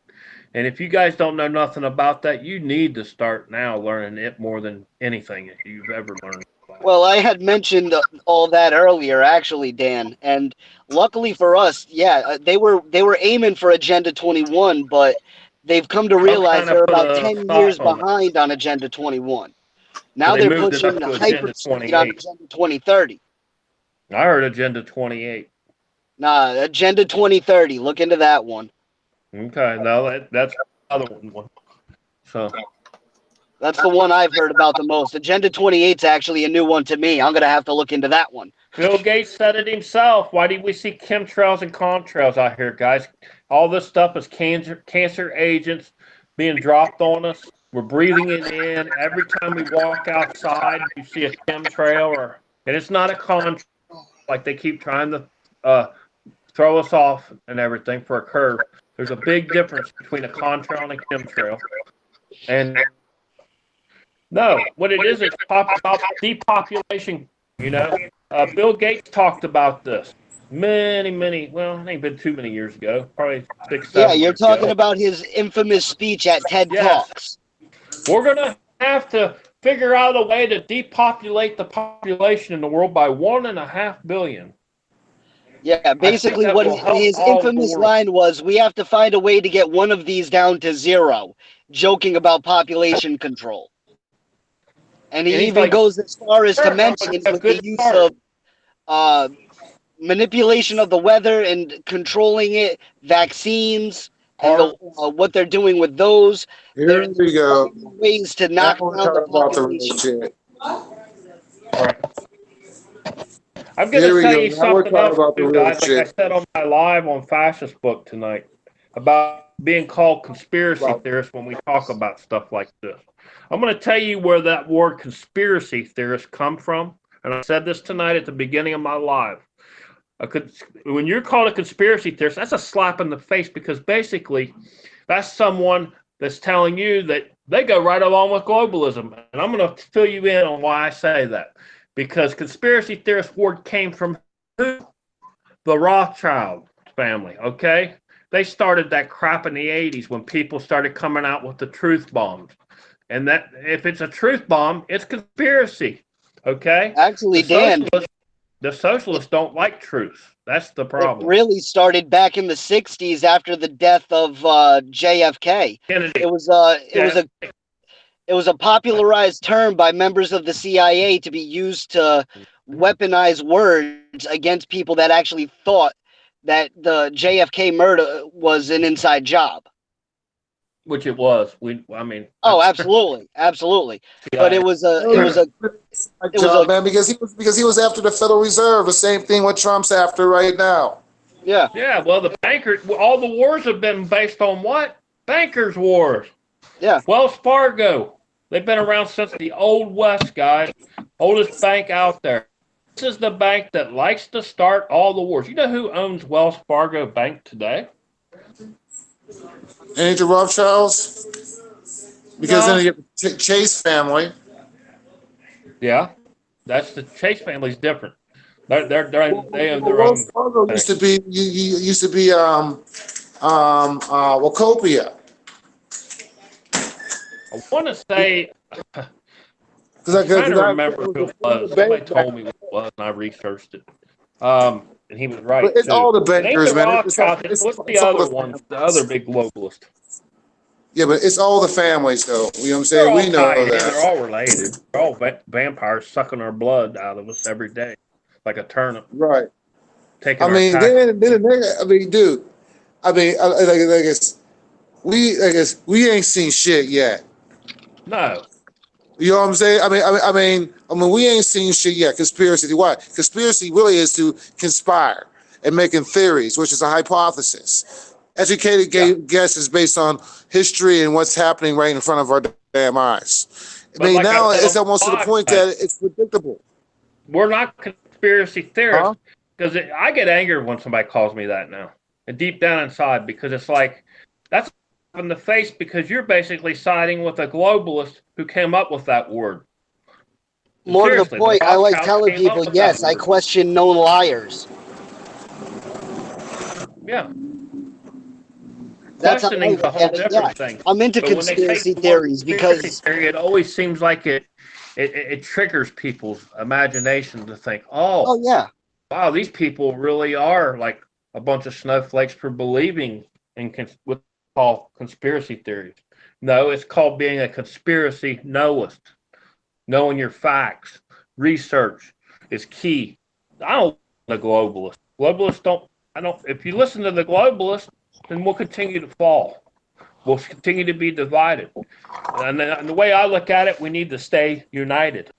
And if you guys don't know nothing about that, you need to start now learning it more than anything you've ever learned. Well, I had mentioned all that earlier, actually, Dan. And luckily for us, they were aiming for Agenda 21, but they've come to realize they're about 10 years behind on Agenda 21. Now they're pushing hyperspeed on Agenda 2030. I heard Agenda 28. Nah, Agenda 2030. Look into that one. Okay, no, that's the other one. So that's the one I've heard about the most. Agenda 28 is actually a new one to me. I'm gonna have to look into that one. Bill Gates said it himself. Why do we see chemtrails and contrails out here, guys? All this stuff is cancer agents being dropped on us. We're breathing it in. Every time we walk outside, you see a chemtrail, and it's not a contrail like they keep trying to throw us off and everything for a curve. There's a big difference between a contrail and a chemtrail. And no, what it is, it's depopulation. You know, Bill Gates talked about this many. Well, it ain't been too many years ago. Probably 6, 7 Yeah, you're years talking ago. about his infamous speech at TED Talks. We're gonna have to figure out a way to depopulate the population in the world by 1.5 billion. Yeah, basically what his infamous line was, we have to find a way to get one of these down to 0, joking about population control. And he even goes as far as to mention with the use of manipulation of the weather and controlling it, vaccines, and what they're doing with those. Here we go. Ways to knock down the population. Right. I'm going to tell you something else, guys. Like I said on my live on Fascist Book tonight about being called conspiracy theorists when we talk about stuff like this. I'm going to tell you where that word conspiracy theorist come from. And I said this tonight at the beginning of my live. When you're called a conspiracy theorist, that's a slap in the face because basically that's someone that's telling you that they go right along with globalism. And I'm going to fill you in on why I say that. Because conspiracy theorist word came from who? The Rothschild family, okay? They started that crap in the 80s when people started coming out with the truth bombs. And that if it's a truth bomb, it's conspiracy, okay? Actually, Dan, the socialists don't like truth. That's the problem. It really started back in the 60s after the death of JFK. Kennedy. It was a popularized term by members of the CIA to be used to weaponize words against people that actually thought that the JFK murder was an inside job. Which it was. Oh, absolutely, absolutely. But it was a job, man, because he was after the Federal Reserve. The same thing what Trump's after right now. Yeah. Yeah. Well, the bankers. All the wars have been based on what? Bankers' wars. Yeah. Wells Fargo. They've been around since the Old West, guys. Oldest bank out there. This is the bank that likes to start all the wars. You know who owns Wells Fargo Bank today? Ain't the Rothschilds? Because No. then you get the Chase family. Yeah, that's the Chase family's different. They own their Wells own. Fargo used to be Wacopia. I want to say. I'm trying to remember who it was. Somebody told me what it was, and I researched it. And he was right. But it's too. all the It ain't bankers, the man. Rothschilds. What's the all other the one? The other big globalist. Yeah, but it's all the families, though. You know what I'm They're saying? all We know tied in. that. They're all related. They're all vampires sucking our blood out of us every day, like a turnip. Right. Taking I mean, dude. I guess we ain't seen shit yet. No. You know what I'm saying? I mean, we ain't seen shit yet. Conspiracy. Why? Conspiracy really is to conspire and making theories, which is a hypothesis. Educated guesses based on history and what's happening right in front of our damn eyes. I mean, now it's almost to the point that it's predictable. We're not conspiracy theorists because I get angered when somebody calls me that now, and deep down inside, because it's like that's in the face because you're basically siding with a globalist who came up with that word. More to the point, I like telling people, yes, I word. question known liars. Yeah. That's Questioning a whole different thing. I'm into But when they say conspiracy theories because theory, it always seems like it triggers people's imagination to think, oh yeah, wow, these people really are like a bunch of snowflakes for believing in what we call conspiracy theories. No, it's called being a conspiracy knowist. Knowing your facts, research is key. I don't the globalists. Globalists don't. I don't. If you listen to the globalists, then we'll continue to fall. We'll continue to be divided. And the way I look at it, we need to stay united.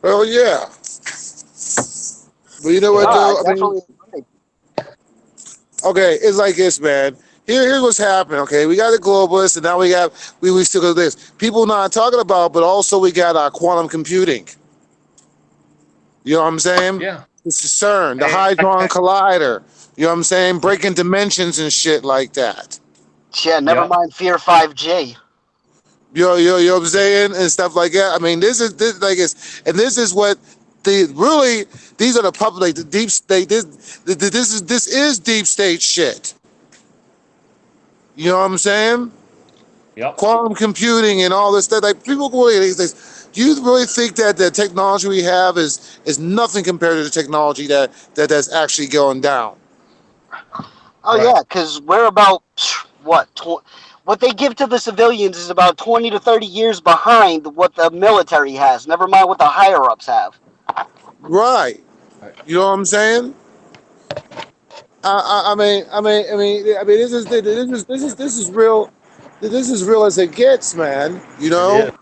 Well, yeah. But you know what, though? I mean, okay, it's like this, man. Here's what's happening. Okay, we got the globalists, and now we still got this. People not talking about, but also we got quantum computing. You know what I'm saying? Yeah. It's CERN, the Hadron Collider. You know what I'm saying? Breaking dimensions and shit like that. Yeah, never mind Fear 5G. You know what I'm saying? And stuff like that. I mean, this is what these are the public, the deep state. This is deep state shit. You know what I'm saying? Yep. Quantum computing and all this stuff. Like people really, do you really think that the technology we have is nothing compared to the technology that's actually going down? Oh yeah, because we're about what they give to the civilians is about 20 to 30 years behind what the military has. Never mind what the higher ups have. Right. You know what I'm saying? I mean, this is real. This is real as it gets, man. You know. It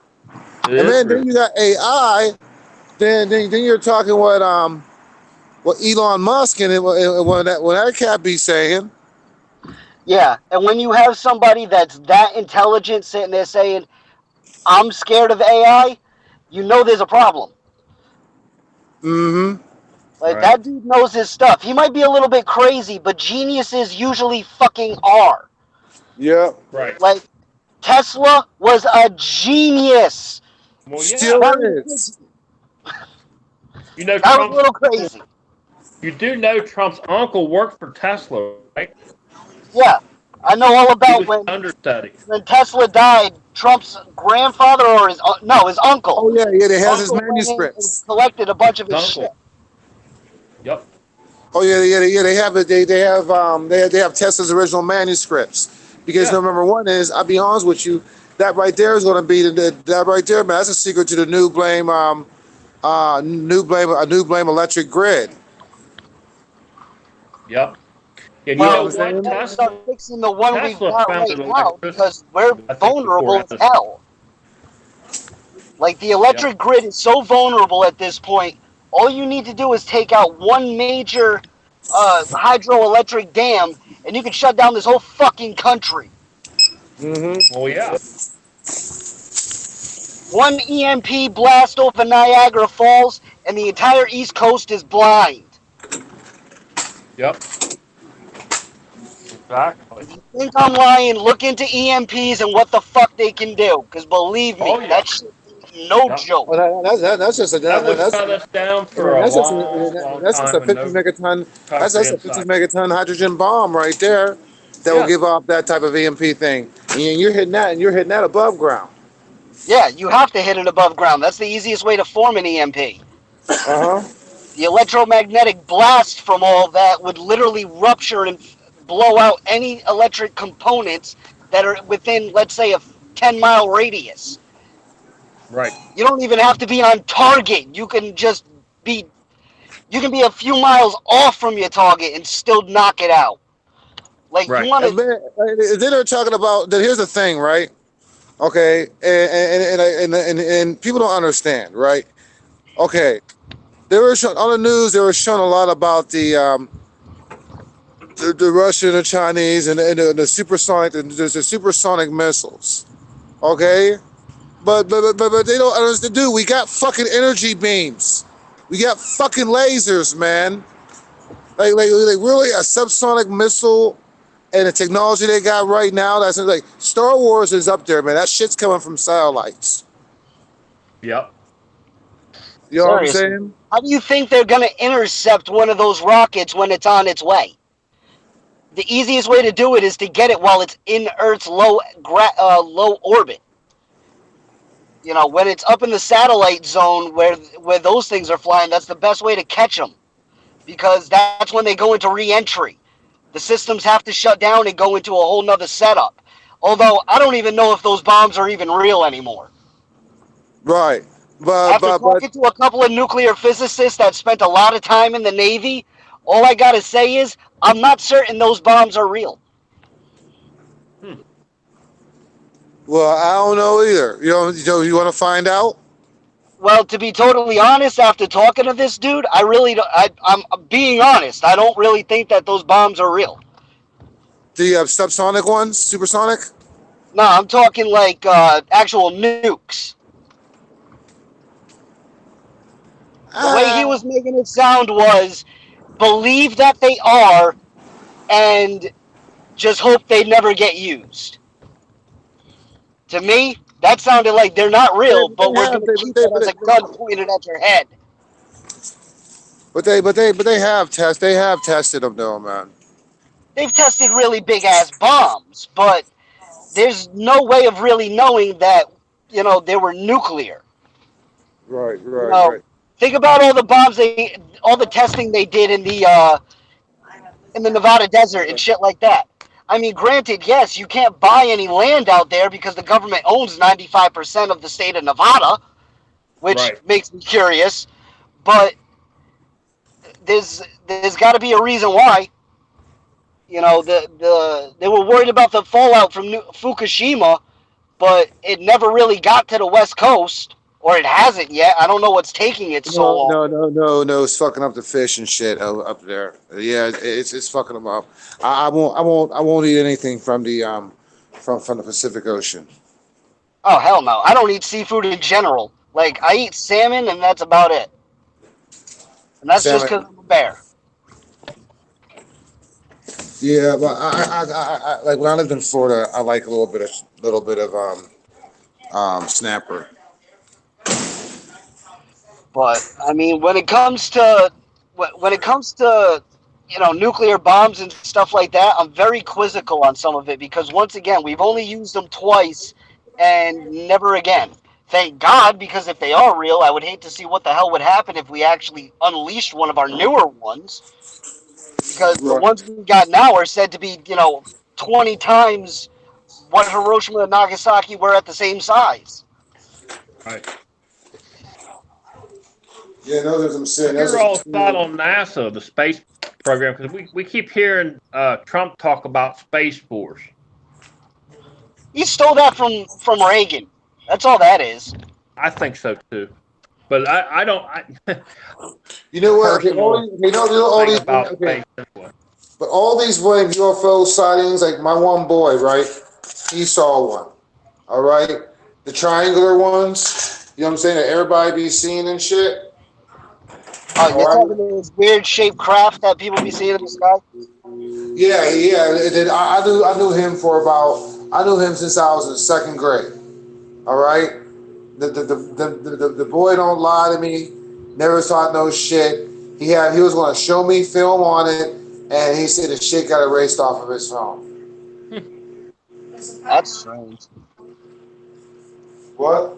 and then, real. then you got AI. Then you're talking what Elon Musk and what that cat be saying. Yeah, and when you have somebody that's that intelligent sitting there saying, "I'm scared of AI," you know there's a problem. Mm-hmm. Like that dude knows his stuff. He might be a little bit crazy, but geniuses usually fucking are. Yeah. Right. Like Tesla was a genius. Well, yeah. Still is. You know, that was a little crazy. You do know Trump's uncle worked for Tesla, right? Yeah, I know all about when Tesla died. Trump's grandfather or his uncle. Oh yeah, they have his manuscripts. Collected a bunch of his shit. Yep. Oh yeah. They have it. They have Tesla's original manuscripts because number one is I'll be honest with you, that right there is going to be that right there, man. That's a secret to the new blame electric grid. Yep. And you Well, know what I'm what? saying? better start fixing the one we've Tesla got right founded now electricity, because we're I think, before vulnerable as Edison. hell. Like the Yep. electric grid is so vulnerable at this point. All you need to do is take out one major hydroelectric dam, and you can shut down this whole fucking country. Oh yeah. One EMP blast over Niagara Falls, and the entire East Coast is blind. Yep. Exactly. If you think I'm lying, look into EMPs and what the fuck they can do. Because believe Oh me, yeah. that shit is no Yep. joke. Well, that's just a That would that's shut us down I mean, for a long that's just a time and 50 no megaton. That's country a in 50 sight. megaton hydrogen bomb right there that will Yeah. give off that type of EMP thing. And you're hitting that, and you're hitting that above ground. Yeah, you have to hit it above ground. That's the easiest way to form an EMP. Uh huh. The electromagnetic blast from all that would literally rupture and blow out any electric components that are within, let's say, a 10-mile radius. Right. You don't even have to be on target. You can be a few miles off from your target and still knock it out. Like you Right. want And to. then they're talking about that. Here's the thing, right? Okay, and people don't understand, right? Okay, they were on the news. They were showing a lot about the Russian and the Chinese and the supersonic the supersonic missiles. Okay, but they don't understand. Dude, we got fucking energy beams. We got fucking lasers, man. Like really a subsonic missile and the technology they got right now. That's like Star Wars is up there, man. That shit's coming from satellites. Yep. You know what I'm Seriously, saying? how do you think they're going to intercept one of those rockets when it's on its way? The easiest way to do it is to get it while it's in Earth's low orbit. You know, when it's up in the satellite zone where those things are flying, that's the best way to catch them, because that's when they go into re-entry. The systems have to shut down and go into a whole nother setup. Although I don't even know if those bombs are even real anymore. Right. But After but but talking to a couple of nuclear physicists that spent a lot of time in the Navy, all I gotta say is I'm not certain those bombs are real. well, I don't know either. You want to find out? Well, to be totally honest, after talking to this dude, I really don't, I'm being honest. I don't really think that those bombs are real. The subsonic ones, supersonic. No, I'm talking like actual nukes. The way he was making it sound was believe that they are and just hope they never get used. To me, that sounded like they're not real, but we're going to keep it as a gun pointed at your head. But they have tested them though, man. They've tested really big ass bombs, but there's no way of really knowing that, they were nuclear. Right, You right, know, right. think about all the testing they did in the Nevada desert and shit like that. I mean, granted, yes, you can't buy any land out there because the government owns 95% of the state of Nevada, which Right. makes me curious. But there's got to be a reason why. You know, they were worried about the fallout from Fukushima, but it never really got to the West Coast, or it hasn't yet. I don't know what's taking it so No, long. no, no, no, no. It's fucking up the fish and shit up there. Yeah, it's fucking them up. I won't eat anything from the Pacific Ocean. Oh hell no! I don't eat seafood in general. Like I eat salmon, and that's about it. And that's just because Salmon. I'm a bear. Yeah, but I like when I lived in Florida, I like a little bit of snapper. But I mean, when it comes to nuclear bombs and stuff like that, I'm very quizzical on some of it because once again, we've only used them twice and never again. Thank God, because if they are real, I would hate to see what the hell would happen if we actually unleashed one of our newer ones. Because the Right. ones we got now are said to be, 20 times what Hiroshima and Nagasaki were at the same size. Right. Yeah, those are some shit. I hear all shot on NASA, the space program because we keep hearing Trump talk about Space Force. He stole that from Reagan. That's all that is. I think so too, but I don't. You know what? Okay, all these about okay. space. But all these UFO sightings, like my one boy, right? He saw one. All right, the triangular ones. You know what I'm saying? That everybody be seeing and shit. Oh, you're talking about those weird shaped craft that people be seeing in the sky? Yeah. I knew him I knew him since I was in second grade. All right. The boy don't lie to me. Never taught no shit. He was going to show me film on it, and he said the shit got erased off of his phone. That's strange. What?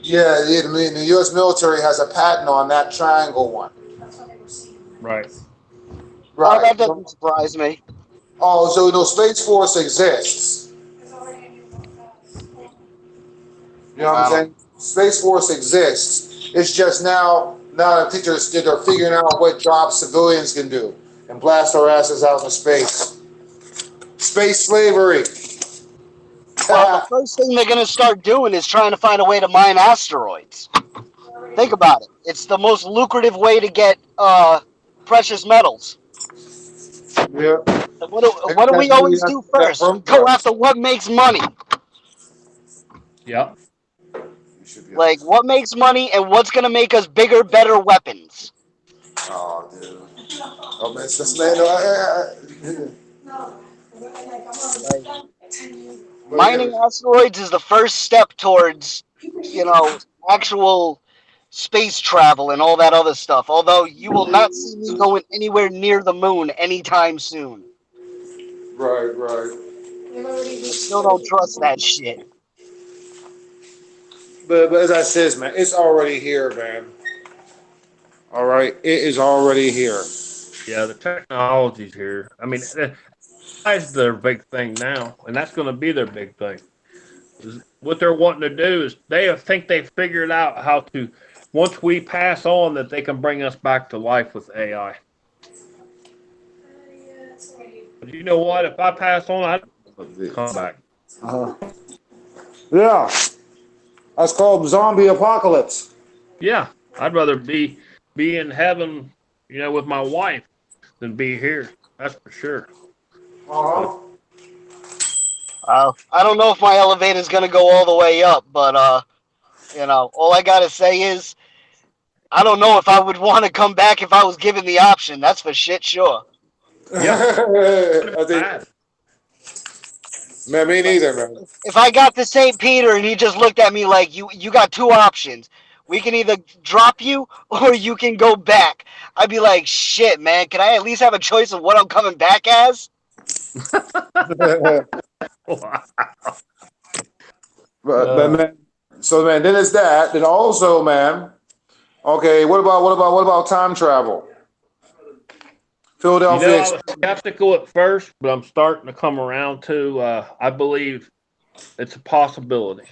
Yeah, the U.S. military has a patent on that triangle one. Right. Oh, that doesn't surprise me. Oh, so Space Force exists. You know what I'm saying? Space Force exists. It's just now I think they're figuring out what jobs civilians can do and blast our asses out into space. Space slavery. Well, the first thing they're going to start doing is trying to find a way to mine asteroids. Think about it. It's the most lucrative way to get precious metals. Yeah. What do we always do first? Go after what makes money. Yep. Like, what makes money and what's going to make us bigger, better weapons. Oh, dude. Oh, man, it's just, man, Mining asteroids is the first step towards, actual space travel and all that other stuff. Although you will not see me going anywhere near the moon anytime soon. Right. I still don't trust that shit. But as I says, man, it's already here, man. All right, it is already here. Yeah, the technology's here. I mean, that's their big thing now, and that's going to be their big thing. What they're wanting to do is they think they figured out how to, once we pass on, that they can bring us back to life with AI. But you know what? If I pass on, I come back. Yeah, that's called zombie apocalypse. Yeah, I'd rather be in heaven, with my wife, than be here. That's for sure. I don't know if my elevator is gonna go all the way up, but all I gotta say is, I don't know if I would want to come back if I was given the option. That's for shit sure. I think, man, me neither, man. If I got to St. Peter and he just looked at me like, you got two options. We can either drop you or you can go back. I'd be like, shit, man. Can I at least have a choice of what I'm coming back as? Wow. But man, so man, then it's that. Then also, man. Okay, what about time travel? Philadelphia. I was skeptical at first, but I'm starting to come around to. I believe it's a possibility.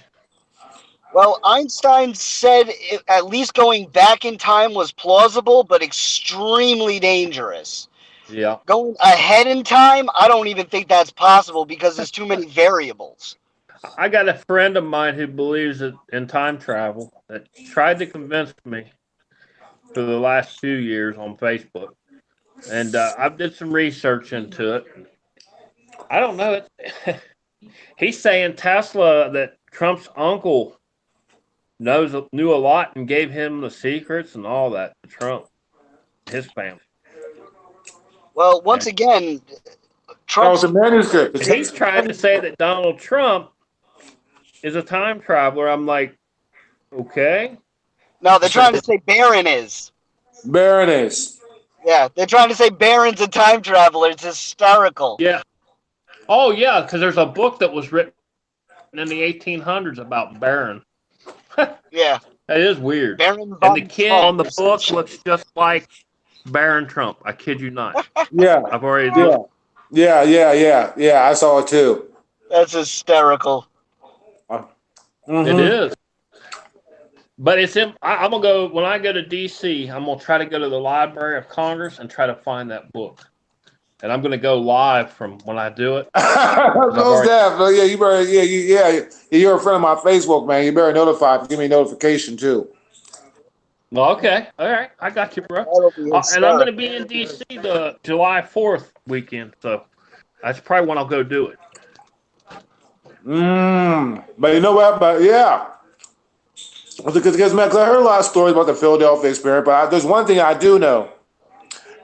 Well, Einstein said at least going back in time was plausible, but extremely dangerous. Yeah. Going ahead in time, I don't even think that's possible because there's too many variables. I got a friend of mine who believes in time travel that tried to convince me for the last few years on Facebook. And I did some research into it. I don't know. He's saying Tesla, that Trump's uncle knew a lot and gave him the secrets and all that to Trump, his family. Well, once again, Trump's a manuscript. He's trying to say that Donald Trump is a time traveler. I'm like, okay. No, they're trying to say Barron is. Barron is. Yeah, they're trying to say Barron's a time traveler. It's hysterical. Yeah. Oh, yeah, because there's a book that was written in the 1800s about Barron. Yeah. That is weird. Baron and the kid on the book looks just like Barron Trump. I kid you not. Yeah. I've already looked. Yeah. I saw it too. That's hysterical. It is. But I'm gonna go when I go to DC. I'm gonna try to go to the Library of Congress and try to find that book. And I'm gonna go live from when I do it. Most definitely. Yeah, you better. Yeah, you're a friend of my Facebook, man. You better notify. Give me a notification too. Well, okay, all right, I got you, bro. That'll be And I'm gonna be in DC the July 4th weekend, so that's probably when I'll go do it. But you know what? But yeah. Because man, 'cause I heard a lot of stories about the Philadelphia experience, but there's one thing I do know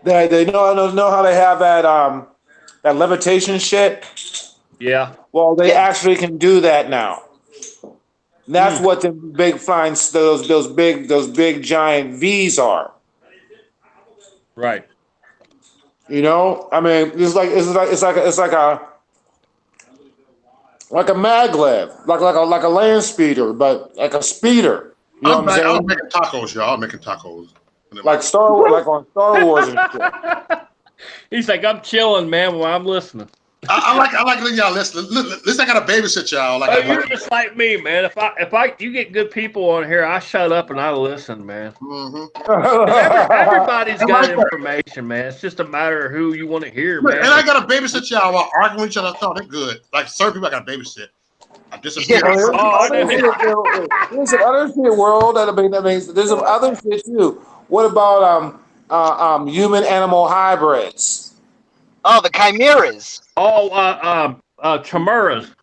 that they know how they have that levitation shit. Yeah. Well, they actually can do that now. And that's what the big flying those big giant V's are. Right. You know, I mean, it's like a maglev, like a land speeder, but like a speeder. You know what I'm saying? I was making tacos, y'all. I'm making tacos. Like Star Wars, like on Star Wars and shit. He's like, I'm chilling, man, while I'm listening. I like letting y'all listen. Listen, I got to babysit y'all. Like, you're just like me, man. If you get good people on here, I shut up and I listen, man. Everybody's got information, man. It's just a matter of who you want to hear, man. And I got to babysit y'all while arguing with each other. Oh, they're good. Like certain people, I got to babysit. I disappear. There's some other shit world. I mean, there's some other shit too. What about human animal hybrids? Oh, the chimeras. Oh, chimeras.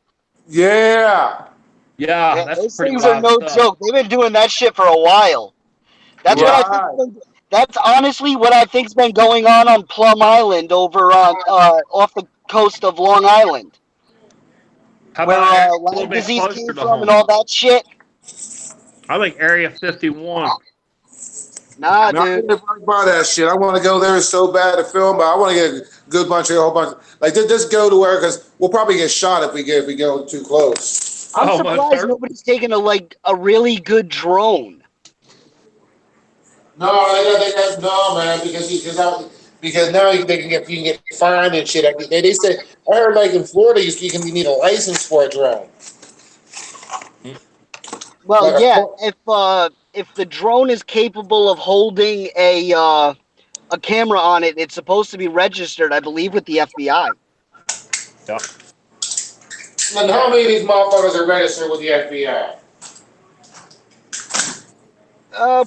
Yeah, that's those pretty things are no joke. They've been doing that shit for a while. That's what I think. That's honestly what I think's been going on Plum Island over on off the coast of Long Island. How where about Lyme disease came from and all that shit. I think Area 51. Nah, dude. I didn't buy that shit. I want to go there so bad to film, but I want to get a whole bunch. Like just go to where, because we'll probably get shot if we go too close. I'm surprised nobody's taken a really good drone. No, no, man, because now you can get fined and shit. They said, I heard like in Florida you need a license for a drone. Well, like if the drone is capable of holding a camera on it, it's supposed to be registered, I believe, with the FBI. Yeah. And how many of these motherfuckers are registered with the FBI?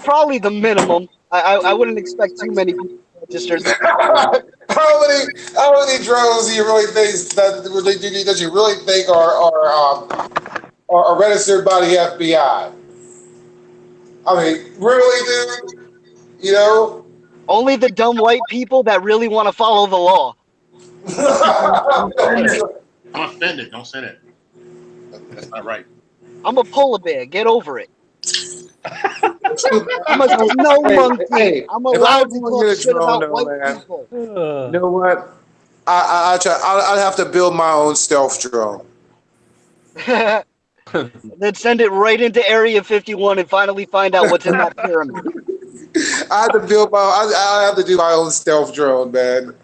Probably the minimum. I wouldn't expect too many people registered. How many drones do you really think that you really think are registered by the FBI? I mean, really, dude? You know? Only the dumb white people that really want to follow the law. I'm offended. Don't say that. That's not right. I'm a polar bear. Get over it. I'm a snow monkey. I'm allowed to talk shit about white people. You know what? I'd have to build my own stealth drone. Then send it right into Area 51 and finally find out what's in that pyramid. I have to do my own stealth drone, man.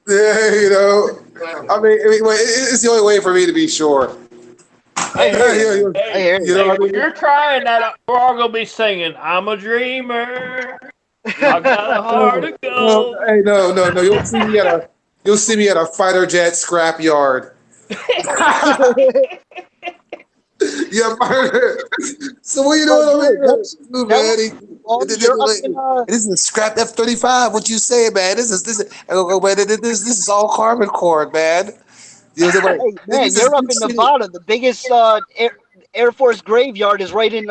Yeah, you know. I mean, it's the only way for me to be sure. Hey, when you're trying that, we're all gonna be singing, I'm a dreamer. I got a heart to go. No. You'll see me at a fighter jet scrap yard. Yeah, so what you doing over here, man? This is a scrap F-35. What you say, man? This is all carbon cord, man. Hey, man, you're up in Nevada. The biggest Air Force graveyard is right in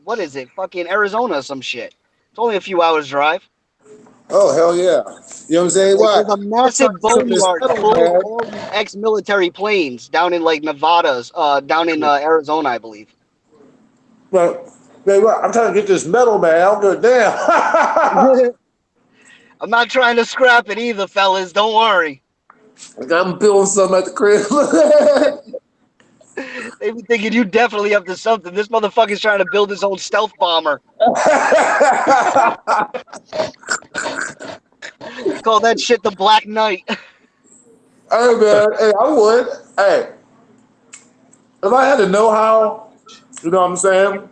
what is it? Fucking Arizona or some shit. It's only a few hours drive. Oh, hell yeah. You know what I'm saying? There's a massive boneyard full of all these ex-military planes down in like Nevada's, down in Arizona, I believe. But I'm trying to get this metal, man. I don't give a damn. I'm not trying to scrap it either, fellas. Don't worry. I'm building something at the crib. They be thinking you definitely up to something. This motherfucker's trying to build his own stealth bomber. Call that shit the Black Knight. Hey, man. Hey, I would. Hey. If I had the know-how You know what I'm saying?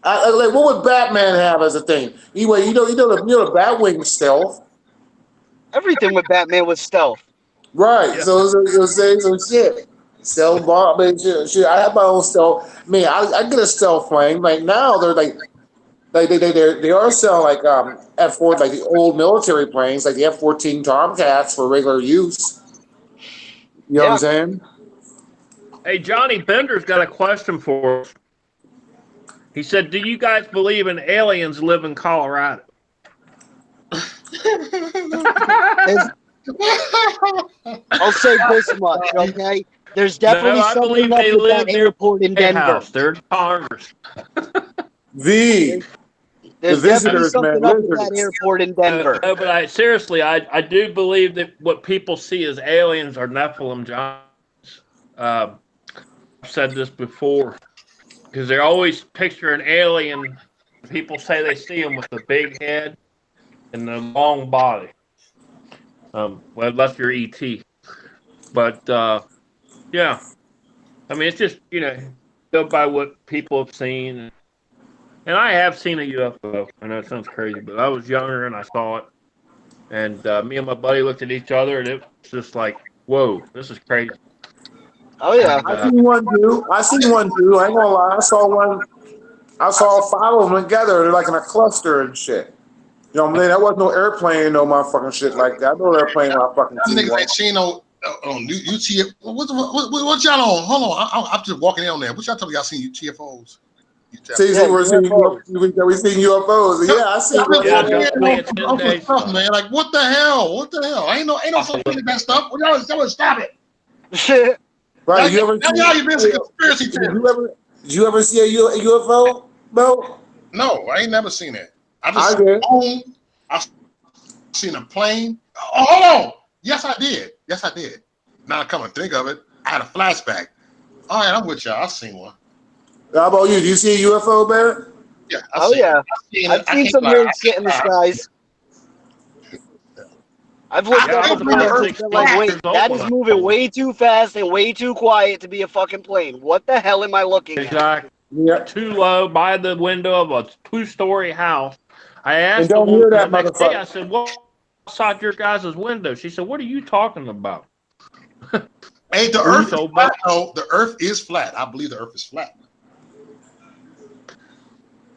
Like, what would Batman have as a thing? Anyway, you know the Batwing stealth. Everything with Batman was stealth. Right. Yeah. So saying some shit. Stealth bar. I mean, shit. I have my own stealth. Man, I get a stealth plane. Like now, they're like they are selling like F-4, like the old military planes, like the F-14 Tomcats for regular use. You know what I'm saying? Hey, Johnny Bender's got a question for us. He said, "Do you guys believe in aliens live in Colorado?" I'll say this much, okay? There's definitely No, I something believe up they with live that near airport in the White Denver. House. They're in Congress. The There's definitely visitors, man, something up with that lizards. airport in Denver. No, but I do believe that what people see as aliens are Nephilim giants. I've said this before because they always picture an alien. People say they see them with a big head and a long body. Well, unless you're ET. But yeah, I mean, it's just go by what people have seen. And I have seen a UFO. I know it sounds crazy, but I was younger and I saw it. And me and my buddy looked at each other, and it was just like, "Whoa, this is crazy." Oh yeah, I seen one too. I ain't gonna lie. I saw one. I saw 5 of them together. They're like in a cluster and shit. You know what I mean? That wasn't no airplane, no motherfucking shit like that. I know airplane when I fucking Them see niggas one. ain't seen no UTF. What y'all on? Hold on, I'm just walking in on there. What y'all talking about? Y'all seen UTFOs? See, we're seeing we seen UFOs. Yeah, I see UFOs. Stuff, man. Like what the hell? What the hell? Ain't no something like that stuff. Y'all stop it. Right? Now you've been conspiracy theories. Did you ever see a UFO, Bo? No, I ain't never seen it. I've seen a plane. Oh, hold on. Yes, I did. Now I come and think of it, I had a flashback. All right, I'm with y'all. I've seen one. How about you? Do you see a UFO, Barrett? Yeah. I've seen some weird shit in the skies. I've looked up before and been like, wait, that is moving way too fast and way too quiet to be a fucking plane. What the hell am I looking at? Exactly. Yeah. Too low by the window of a 2-story house. I asked And don't hear that, the next day, motherfucker. I said, "What's outside your guys' window?" She said, "What are you talking about?" Hey, the Earth is flat. No, the Earth is flat. I believe the Earth is flat.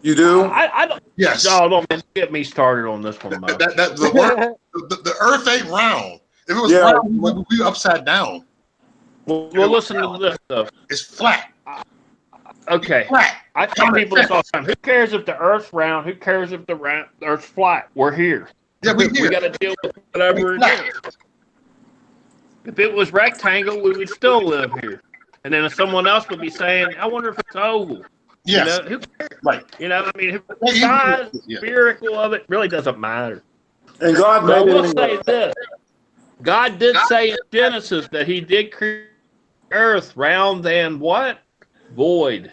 You do? I don't. Yes. No, don't get me started on this one, Mo. The Earth ain't round. If it was round, we would be upside down. Well, listen to this though. It's flat. Okay. Flat. I tell people this all the time. Who cares if the Earth's round? Who cares if the Earth's flat? We're here. Yeah, we got to deal with whatever it is. If it was rectangle, we would still live here. And then someone else would be saying, "I wonder if it's oval." Yes. Who cares? Right. The size, spherical of it really doesn't matter. And God I made will it. say this. God did say in Genesis that he did create earth round and what? Void.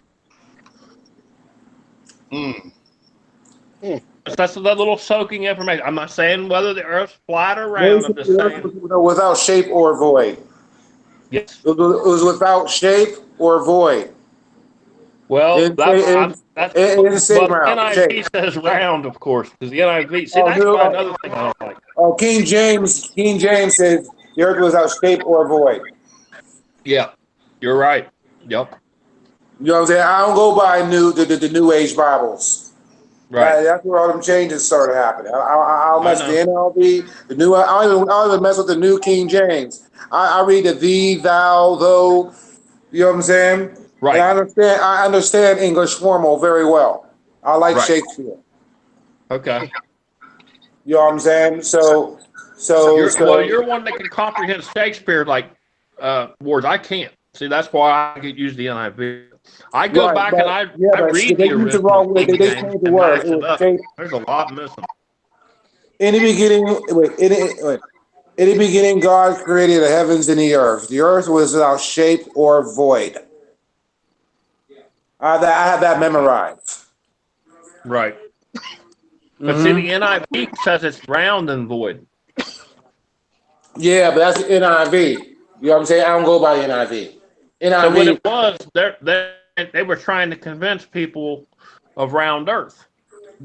That's a little soaking information. I'm not saying whether the earth's flat or round. I'm just saying. Without shape or void. Yes. It was without shape or void. Well, that's round. NIV says round, of course, because the NIV. See, that's another thing I don't like. Oh, King James says the earth was without shape or void. Yeah, you're right. Yep. You know what I'm saying? I don't go by the New Age Bibles. Right. That's where all them changes started happening. I'll mess with the NLV, the new. I don't even mess with the New King James. I read the thee, thou, though. You know what I'm saying? Right. And I understand English formal very well. I like Shakespeare. Okay. You know what I'm saying? So you're one that can comprehend Shakespeare like words. I can't. See, that's why I could use the NIV. I go back and I read the original. They changed the word. There's a lot missing. In the beginning, God created the heavens and the earth. The earth was without shape or void. I have that memorized. Right. But see, the NIV says it's round and void. Yeah, but that's the NIV. You know what I'm saying? I don't go by the NIV. So what it was, they were trying to convince people of round Earth.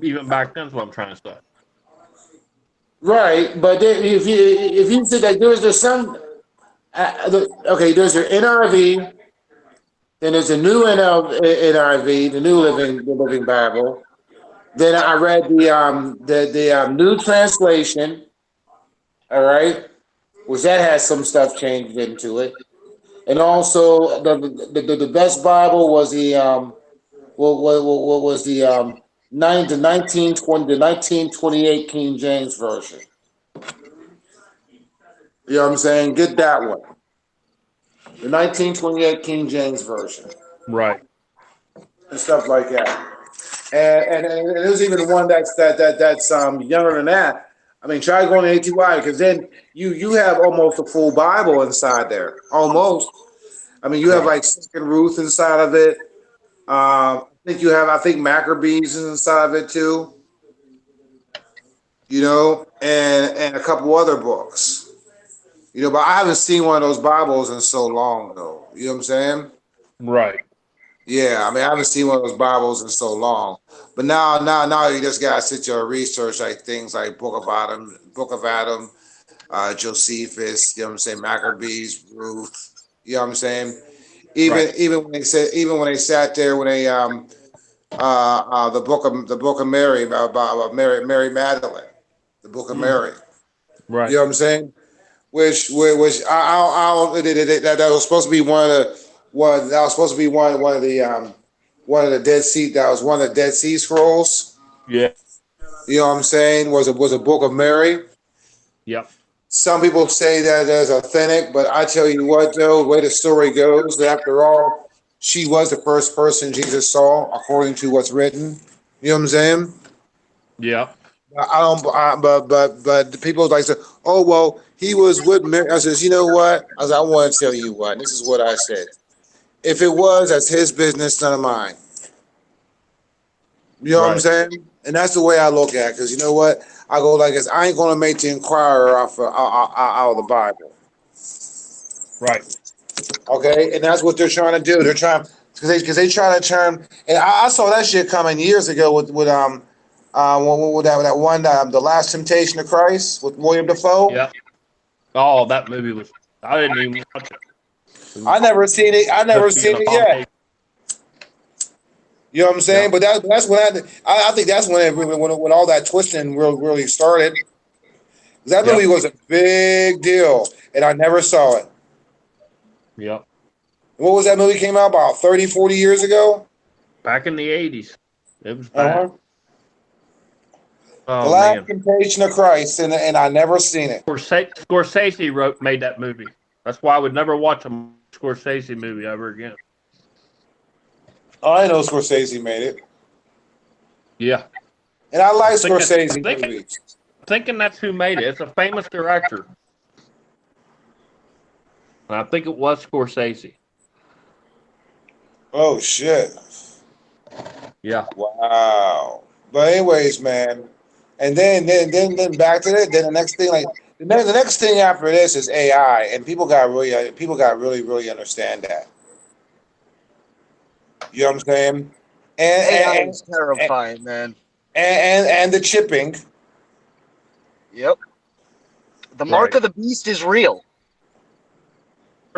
Even back then is what I'm trying to say. Right, but if you said that there's some okay, there's your NRV, then there's a new NRV, the Living Bible. Then I read the New Translation. All right, which that has some stuff changed into it, and also the best Bible was what was the 1928 King James version. You know what I'm saying? Get that one. The 1928 King James version. Right. And stuff like that. And there's even one that's younger than that. I mean, try going to ATY because then you have almost a full Bible inside there. Almost. I mean, you have like Second Ruth inside of it. I think Maccabees is inside of it too. You know, and a couple other books. You know, but I haven't seen one of those Bibles in so long though. You know what I'm saying? Right. Yeah, I mean, I haven't seen one of those Bibles in so long. But now you just gotta sit there and research like things like Book of Adam, Josephus. You know what I'm saying? Maccabees, Ruth. You know what I'm saying? Even when they sat there when they the book of Mary about Mary Magdalene, the book of Mary. Right. You know what I'm saying? Which that was supposed to be one of the Dead Sea. That was one of the Dead Sea Scrolls. Yeah. You know what I'm saying? Was a book of Mary. Yep. Some people say that is authentic, but I tell you what, Joe, the way the story goes, that after all, she was the first person Jesus saw, according to what's written. You know what I'm saying? Yeah. But the people like say, oh well, he was with Mary. I says, you know what? I want to tell you what. This is what I said. If it was, that's his business, none of mine. You know what I'm saying? And that's the way I look at it. Because you know what? I go like this. I ain't gonna make the Inquirer out of the Bible. Right. Okay, and that's what they're trying to do. They're trying because they try to turn. And I saw that shit coming years ago with that one The Last Temptation of Christ with William Dafoe. Yeah. Oh, that movie was. I didn't even watch it. I never seen it. Yet. You know what I'm saying? Yeah. But that's when I think that's when all that twisting really started. That movie was a big deal, and I never saw it. Yep. What was that movie came out about 30, 40 years ago? Back in the 80s. It was bad. The Last Temptation of Christ, and I never seen it. Scorsese made that movie. That's why I would never watch a Scorsese movie ever again. Oh, I know Scorsese made it. Yeah. And I like Scorsese movies. Thinking that's who made it. It's a famous director. And I think it was Scorsese. Oh, shit. Yeah. Wow. But anyways, man. And then back to that. Then the next thing, the next thing after this is AI, and people got really understand that. You know what I'm saying? AI is terrifying, man. And the chipping. Yep. The mark of the beast is real.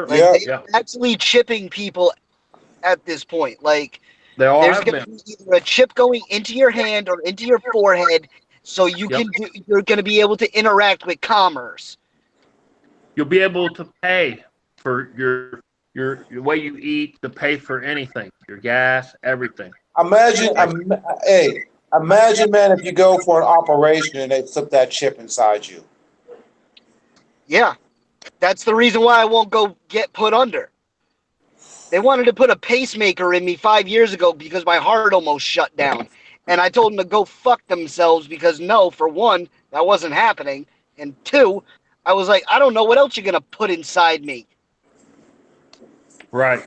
They're actually chipping people at this point. Like, there's going to be either a chip going into your hand or into your forehead, so you're going to be able to interact with commerce. You'll be able to pay for your way you eat, to pay for anything, your gas, everything. Imagine, man, if you go for an operation and they slip that chip inside you. Yeah, that's the reason why I won't go get put under. They wanted to put a pacemaker in me 5 years ago because my heart almost shut down. And I told them to go fuck themselves because no, for one, that wasn't happening. And two, I was like, I don't know what else you're going to put inside me. Right.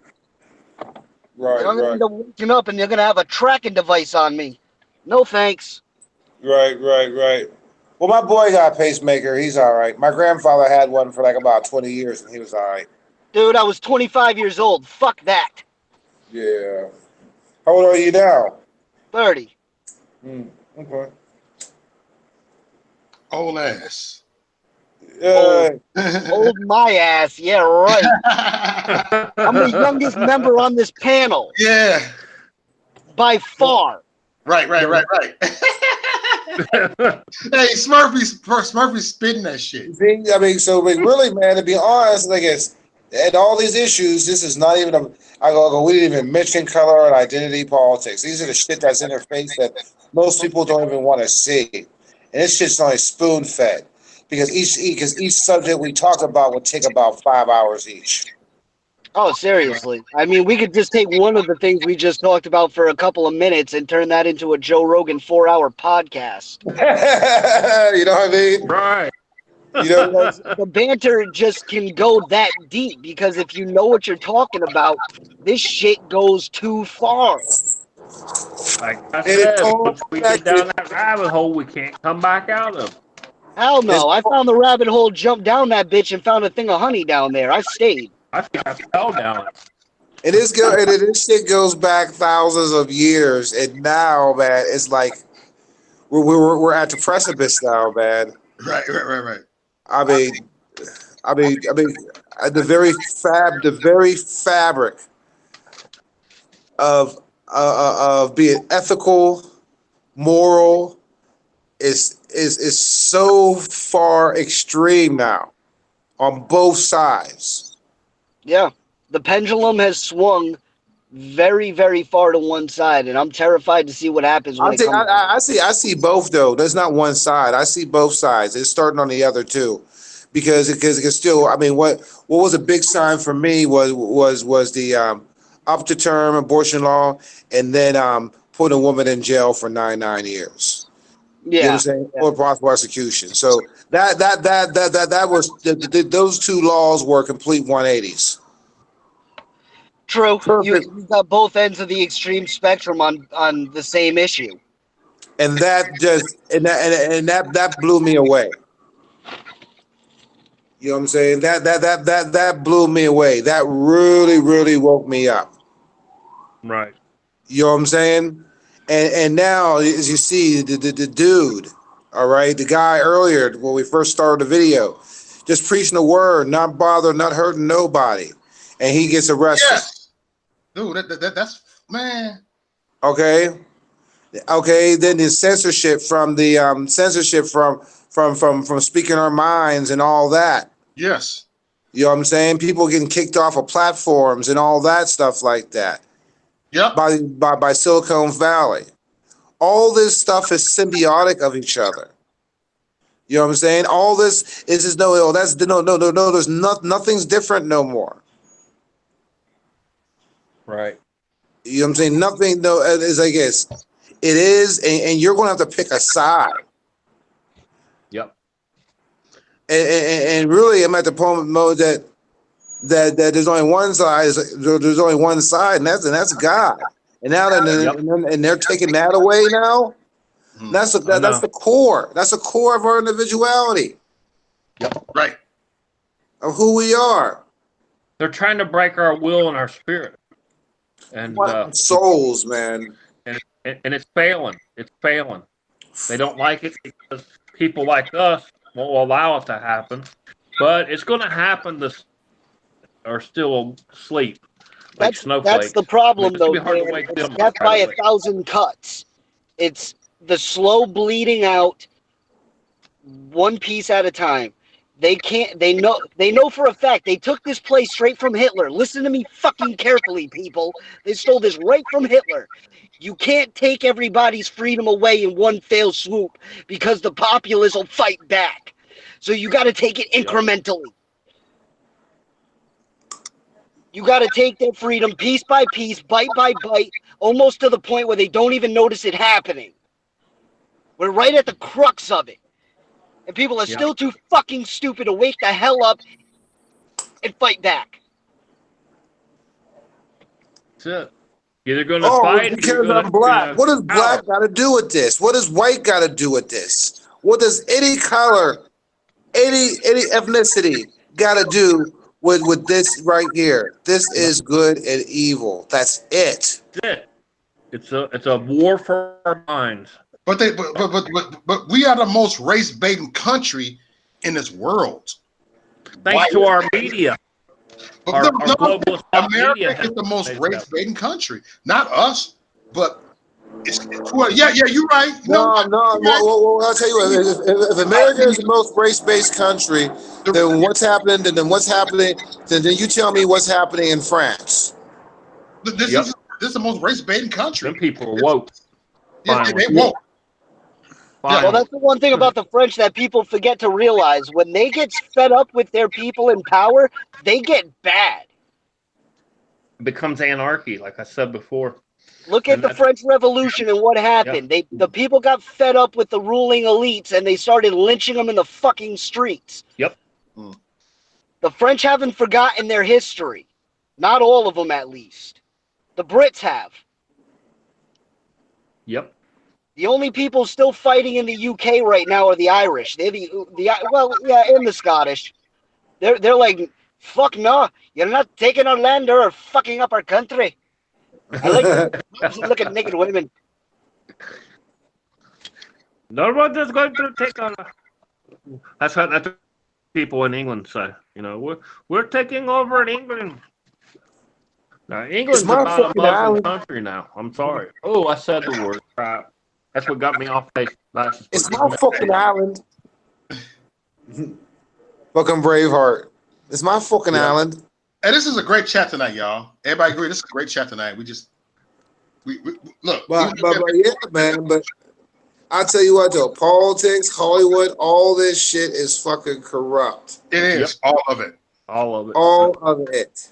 Right, I'm going to end up waking up and they're going to have a tracking device on me. No thanks. Right. Well, my boy got a pacemaker. He's all right. My grandfather had one for like about 20 years, and he was all right. Dude, I was 25 years old. Fuck that. Yeah. How old are you now? 30. Okay. Old ass. Old my ass. Yeah, right. I'm the youngest member on this panel. Yeah. By far. Right. Hey, Smurfy's spitting that shit. See, I mean, so like, really, man, to be honest, like it's and all these issues, this is not even I go, we didn't even mention color and identity politics. These are the shit that's in their face that most people don't even want to see. And this shit's only spoon fed. Because each subject we talk about would take about 5 hours each. Oh, seriously. I mean, we could just take one of the things we just talked about for a couple of minutes and turn that into a Joe Rogan 4-hour podcast. You know what I mean? Right. You know, the banter just can go that deep because if you know what you're talking about, this shit goes too far. Like I said, once we get down that rabbit hole, we can't come back out of. Hell no. I found the rabbit hole, jumped down that bitch, and found a thing of honey down there. I stayed. I think I fell down it. This shit goes back thousands of years, and now, man, it's like we're at the precipice now, man. Right. I mean, the very fabric of being ethical, moral, is so far extreme now on both sides. Yeah, the pendulum has swung very, very far to one side, and I'm terrified to see what happens when it comes. I see both though. There's not one side. I see both sides. It's starting on the other too, because it can still. I mean, what was a big sign for me was the up to term abortion law, and then putting a woman in jail for 9 years. Yeah, you know what I'm saying, or prosecution. So that was those two laws were complete 180s. True. You got both ends of the extreme spectrum on the same issue. And that blew me away. You know what I'm saying? That blew me away. That really woke me up. Right. You know what I'm saying? And now, as you see, the dude, all right, the guy earlier when we first started the video, just preaching the word, not bothering, not hurting nobody, and he gets arrested. Yes. Dude, that's man. Okay. Then the censorship from from speaking our minds and all that. Yes. You know what I'm saying? People getting kicked off of platforms and all that stuff like that. Yep. By Silicon Valley. All this stuff is symbiotic of each other. You know what I'm saying? All this is just no. There's nothing's different no more. Right. You know what I'm saying? Nothing. No, is I guess it is, and you're going to have to pick a side. Yep. And really, I'm at the point mode that there's only one side. There's only one side, and that's God. And now and they're taking that away now. That's the core. That's the core of our individuality. Yep. Right. Of who we are. They're trying to break our will and our spirit. And souls, man. And it's failing. It's failing. They don't like it because people like us won't allow it to happen. But it's going to happen. This are still asleep. Like snowflakes. That's the problem, though. It's death by 1,000 cuts. It's the slow bleeding out, one piece at a time. They can't. They know for a fact they took this place straight from Hitler. Listen to me fucking carefully, people. They stole this right from Hitler. You can't take everybody's freedom away in one fell swoop because the populace will fight back. So you got to take it incrementally. You got to take their freedom piece by piece, bite by bite, almost to the point where they don't even notice it happening. We're right at the crux of it. And people are still too fucking stupid to wake the hell up and fight back. That's it. Either going to fight because I'm black. What does black got to do with this? What does white got to do with this? What does any color, any ethnicity got to do with this right here. This is good and evil. That's it. That's it. It's a war for our minds. But we are the most race baiting country in this world. Thanks to our media. Our globalist America media is the most race baiting country. Not us, but it's well, yeah, you're right. No. Well, I'll tell you what. If America is the most race-based country, then what's happening? Then what's happening? Then you tell me what's happening in France. This is the most race baiting country. Them people are woke. Yeah, they woke. Well, that's the one thing about the French that people forget to realize. When they get fed up with their people in power, they get bad. It becomes anarchy, like I said before. Look at the French Revolution and what happened. Yeah. The people got fed up with the ruling elites and they started lynching them in the fucking streets. Yep. The French haven't forgotten their history. Not all of them, at least. The Brits have. Yep. The only people still fighting in the UK right now are the Irish. They're and the Scottish. They're like, fuck no, you're not taking our land or fucking up our country. I like look at naked women. Nobody's going to take on. That's what people in England say. You know, we're taking over in England. Now England's about a Muslim country now. I'm sorry. Oh, I said the word. Crap. That's what got me off Facebook. It's my fucking island. Fucking Braveheart. It's my fucking island. Hey, this is a great chat tonight, y'all. Everybody agree? This is a great chat tonight. We look. But yeah, man. But I tell you what, though, politics, Hollywood, all this shit is fucking corrupt. It is. Yep. All of it. All of it. All of it.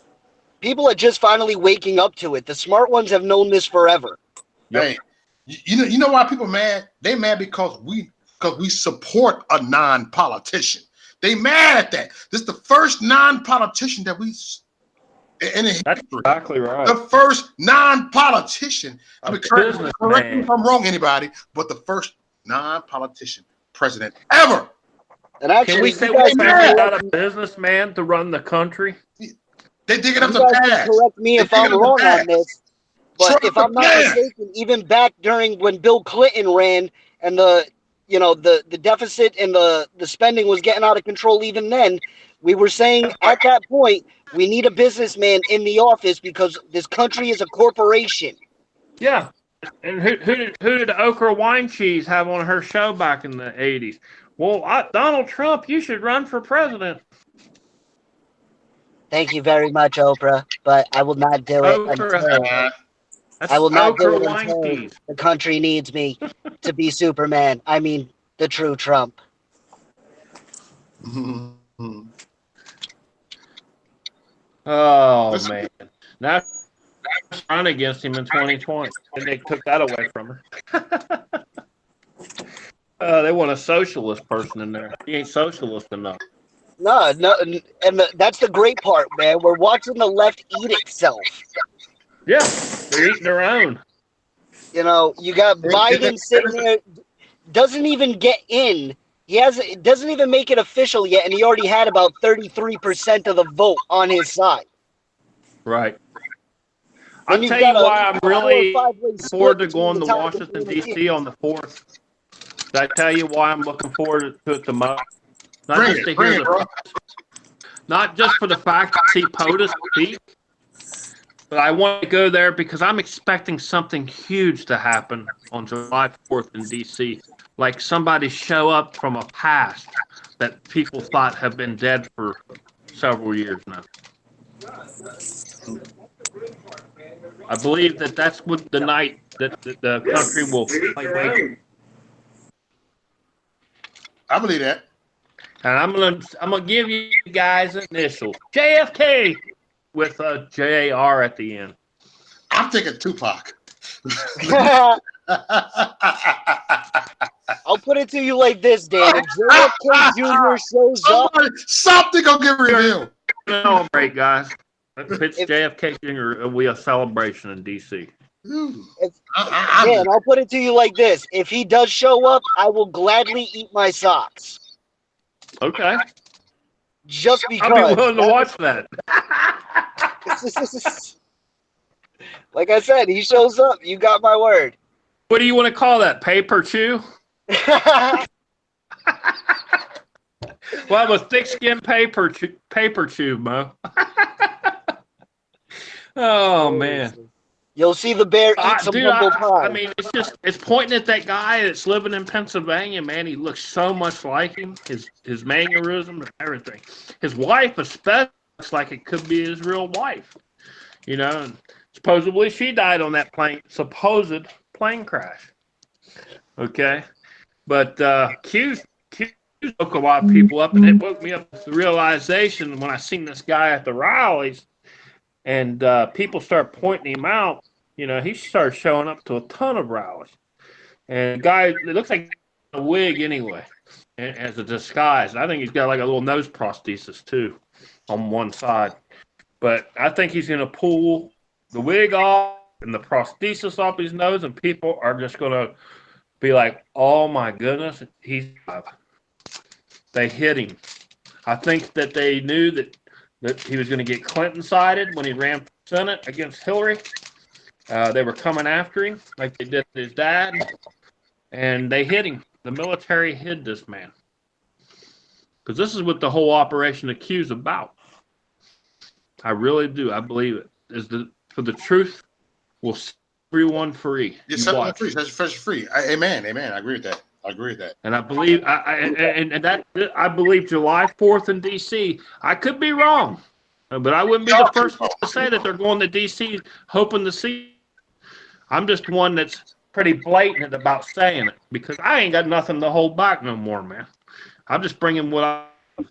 People are just finally waking up to it. The smart ones have known this forever. Yep. Hey, you know why people mad? They mad because we support a non-politician. They mad at that. This is the first non-politician that we in the That's history. Exactly right. The first non-politician. Correct me if I'm wrong, anybody, but the first non-politician president ever. And actually, can we say we got a businessman to run the country? They dig it up the past. Correct me if I'm wrong on this, but if I'm not mistaken, even back during when Bill Clinton ran and the deficit and the spending was getting out of control, even then, we were saying at that point, we need a businessman in the office because this country is a corporation. Yeah. And who did Oprah Weincheese have on her show back in the 80s? Well, Donald Trump, you should run for president. Thank you very much, Oprah, but I will not do it until the country needs me to be Superman. I mean, the true Trump. Oh, man. Now run against him in 2020, and they took that away from her. They want a socialist person in there. He ain't socialist enough. No, and that's the great part, man. We're watching the left eat itself. Yeah, they're eating their own. You know, you got Biden sitting there, doesn't even get in. Doesn't even make it official yet, and he already had about 33% of the vote on his side. Right. I'll tell you why I'm really looking forward to going to Washington, D.C. on the 4th. Did I tell you why I'm looking forward to it the most? Not just for the fact to see POTUS speak, but I want to go there because I'm expecting something huge to happen on July 4th in D.C. Like somebody show up from a past that people thought have been dead for several years now. I believe that's what the night that the country will wake. I believe that. And I'm gonna give you guys initials. JFK with a JR at the end. I'm thinking Tupac. I'll put it to you like this, Dan. If JFK Jr. shows up, something gonna get revealed. Celebrate, guys. If it's JFK Jr., it'll be a celebration in D.C. Dan, I'll put it to you like this. If he does show up, I will gladly eat my socks. Okay. just because. I'll be willing to watch that. Like I said, he shows up. You got my word. What do you want to call that? Pay-per-chew? Well, with thick-skin paper chew, Mo. Oh, man. You'll see the bear eat some humble pie. I mean, it's pointing at that guy that's living in Pennsylvania, man. He looks so much like him, his mannerism and everything. His wife especially looks like it could be his real wife. You know, and supposedly she died on that supposed plane crash. Okay? But Q woke a lot of people up, and it woke me up with the realization when I seen this guy at the rallies, and people start pointing him out. You know, he started showing up to a ton of rallies. And the guy, it looks like a wig anyway, as a disguise. I think he's got like a little nose prosthesis, too, on one side. But I think he's going to pull the wig off and the prosthesis off his nose, and people are just going to be like, oh, my goodness, he's alive. They hit him. I think that they knew that he was going to get Clinton-sided when he ran for Senate against Hillary. They were coming after him like they did his dad, and they hit him. The military hid this man. Because this is what the whole Operation Q is about. I really do. I believe it. For the truth will set everyone free. Yes, everyone free. That's free. Amen. I agree with that. And I believe I believe July 4th in D.C. I could be wrong, but I wouldn't be the first one to say that they're going to D.C. hoping to see. I'm just one that's pretty blatant about saying it because I ain't got nothing to hold back no more, man. I'm just bringing what I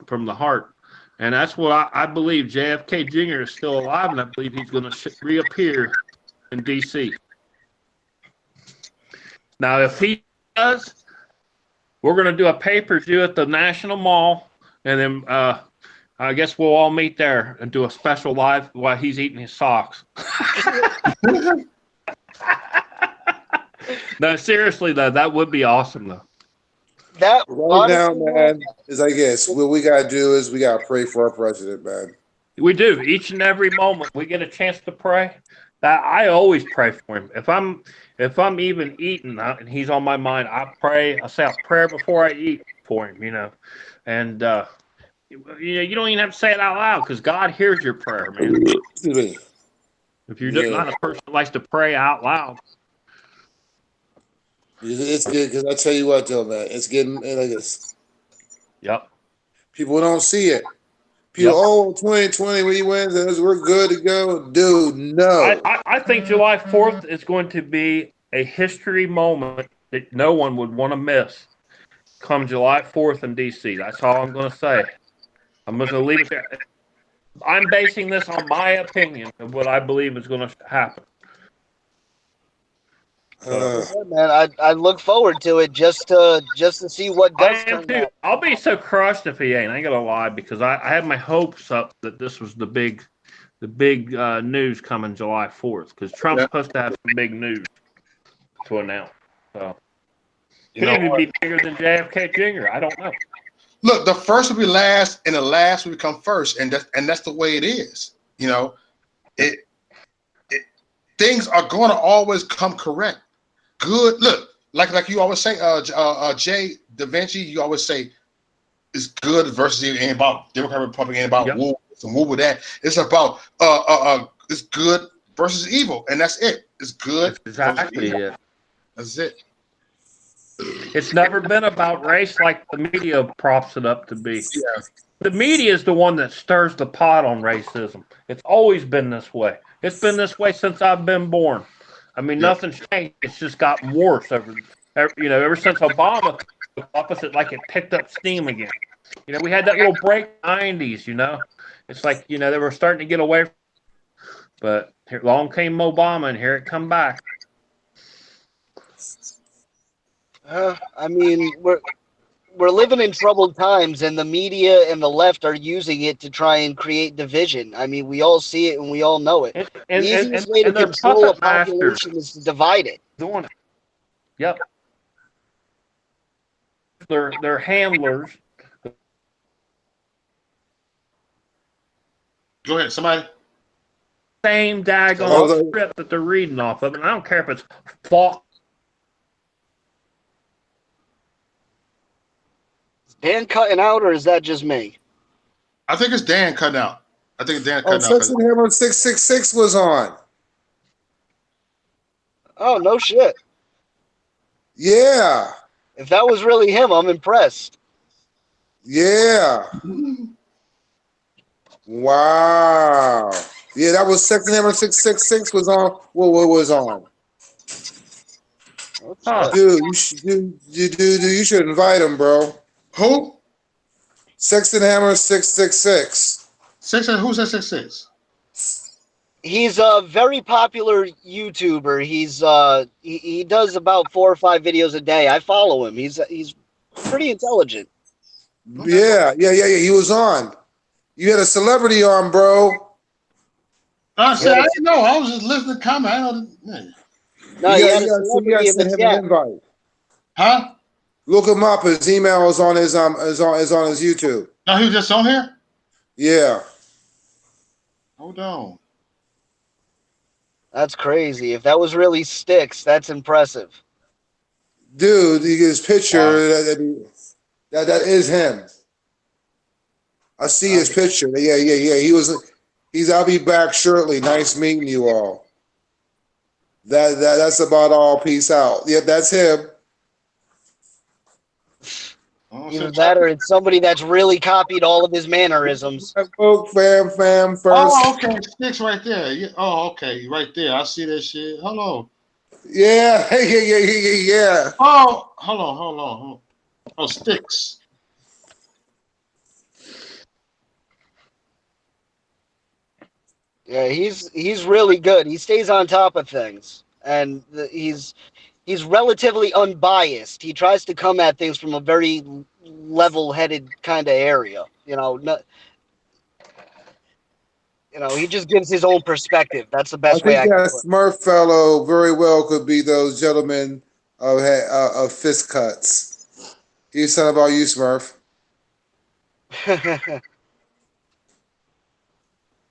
from the heart, and that's what I believe. JFK Jr. is still alive, and I believe he's going to reappear in D.C. Now, if he does, we're going to do a pay-per-view at the National Mall, and then I guess we'll all meet there and do a special live while he's eating his socks. No, seriously, though, that would be awesome, though. That right now, man, is I guess what we got to do is we got to pray for our president, man. We do. Each and every moment we get a chance to pray. I always pray for him. If I'm even eating and he's on my mind, I pray. I say a prayer before I eat for him, you know. And you don't even have to say it out loud because God hears your prayer, man. If you're not a person that likes to pray out loud. It's good because I tell you what, though, man, it's getting like this. Yep. People don't see it. People, 2020, we wins, and we're good to go. Dude, no. I think July 4th is going to be a history moment that no one would want to miss come July 4th in D.C. That's all I'm going to say. I'm going to leave it there. I'm basing this on my opinion of what I believe is going to happen. Man, I look forward to it just to see what does turn out. I'll be so crushed if he ain't. I ain't gonna lie because I had my hopes up that this was the big news coming July 4th because Trump's supposed to have some big news to announce. So could even be bigger than JFK Jr. I don't know. Look, the first will be last, and the last will become first, and that's the way it is. You know, things are going to always come correct. Good. Look, like you always say, Jay Da Vinci, you always say it's good versus it ain't about Democrat, Republican, ain't about war and war with that. It's about it's good versus evil, and that's it. It's good. That's exactly it. That's it. It's never been about race like the media props it up to be. Yeah. The media is the one that stirs the pot on racism. It's always been this way. It's been this way since I've been born. I mean, nothing's changed. It's just gotten worse ever since Obama took office. It like it picked up steam again. You know, we had that little break in the 90s. You know, it's like they were starting to get away from it. But here, along came Obama, and here it come back. I mean, we're living in troubled times, and the media and the left are using it to try and create division. I mean, we all see it and we all know it. The easiest way to control a population is to divide it. Doing it. Yep. They're handlers. Go ahead, somebody. Same daggone script that they're reading off of, and I don't care if it's false. Is Dan cutting out, or is that just me? I think it's Dan cutting out. I think it's Dan Oh, cutting out. Section Hammer 666 was on. Oh, no shit. Yeah. If that was really him, I'm impressed. Yeah. Wow. Yeah, that was Section Hammer 666 was on. What was on? Dude, you should invite him, bro. Who? Sexton Hammer 666. Who's that 66? He's a very popular YouTuber. He does about 4 or 5 videos a day. I follow him. He's pretty intelligent. Yeah. He was on. You had a celebrity on, bro. I didn't know. I was just listening to comment. No, you had a celebrity in the chat. Invite. Huh? Look him up. His email is on his on his YouTube. No, he was just on here? Yeah. Hold on. That's crazy. If that was really Sticks, that's impressive. Dude, his picture, that is him. I see his picture. Yeah. He's I'll be back shortly. Nice meeting you all. That's about all. Peace out. Yeah, that's him. Either that or it's somebody that's really copied all of his mannerisms. Fam first. Oh, okay. Sticks right there. Yeah. Oh, okay. Right there. I see that shit. Hello. Yeah. Yeah. Oh, hold on. Oh, Sticks. Yeah, he's really good. He stays on top of things, and he's relatively unbiased. He tries to come at things from a very level-headed kind of area. He just gives his own perspective. That's the best way I can put it. Smurf fellow very well could be those gentlemen of fist cuts. He's talking about you, Smurf.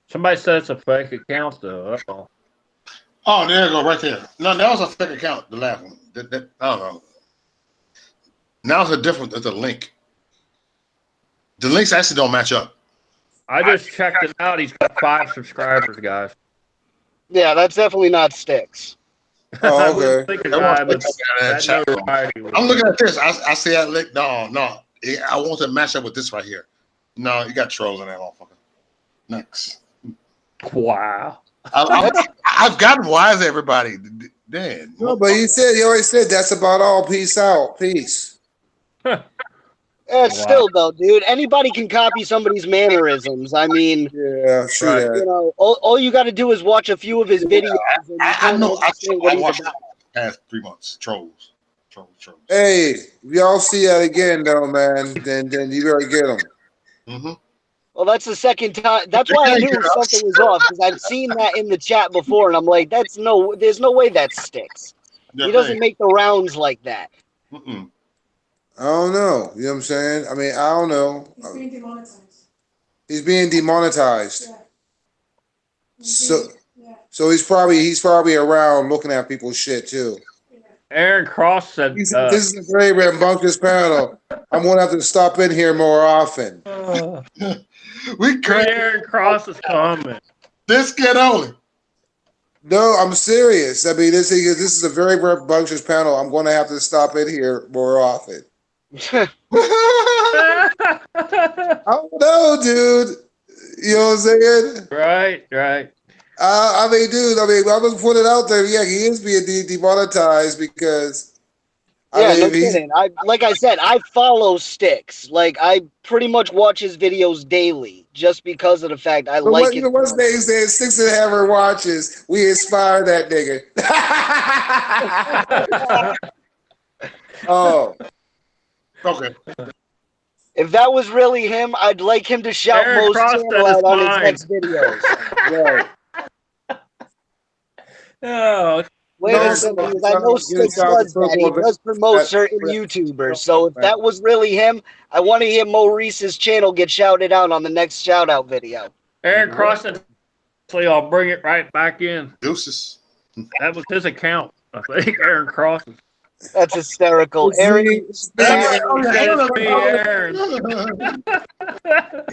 Somebody said it's a fake account, though. That's all. Oh, there you go, right there. No, that was a fake account, the last one. I don't know. Now it's it's a link. The links actually don't match up. I just checked it out. He's got 5 subscribers, guys. Yeah, that's definitely not Sticks. Oh, okay. I'm looking at this. I see that link. No. I want to match up with this right here. No, you got trolls in that motherfucker. Next. Wow. I've gotten wise, everybody. Dan. No, but he always said that's about all. Peace out. Peace. Still though, dude, anybody can copy somebody's mannerisms. I mean, yeah, sure. All you got to do is watch a few of his videos. I know. I watched the past 3 months. Trolls. Hey, if y'all see that again, though, man, then you better get them. Mm-hmm. Well, that's the second time. That's why I knew something was off, because I've seen that in the chat before, and I'm like, there's no way that Sticks. He doesn't make the rounds like that. Mm-mm. I don't know. You know what I'm saying? I mean, I don't know. He's being demonetized. Yeah. So he's probably around looking at people's shit too. Aaron Cross said, "This is a very rambunctious panel. I'm gonna have to stop in here more often." Aaron Cross is coming. This kid only. No, I'm serious. I mean, this is a very rambunctious panel. I'm going to have to stop in here more often. I don't know, dude. You know what I'm saying? Right. I mean, dude. I mean, I was putting it out there. Yeah, he is being demonetized because. Yeah, no kidding. Like I said, I follow Sticks. Like I pretty much watch his videos daily, just because of the fact I like it. What's name said? Six and Hammer watches. We inspire that nigga. Oh. Okay. If that was really him, I'd like him to shout most channel out on his next videos. Right. Oh. Wait a second, because I know Sticks does that. He does promote certain YouTubers. So if that was really him, I want to hear Maurice's channel get shouted out on the next shout out video. Aaron Cross and I'll bring it right back in. Deuces. That was his account, I think. Aaron Cross. That's hysterical. Aaron, Aaron.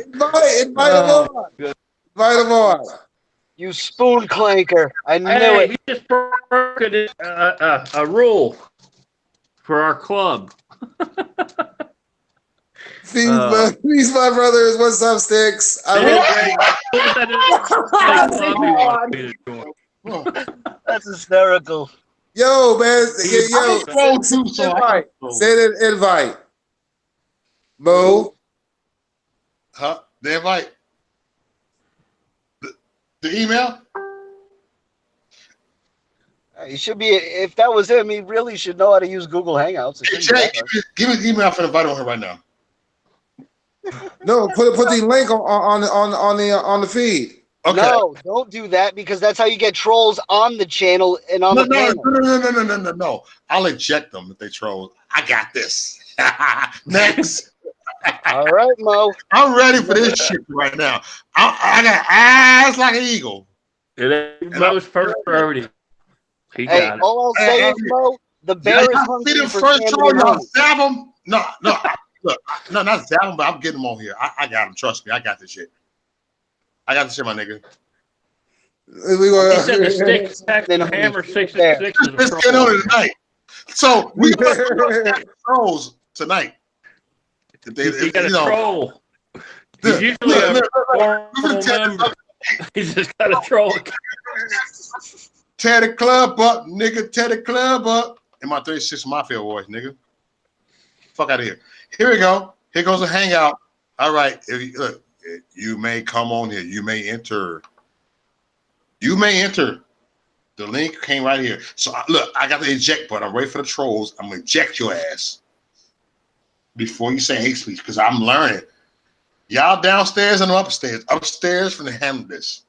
Invite him on. Invite him on. You spoon clanker. I knew it. He just broke a rule for our club. Peace, my brothers. What's up, Sticks? That's hysterical. Yo, man. Yo, invite. Send an invite. Mo. Huh? The invite. The email? He should be, if that was him, he really should know how to use Google Hangouts. Jay, give me the email for the invite on here right now. No, put the link on the feed. Okay. No, don't do that because that's how you get trolls on the channel and on the panel. No. I'll eject them if they troll. I got this. Next. All right, Mo. I'm ready for this shit right now. I got eyes like an eagle. It ain't Mo's first priority. Hey, all I'll say is, Mo, the bear is hungry for first troll, salmon. zap him. No. Look, no, not zap him, but I'm getting him on here. I got him. Trust me, I got this shit. I got this shit, my nigga. He said the Sticks Hammer 666 is Let's get on it tonight. So we got trolls tonight. He got a troll. He's usually a formal member. He's just got a troll. Tear the club up, nigga. Tear the club up. In my 36 Mafia voice, nigga. Fuck out of here. Here we go. Here goes a hangout. All right. Look, you may come on here. You may enter. You may enter. The link came right here. So look, I got the eject button. I'm ready for the trolls. I'm gonna eject your ass before you say hate speech because I'm learning. Y'all downstairs and I'm upstairs. Upstairs from the handle this.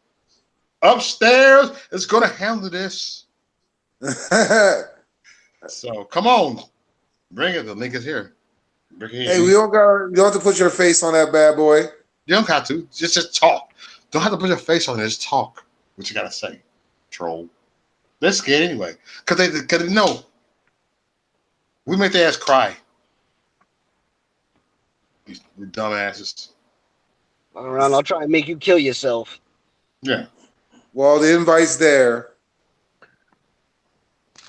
Upstairs is gonna handle this. So come on, bring it. The link is here. Bring it Hey, you don't have to put your face on that bad boy. You don't have to. Just talk. Don't have to put your face on it. Just talk. What you gotta say, troll. They're scared anyway, cause they know. We make their ass cry. These dumbasses. Around, I'll try and make you kill yourself. Yeah. Well, the invite's there.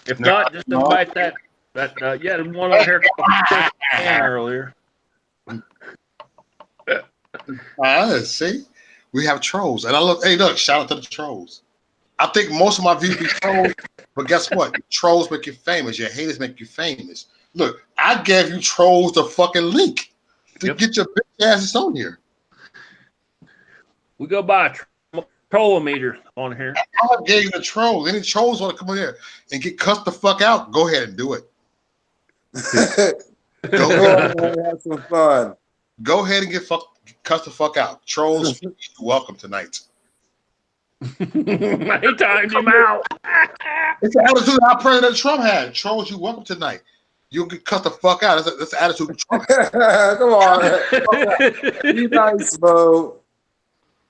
If not, just invite that the one on here earlier. See, we have trolls, and hey, look, shout out to the trolls. I think most of my views be trolls, but guess what? Trolls make you famous. Your haters make you famous. Look, I gave you trolls the fucking link to get your bitch asses on here. We go by a trollometer on here. I gave you the trolls. Any trolls want to come in here and get cussed the fuck out? Go ahead and do it. Go ahead and have some fun. Go ahead and get cussed the fuck out. Trolls, you're welcome tonight. He timed him out. It's the attitude our President Trump had. Trolls, you welcome tonight. You'll get cut the fuck out. That's the attitude of Trump. Come on. Be nice, bro.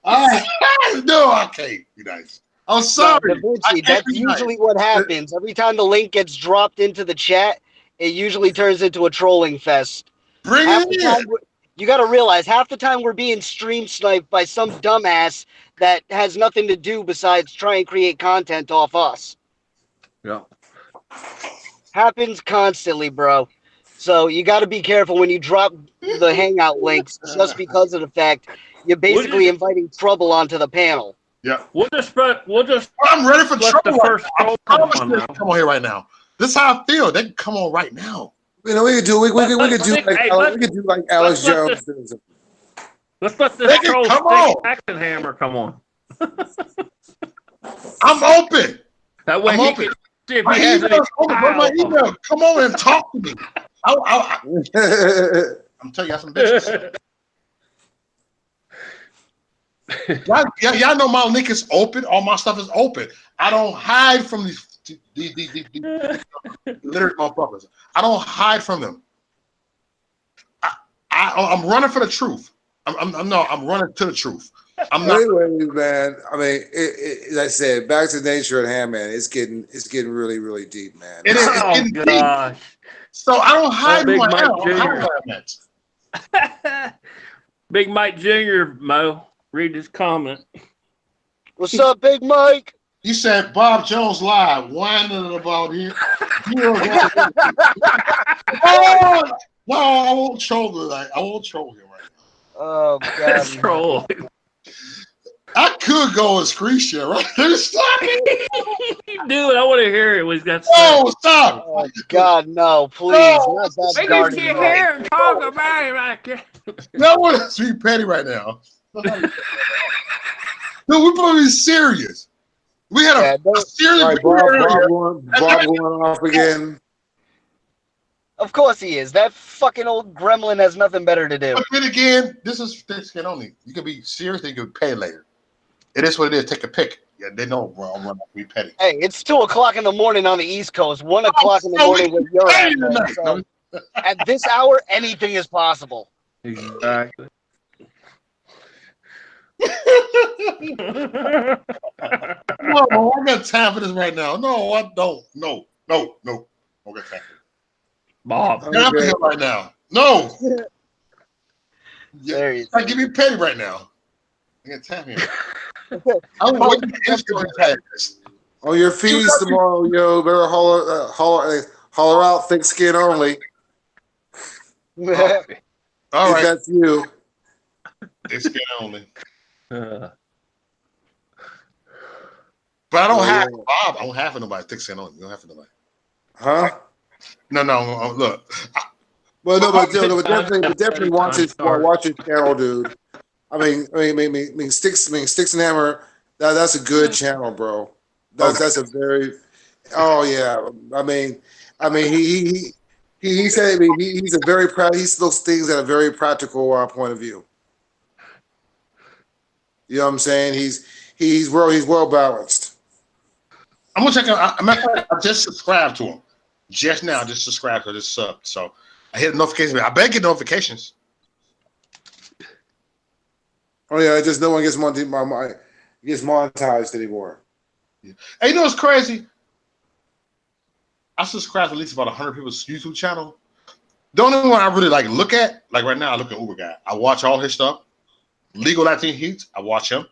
No, I can't be nice. I'm sorry. That's usually what happens. Every time the link gets dropped into the chat, it usually turns into a trolling fest. Bring it in. You got to realize half the time we're being stream sniped by some dumbass that has nothing to do besides try and create content off us. Yeah. Happens constantly, bro. So you got to be careful when you drop the hangout links just because of the fact you're basically inviting trouble onto the panel. Yeah. We'll just I'm ready for trouble. The first troll come on here right now. This is how I feel. They can come on right now. You know, we could do like Alex Jones. Let's let this troll Jackson Hammer come on. I'm open. That way he can see if he has my email. Come on and talk to me. I'm telling you, some bitches. Y'all know my link is open. All my stuff is open. I don't hide from these literate motherfuckers. I don't hide from them. I'm running for the truth. I'm running to the truth. I'm not. Anyways, man. I mean, like I said, back to nature at hand, man. It's getting really, really deep, man. It is. It's Oh getting deep. gosh. So I don't hide Big who I Mike am. I'm hiding Jr. where I'm at. Big Mike Jr. Mo, read his comment. What's up, Big Mike? You said Bob Jones live, whining about him. Oh, no, I won't troll him. I won't troll him right now. Oh God. Troll. I could go and screen share right there. Stop it. Dude, I want to hear it. He's got No, stop. Oh God, no, please. No. Not that We garden can sit Mike. here and talk about it like that. No one is be petty right now. No, we're supposed to be serious. We had a serious. All right, Bob going off again. Of course he is. That fucking old gremlin has nothing better to do. But then again, this is thick skin only. You can be serious, then you can pay later. It is what it is. Take a pick. Yeah, they know I'm gonna be petty. Hey, it's 2 o'clock in the morning on the East Coast. 1 o'clock in the morning with your ass. Man. So, at this hour, anything is possible. Exactly. No, I got time for this right now. No, I don't. No. I got time for it. Bob. I'm time for him right now. No. There you give me petty right now. I got time for him. I'm waiting for Instagram. On your feeds tomorrow, yo, better holler out, thick skin only. All right. That's you. Thick skin only. But I don't have Bob. I don't have for nobody. Thick skin only. You don't have for nobody. Huh? No. Look. But definitely watch his channel, dude. I mean, Sticks and Hammer. That's a good channel, bro. That's a very. Oh yeah. I mean, he said he's a very proud. He those things at a very practical point of view. You know what I'm saying? He's well balanced. I'm gonna check out. I just subscribed to him just now. Just subscribed to this sub. So I hit notifications. I better get notifications. Oh yeah, just no one gets monetized anymore. Yeah. Hey, you know what's crazy? I subscribe to at least about 100 people's YouTube channel. The only one I really look at, like right now, I look at Uber Guy. I watch all his stuff. Legal Latin Heat, I watch him.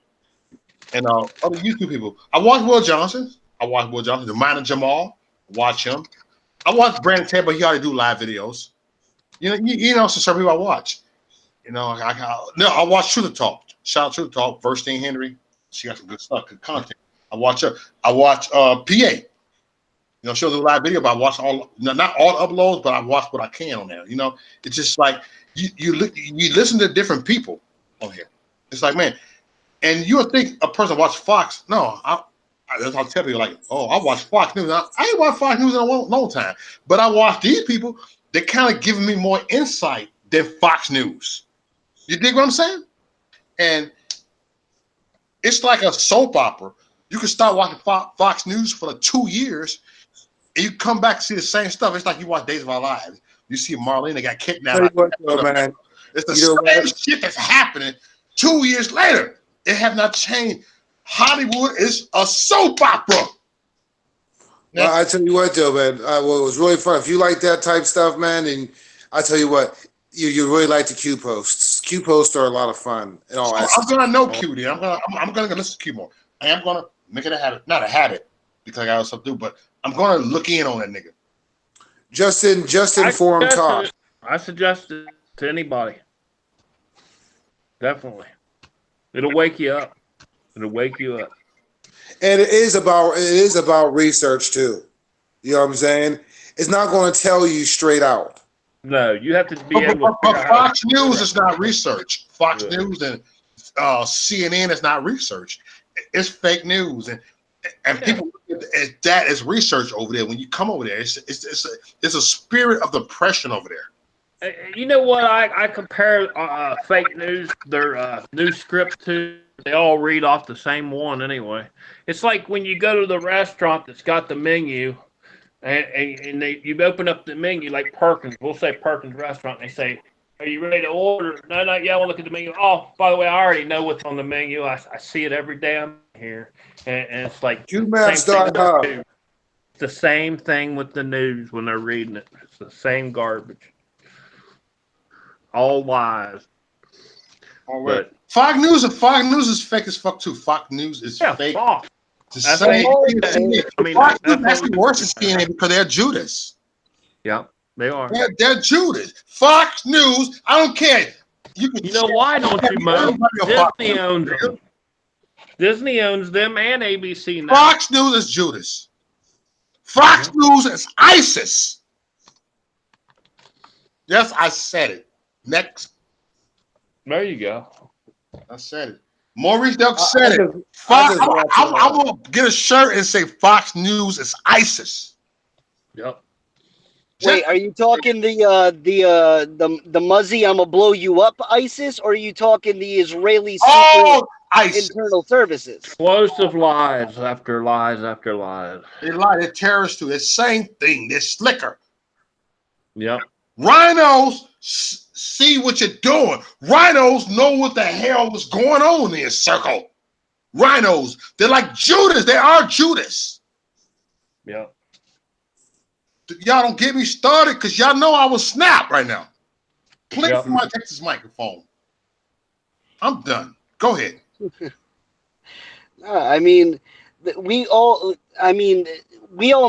And other YouTube people. I watch Will Johnson. The Minor Jamal, watch him. I watch Brandon Ted, but he already do live videos. You know, so some people I watch. You know, I watch Truth Talk. Shout out Truth Talk, Verstein Henry. She got some good stuff, good content. I watch her. I watch PA. You know, she'll do a live video, but I watch not all uploads, but I watch what I can on there. You know, it's just like you listen to different people on here. It's like, man, and you would think a person watch Fox. No, I'll tell you I watch Fox News. I ain't watched Fox News in a long time, but I watch these people. They're kind of giving me more insight than Fox News. You dig what I'm saying? And it's like a soap opera. You can start watching Fox News for 2 years, and you come back and see the same stuff. It's like you watch Days of Our Lives. You see Marlena got kidnapped. Man. It's the same shit that's happening 2 years later. It have not changed. Hollywood is a soap opera. Well, I tell you what, though, man. It was really fun. If you like that type stuff, man, and I tell you what, you really like the Q posts. Q posts are a lot of fun. I'm gonna know Q. Then I'm gonna listen to Q more. I am gonna make it a habit, not a habit, because I got stuff to do. But I'm gonna look in on that nigga. Just informed talk. I suggest it to anybody. Definitely, it'll wake you up. It'll wake you up. And it is about research too. You know what I'm saying? It's not going to tell you straight out. No, you have to be able to. But Fox News is not research. Fox News and CNN is not research. It's fake news, and people that is research over there. When you come over there, it's a spirit of depression over there. You know what? I compare fake news, their news script to. They all read off the same one anyway. It's like when you go to the restaurant that's got the menu, and you open up the menu like Perkins. We'll say Perkins Restaurant. And they say Are you ready to order? No, not yet. I want to look at the menu. Oh, by the way, I already know what's on the menu. I see it every day I'm here. And it's like QMaps.com. It's the same thing with the news when they're reading it. It's the same garbage. All lies. But Fox News is fake as fuck too. Fox News is fake. Fox. Fox News is actually worse than CNN because they're Judas. Yeah, they are. They're Judas. Fox News, I don't care. You know why, don't you, Mo? Disney owns them. Disney owns them and ABC now. Fox News is Judas. Fox News is ISIS. Yes, I said it. Next. There you go. I said it. Maurice Duck said it. I'm going to get a shirt and say Fox News is ISIS. Yep. Wait, are you talking the Muzzy I'ma blow you up ISIS, or are you talking the Israeli secret internal services? Explosive lies after lies after lies. They lie. They're terrorists too. They're the same thing. They're slicker. Yep. Rhinos see what you're doing. Rhinos know what the hell is going on in this circle. Rhinos, they're like Judas. They are Judas. Yeah. Y'all don't get me started because y'all know I will snap right now. Please, somebody take this microphone. I'm done. Go ahead. I mean, we all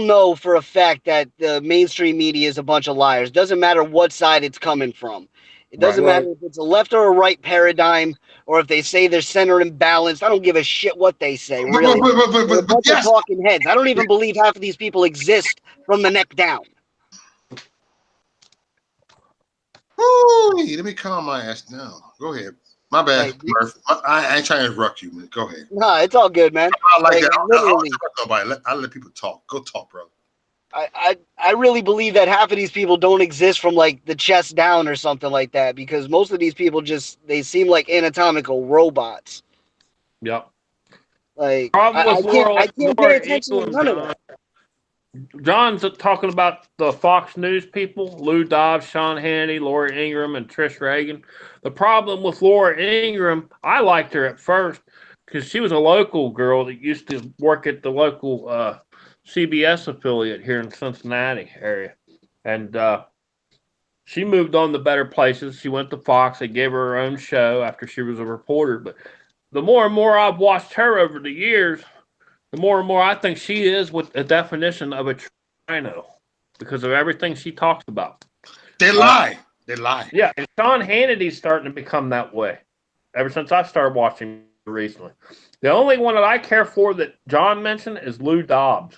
know for a fact that the mainstream media is a bunch of liars. Doesn't matter what side it's coming from. It doesn't matter if it's a left or a right paradigm, or if they say they're center and balanced. I don't give a shit what they say, really. They're a bunch of talking heads. I don't even believe half of these people exist from the neck down. Ooh, let me calm my ass down. Go ahead. My bad, Murph. I ain't trying to interrupt you, man. Go ahead. No, it's all good, man. I like that. I let people talk. Go talk, brother. I really believe that half of these people don't exist from like the chest down or something like that, because most of these people they seem like anatomical robots. Yep. Like I can't pay attention to none of that. John's talking about the Fox News people, Lou Dobbs, Sean Hannity, Laura Ingraham, and Trish Reagan. The problem with Laura Ingraham, I liked her at first because she was a local girl that used to work at the local CBS affiliate here in Cincinnati area. And she moved on to better places. She went to Fox. They gave her own show after she was a reporter. But the more and more I've watched her over the years, the more and more I think she is with a definition of a rhino because of everything she talks about. They lie. They lie. Yeah, and Sean Hannity's starting to become that way ever since I started watching recently. The only one that I care for that John mentioned is Lou Dobbs.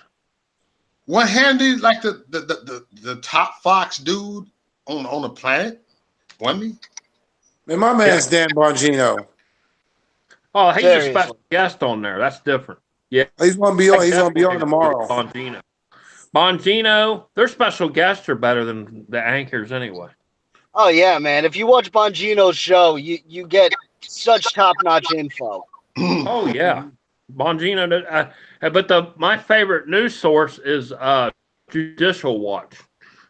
What Hannity like the top Fox dude on the planet? Wasn't he? Man, my man's Dan Bongino. Oh, he's a special guest on there. That's different. Yeah, he's gonna be on. He's gonna be on tomorrow. Bongino, their special guests are better than the anchors anyway. Oh yeah, man! If you watch Bongino's show, you get such top-notch info. Oh yeah, Bongino. But my favorite news source is Judicial Watch,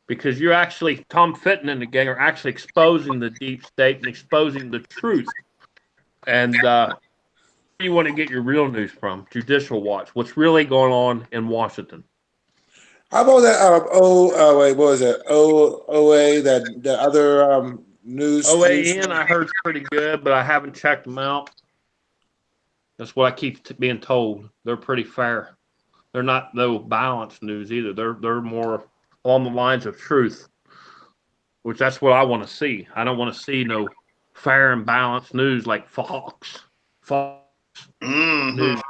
because you're actually Tom Fitton and the gang are actually exposing the deep state and exposing the truth. And you want to get your real news from Judicial Watch. What's really going on in Washington? How about that? Wait, what was it? OA, that other news. OAN, I heard is pretty good, but I haven't checked them out. That's what I keep being told. They're pretty fair. They're not no balanced news either. They're more along the lines of truth, which that's what I want to see. I don't want to see no fair and balanced news like Fox. News.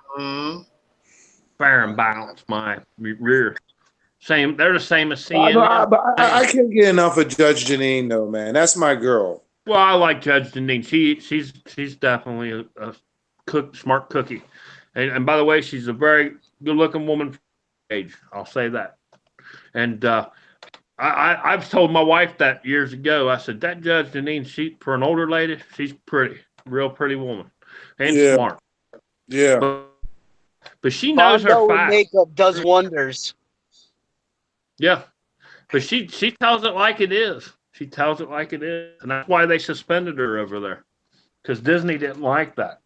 Fair and balanced, my rear. Same. They're the same as CNN. But I can't get enough of Judge Janine though, man. That's my girl. Well, I like Judge Janine. She's definitely a smart cookie, and by the way, she's a very good-looking woman for her age. I'll say that. And I've told my wife that years ago. I said that Judge Janine, for an older lady, she's pretty, real pretty woman, and smart. Yeah. But she knows her facts. Makeup does wonders. Yeah, but she tells it like it is. She tells it like it is, and that's why they suspended her over there, because Disney didn't like that.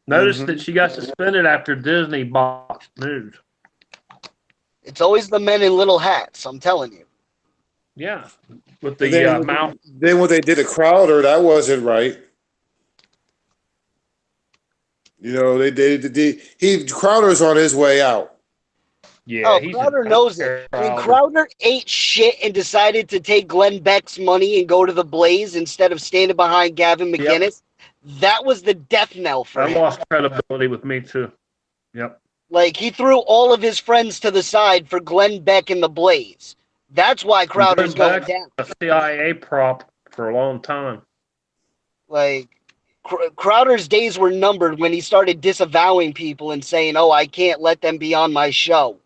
Notice that she got suspended after Disney botched news. It's always the men in little hats. I'm telling you. Yeah, with the mouth. Then what they did to Crowder, that wasn't right. You know, Crowder's on his way out. Yeah, Crowder knows it. When Crowder ate shit and decided to take Glenn Beck's money and go to the Blaze instead of standing behind Gavin McInnes, that was the death knell for him. I lost credibility with me too. Yep. Like, he threw all of his friends to the side for Glenn Beck and the Blaze. That's why Crowder's going down. A CIA prop for a long time. Like, Crowder's days were numbered when he started disavowing people and saying, "Oh, I can't let them be on my show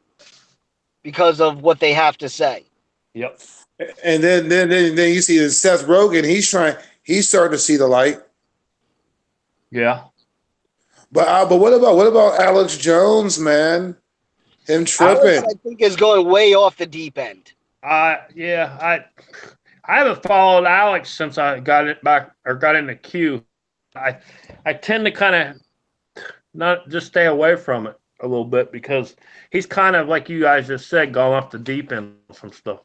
because of what they have to say." Yep. And then you see Seth Rogen. He's starting to see the light. Yeah. But what about Alex Jones, man? Him tripping. Alex, I think, is going way off the deep end. Yeah. I haven't followed Alex since I got in the queue. I tend to kind of not just stay away from it a little bit because he's kind of, like you guys just said, going off the deep end on some stuff.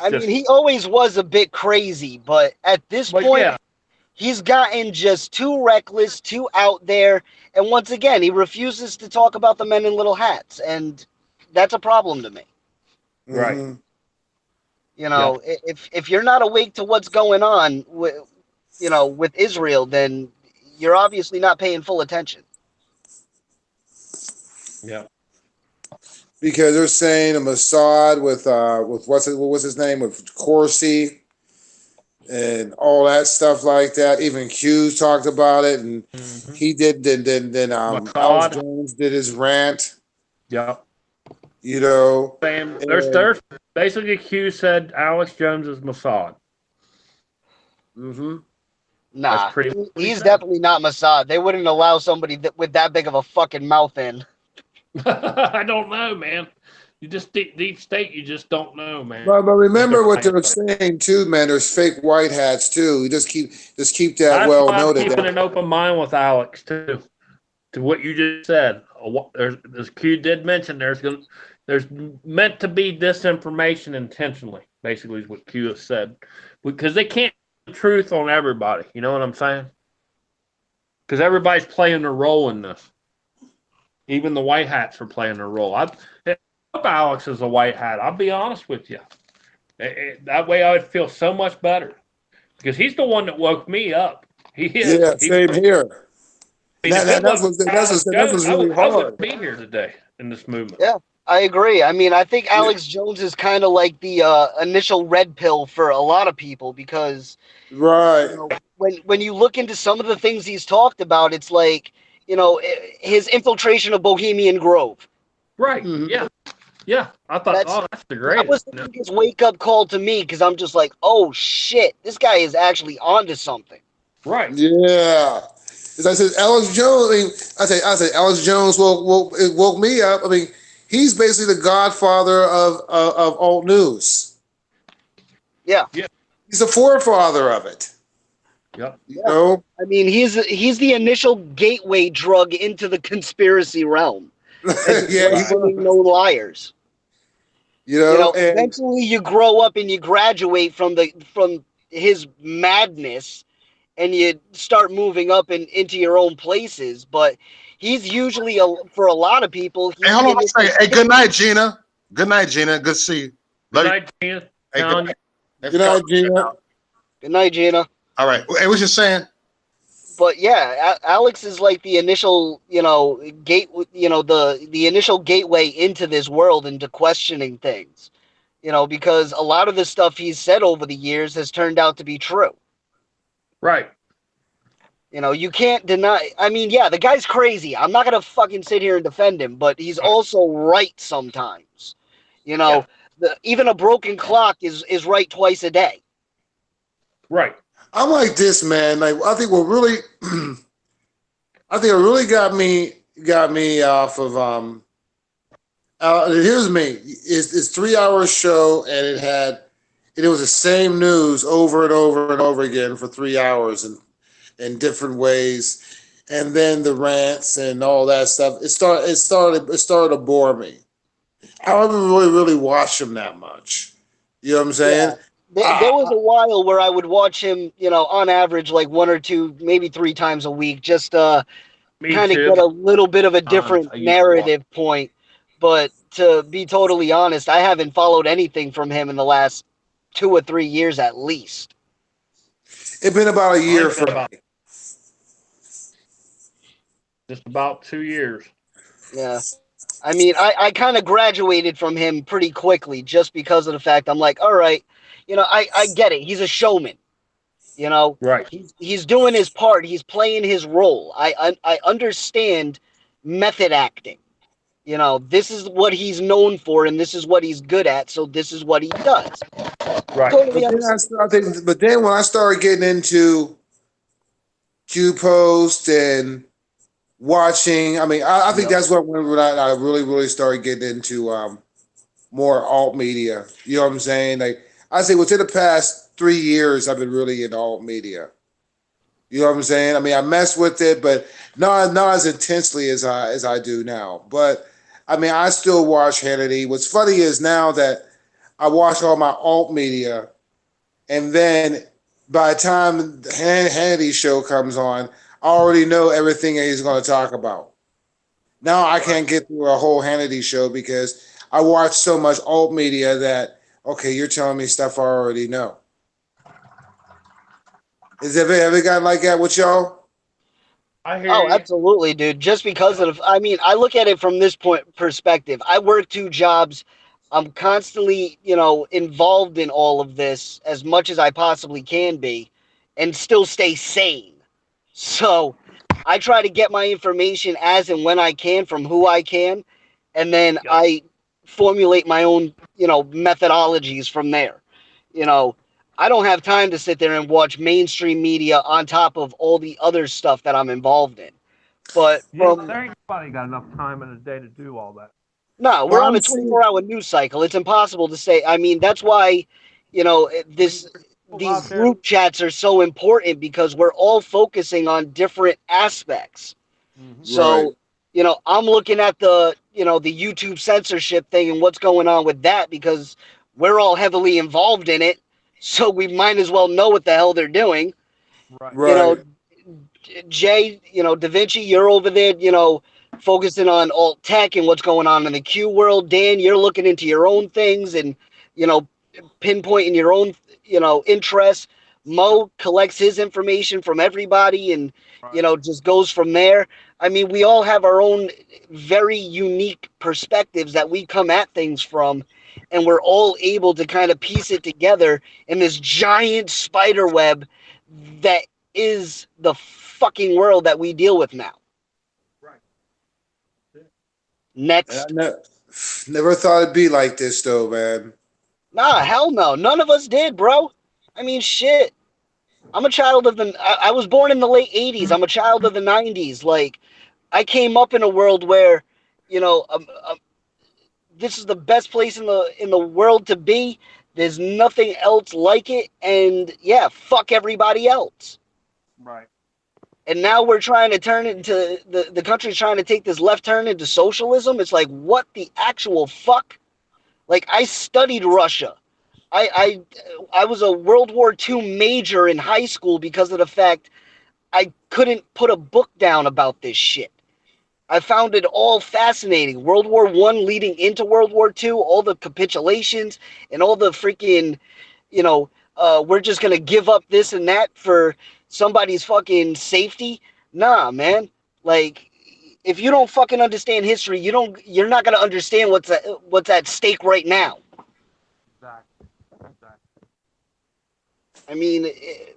I mean, he always was a bit crazy, but at this point, he's gotten just too reckless, too out there. And once again, he refuses to talk about the men in little hats. And that's a problem to me. Right. You know, if you're not awake to what's going on with Israel, then you're obviously not paying full attention. Yeah. Because they're saying the Mossad with what was his name, with Corsi and all that stuff like that. Even Hughes talked about it, and he did. Then Alex Jones did his rant. Yeah. You know, there's basically Hughes said Alex Jones is Mossad. Nah, he's definitely not Mossad. They wouldn't allow somebody with that big of a fucking mouth in. I don't know, man. You just deep state. You just don't know, man. But remember what they're saying too, man. There's fake white hats too. You just keep that well noted. I'm keeping an open mind with Alex too. To what you just said, as Q did mention, there's meant to be disinformation intentionally. Basically, is what Q has said, because they can't the truth on everybody. You know what I'm saying? Because everybody's playing their role in this. Even the white hats are playing their role. I hope Alex is a white hat. I'll be honest with you. That way I would feel so much better. Because he's the one that woke me up. He is. Yeah, same here. That's what's really hard. I wouldn't be here today in this movement. Yeah, I agree. I mean, I think Alex Jones is kind of like the initial red pill for a lot of people because when you look into some of the things he's talked about, it's like, his infiltration of Bohemian Grove. Right. Yeah. Yeah. I thought, that's the greatest. That was the biggest wake-up call to me because I'm just like, oh, shit, this guy is actually onto something. Right. Yeah. As I said, Alex Jones, I say Alex Jones woke me up. I mean, he's basically the godfather of alt news. Yeah. Yeah. He's the forefather of it. Yep. You know? I mean, he's the initial gateway drug into the conspiracy realm. Yeah. No liars. Eventually you grow up and you graduate from his madness and you start moving up into your own places. But he's usually, for a lot of people... Hey, hold on a second. Hey, good night, Gina. Good night, Gina. Good to see you. Good night, Gina. Hey, good night. Good night, Gina. Good night, Gina. All right. Hey, what you saying? But yeah, Alex is like the initial, gate, the initial gateway into this world, into questioning things, because a lot of the stuff he's said over the years has turned out to be true. Right. You can't deny. I mean, yeah, the guy's crazy. I'm not gonna fucking sit here and defend him, but he's also right sometimes. Even a broken clock is right twice a day. Right. I'm like this, man. Like I think what really got me off of here's me. It's 3 hour show and and it was the same news over and over and over again for 3 hours and in different ways, and then the rants and all that stuff. It started to bore me. I don't really watch him that much. You know what I'm saying? Yeah. There was a while where I would watch him, on average, like 1 or 2, maybe 3 times a week, just kind of get a little bit of a different narrative point. But to be totally honest, I haven't followed anything from him in the last 2 or 3 years at least. It's been about a year for me. Just about 2 years. Yeah. I mean, I kind of graduated from him pretty quickly just because of the fact I'm like, all right, I get it. He's a showman. Right. He's doing his part. He's playing his role. I understand method acting. This is what he's known for, and this is what he's good at. So this is what he does. Right. Totally But then when I started getting into Q Post and watching, I think that's when I really started getting into more alt media. You know what I'm saying? Like I say, within the past 3 years, I've been really into alt media. You know what I'm saying? I mess with it, but not as intensely as I do now. But I still watch Hannity. What's funny is now that I watch all my alt media, and then by the time Hannity's show comes on, I already know everything that he's going to talk about. Now I can't get through a whole Hannity show because I watch so much alt media that, okay, you're telling me stuff I already know. Has it ever gotten like that with y'all? I hear you. Absolutely, dude. Just because I look at it from this perspective. I work 2 jobs. I'm constantly, involved in all of this as much as I possibly can be and still stay sane. So I try to get my information as and when I can from who I can, and then I formulate my own, methodologies from there. I don't have time to sit there and watch mainstream media on top of all the other stuff that I'm involved in. But there ain't nobody got enough time in a day to do all that. No, we're on a 24-hour news cycle. It's impossible to say. That's why, these group chats are so important because we're all focusing on different aspects. So, I'm looking at the YouTube censorship thing and what's going on with that because we're all heavily involved in it. So we might as well know what the hell they're doing. Right. Jay, Da Vinci, you're over there, focusing on alt tech and what's going on in the Q world. Dan, you're looking into your own things and, pinpointing your own, interests. Mo collects his information from everybody and, just goes from there. We all have our own very unique perspectives that we come at things from, and we're all able to kind of piece it together in this giant spider web that is the fucking world that we deal with now. Next. Never thought it'd be like this, though, man. Nah, hell no. None of us did, bro. Shit. I'm a child of I was born in the late 80s. I'm a child of the 90s. Like, I came up in a world where, this is the best place in the world to be. There's nothing else like it. And, yeah, fuck everybody else. Right. And now we're trying to turn it into the country's trying to take this left turn into socialism. It's like, what the actual fuck? Like, I studied Russia. I was a World War II major in high school because of the fact I couldn't put a book down about this shit. I found it all fascinating. World War I leading into World War II, all the capitulations and all the freaking, we're just going to give up this and that for somebody's fucking safety. Nah, man. Like, if you don't fucking understand history, you're not going to understand what's at stake right now.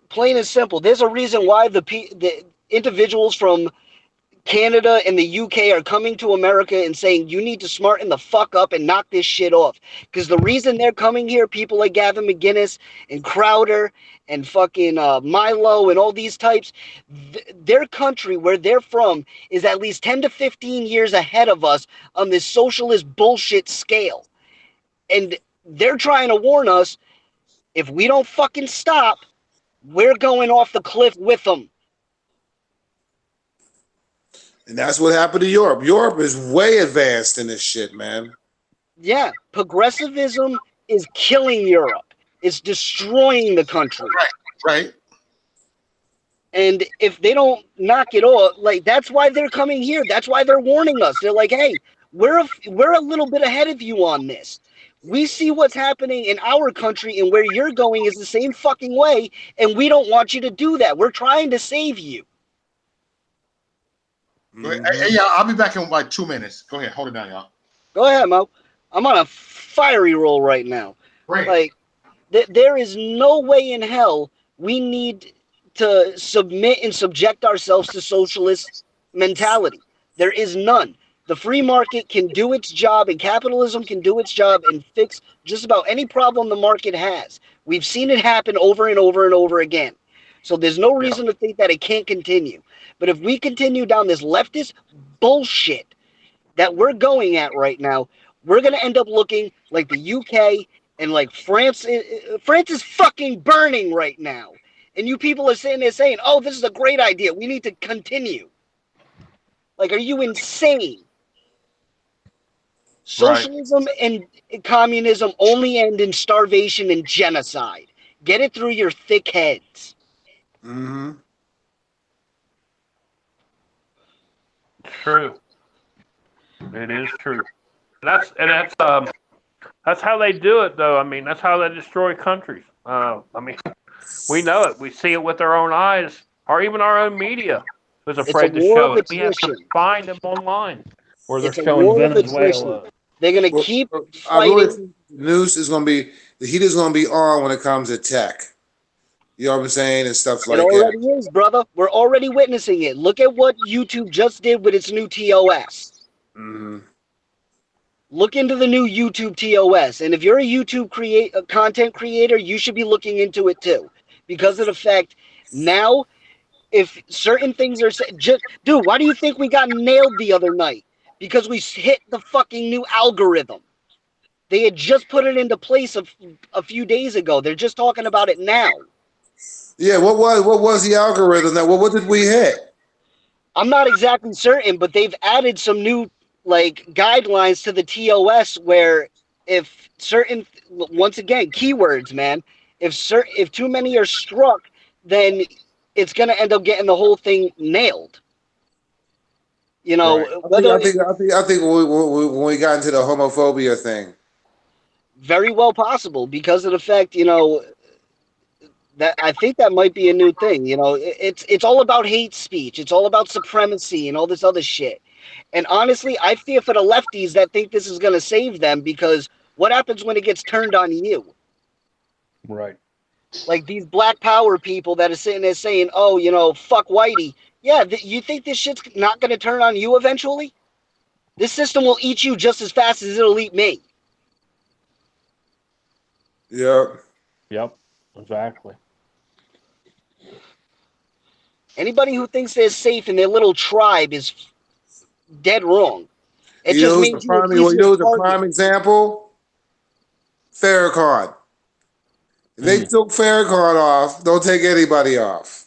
Plain and simple. There's a reason why the individuals from Canada and the UK are coming to America and saying, you need to smarten the fuck up and knock this shit off. Because the reason they're coming here, people like Gavin McGinnis and Crowder and fucking Milo and all these types, their country, where they're from, is at least 10 to 15 years ahead of us on this socialist bullshit scale. And they're trying to warn us, If we don't fucking stop, we're going off the cliff with them. And that's what happened to Europe. Europe is way advanced in this shit, man. Yeah, progressivism is killing Europe. It's destroying the country. Right. And if they don't knock it off, like, that's why they're coming here. That's why they're warning us. They're like, hey, we're a little bit ahead of you on this. We see what's happening in our country, and where you're going is the same fucking way, and we don't want you to do that. We're trying to save you. Hey, y'all, I'll be back in like 2 minutes. Go ahead, hold it down, y'all. Go ahead, Mo. I'm on a fiery roll right now. Great. Like, there is no way in hell we need to submit and subject ourselves to socialist mentality. There is none. The free market can do its job, and capitalism can do its job and fix just about any problem the market has. We've seen it happen over and over and over again. So there's no reason to think that it can't continue. But if we continue down this leftist bullshit that we're going at right now, we're going to end up looking like the UK and like France. France is fucking burning right now. And you people are sitting there saying, oh, this is a great idea. We need to continue. Like, are you insane? Socialism and communism only end in starvation and genocide. Get it through your thick heads. Mm-hmm. True. It is true. That's how they do it, though. I mean, that's how they destroy countries. I mean, we know it. We see it with our own eyes, or even our own media is afraid to show it. We have to find them online where they're showing Venezuela. They're going to keep fighting. I really think the news is going to be, the heat is going to be on when it comes to tech. You know what I'm saying? And stuff like that. It already is, brother. We're already witnessing it. Look at what YouTube just did with its new TOS. Mm-hmm. Look into the new YouTube TOS. And if you're a YouTube content creator, you should be looking into it too. Because of the fact, now, if certain things are said, dude, why do you think we got nailed the other night? Because we hit the fucking new algorithm. They had just put it into place a few days ago. They're just talking about it now. Yeah, what was the algorithm? What did we hit? I'm not exactly certain, but they've added some new guidelines to the TOS where if certain, once again, keywords, man, if too many are struck, then it's gonna end up getting the whole thing nailed. You know, right. I think when we got into the homophobia thing, very well possible because of the fact, you know, that I think that might be a new thing. You know, it's all about hate speech. It's all about supremacy and all this other shit. And honestly, I fear for the lefties that think this is going to save them, because what happens when it gets turned on you? Right. Like these black power people that are sitting there saying, oh, you know, fuck whitey. Yeah, you think this shit's not going to turn on you eventually? This system will eat you just as fast as it'll eat me. Yep. Yep. Exactly. Anybody who thinks they're safe in their little tribe is dead wrong. It just means a prime example. Farrakhan. If they took Farrakhan off, don't take anybody off.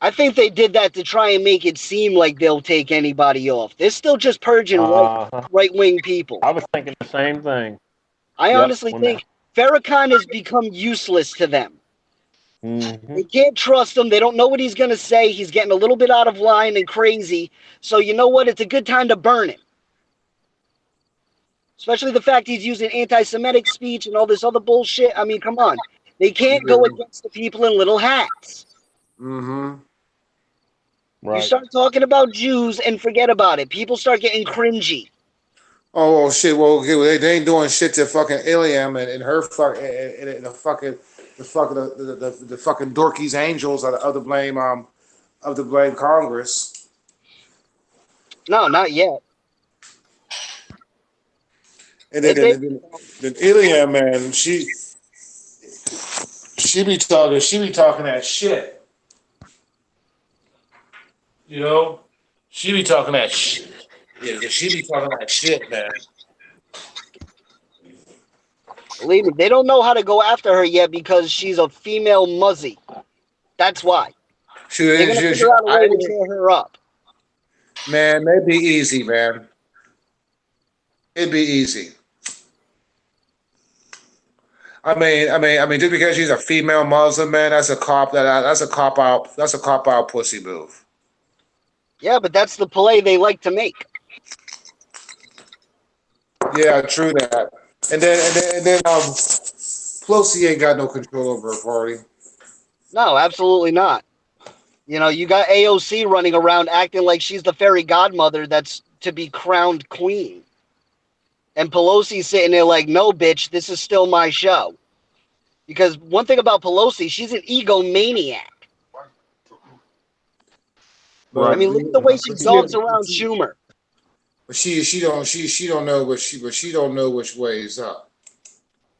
I think they did that to try and make it seem like they'll take anybody off. They're still just purging right-wing people. I was thinking the same thing. I honestly think Farrakhan has become useless to them. Mm-hmm. They can't trust him. They don't know what he's going to say. He's getting a little bit out of line and crazy. So you know what? It's a good time to burn him. Especially the fact he's using anti-Semitic speech and all this other bullshit. I mean, come on. They can't go against the people in little hats. Mm-hmm. Right. You start talking about Jews and forget about it. People start getting cringy. Oh, well, shit. Well, they ain't doing shit to fucking Iliam and her the fucking dorkies angels of the blame Congress. No, not yet. And then Iliam, man, she be talking that shit. You know, she be talking that shit. Yeah, she be talking that shit, man. Believe me, they don't know how to go after her yet because she's a female muzzy. That's why. They're going to figure out a way to tear her up. Man, that'd be easy, man. It'd be easy. I mean, just because she's a female Muslim, man, that's a cop out. That's a cop out pussy move. Yeah, but that's the play they like to make. Yeah, true that. And then Pelosi ain't got no control over her party. No, absolutely not. You know, you got AOC running around acting like she's the fairy godmother that's to be crowned queen. And Pelosi's sitting there like, no, bitch, this is still my show. Because one thing about Pelosi, she's an egomaniac. Right. I mean, look at the way she dogs around Schumer. But she don't know she don't know which way is up.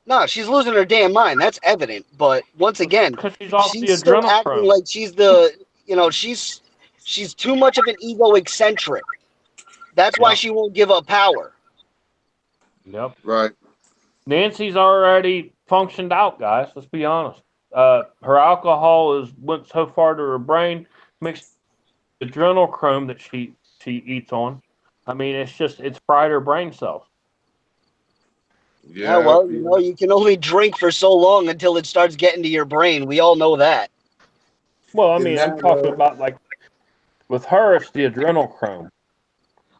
No, she's losing her damn mind. That's evident. But once again, she's still acting like she's the, you know, she's too much of an ego eccentric. That's why she won't give up power. Yep. Right. Nancy's already functioned out, guys. Let's be honest. Her alcohol went so far to her brain, mixed adrenochrome that she eats on. I mean, it's fried her brain cells. Yeah, well, you know, you can only drink for so long until it starts getting to your brain. We all know that. Well, I mean, I'm talking about like with her, it's the adrenochrome.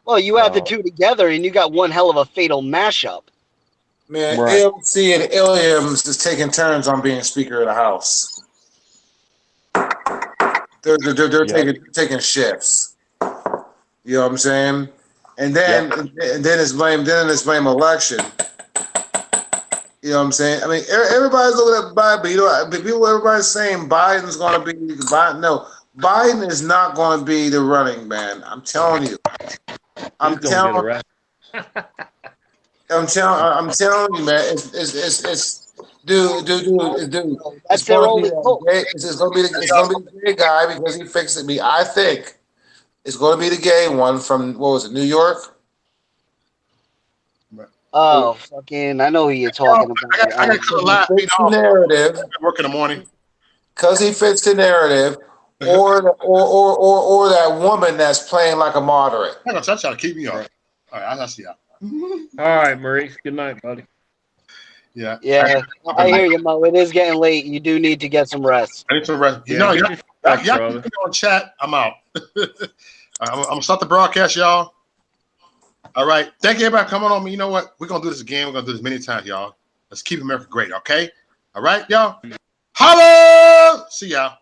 Well, you add the two together, and you got one hell of a fatal mashup. Man, AOC and Illiams is taking turns on being Speaker of the House. They're taking shifts. You know what I'm saying? And then it's blame election. You know what I'm saying? I mean, everybody's looking at Biden, but you know, everybody's saying Biden's going to be Biden. No, Biden is not going to be the running man. I'm telling you. I'm telling you, man. It's dude. It's going to be the gay guy because he fixed it. I think it's going to be the gay one from what was it, New York? Oh, fucking! I know who you're talking about. I got to laugh. Narrative. Work in the morning. Because he fits the narrative, or that woman that's playing like a moderate. I'm trying to keep me on. All right, I'll see y'all. All right, Maurice. Good night, buddy. Yeah. Yeah, I hear you, Mo. It is getting late. You do need to get some rest. I need some rest. Y'all keep me on chat. I'm out. I'm gonna start the broadcast, y'all. All right. Thank you, everybody, for coming on me. You know what? We're gonna do this again. We're gonna do this many times, y'all. Let's keep America great, okay? All right, y'all. Holla! See y'all.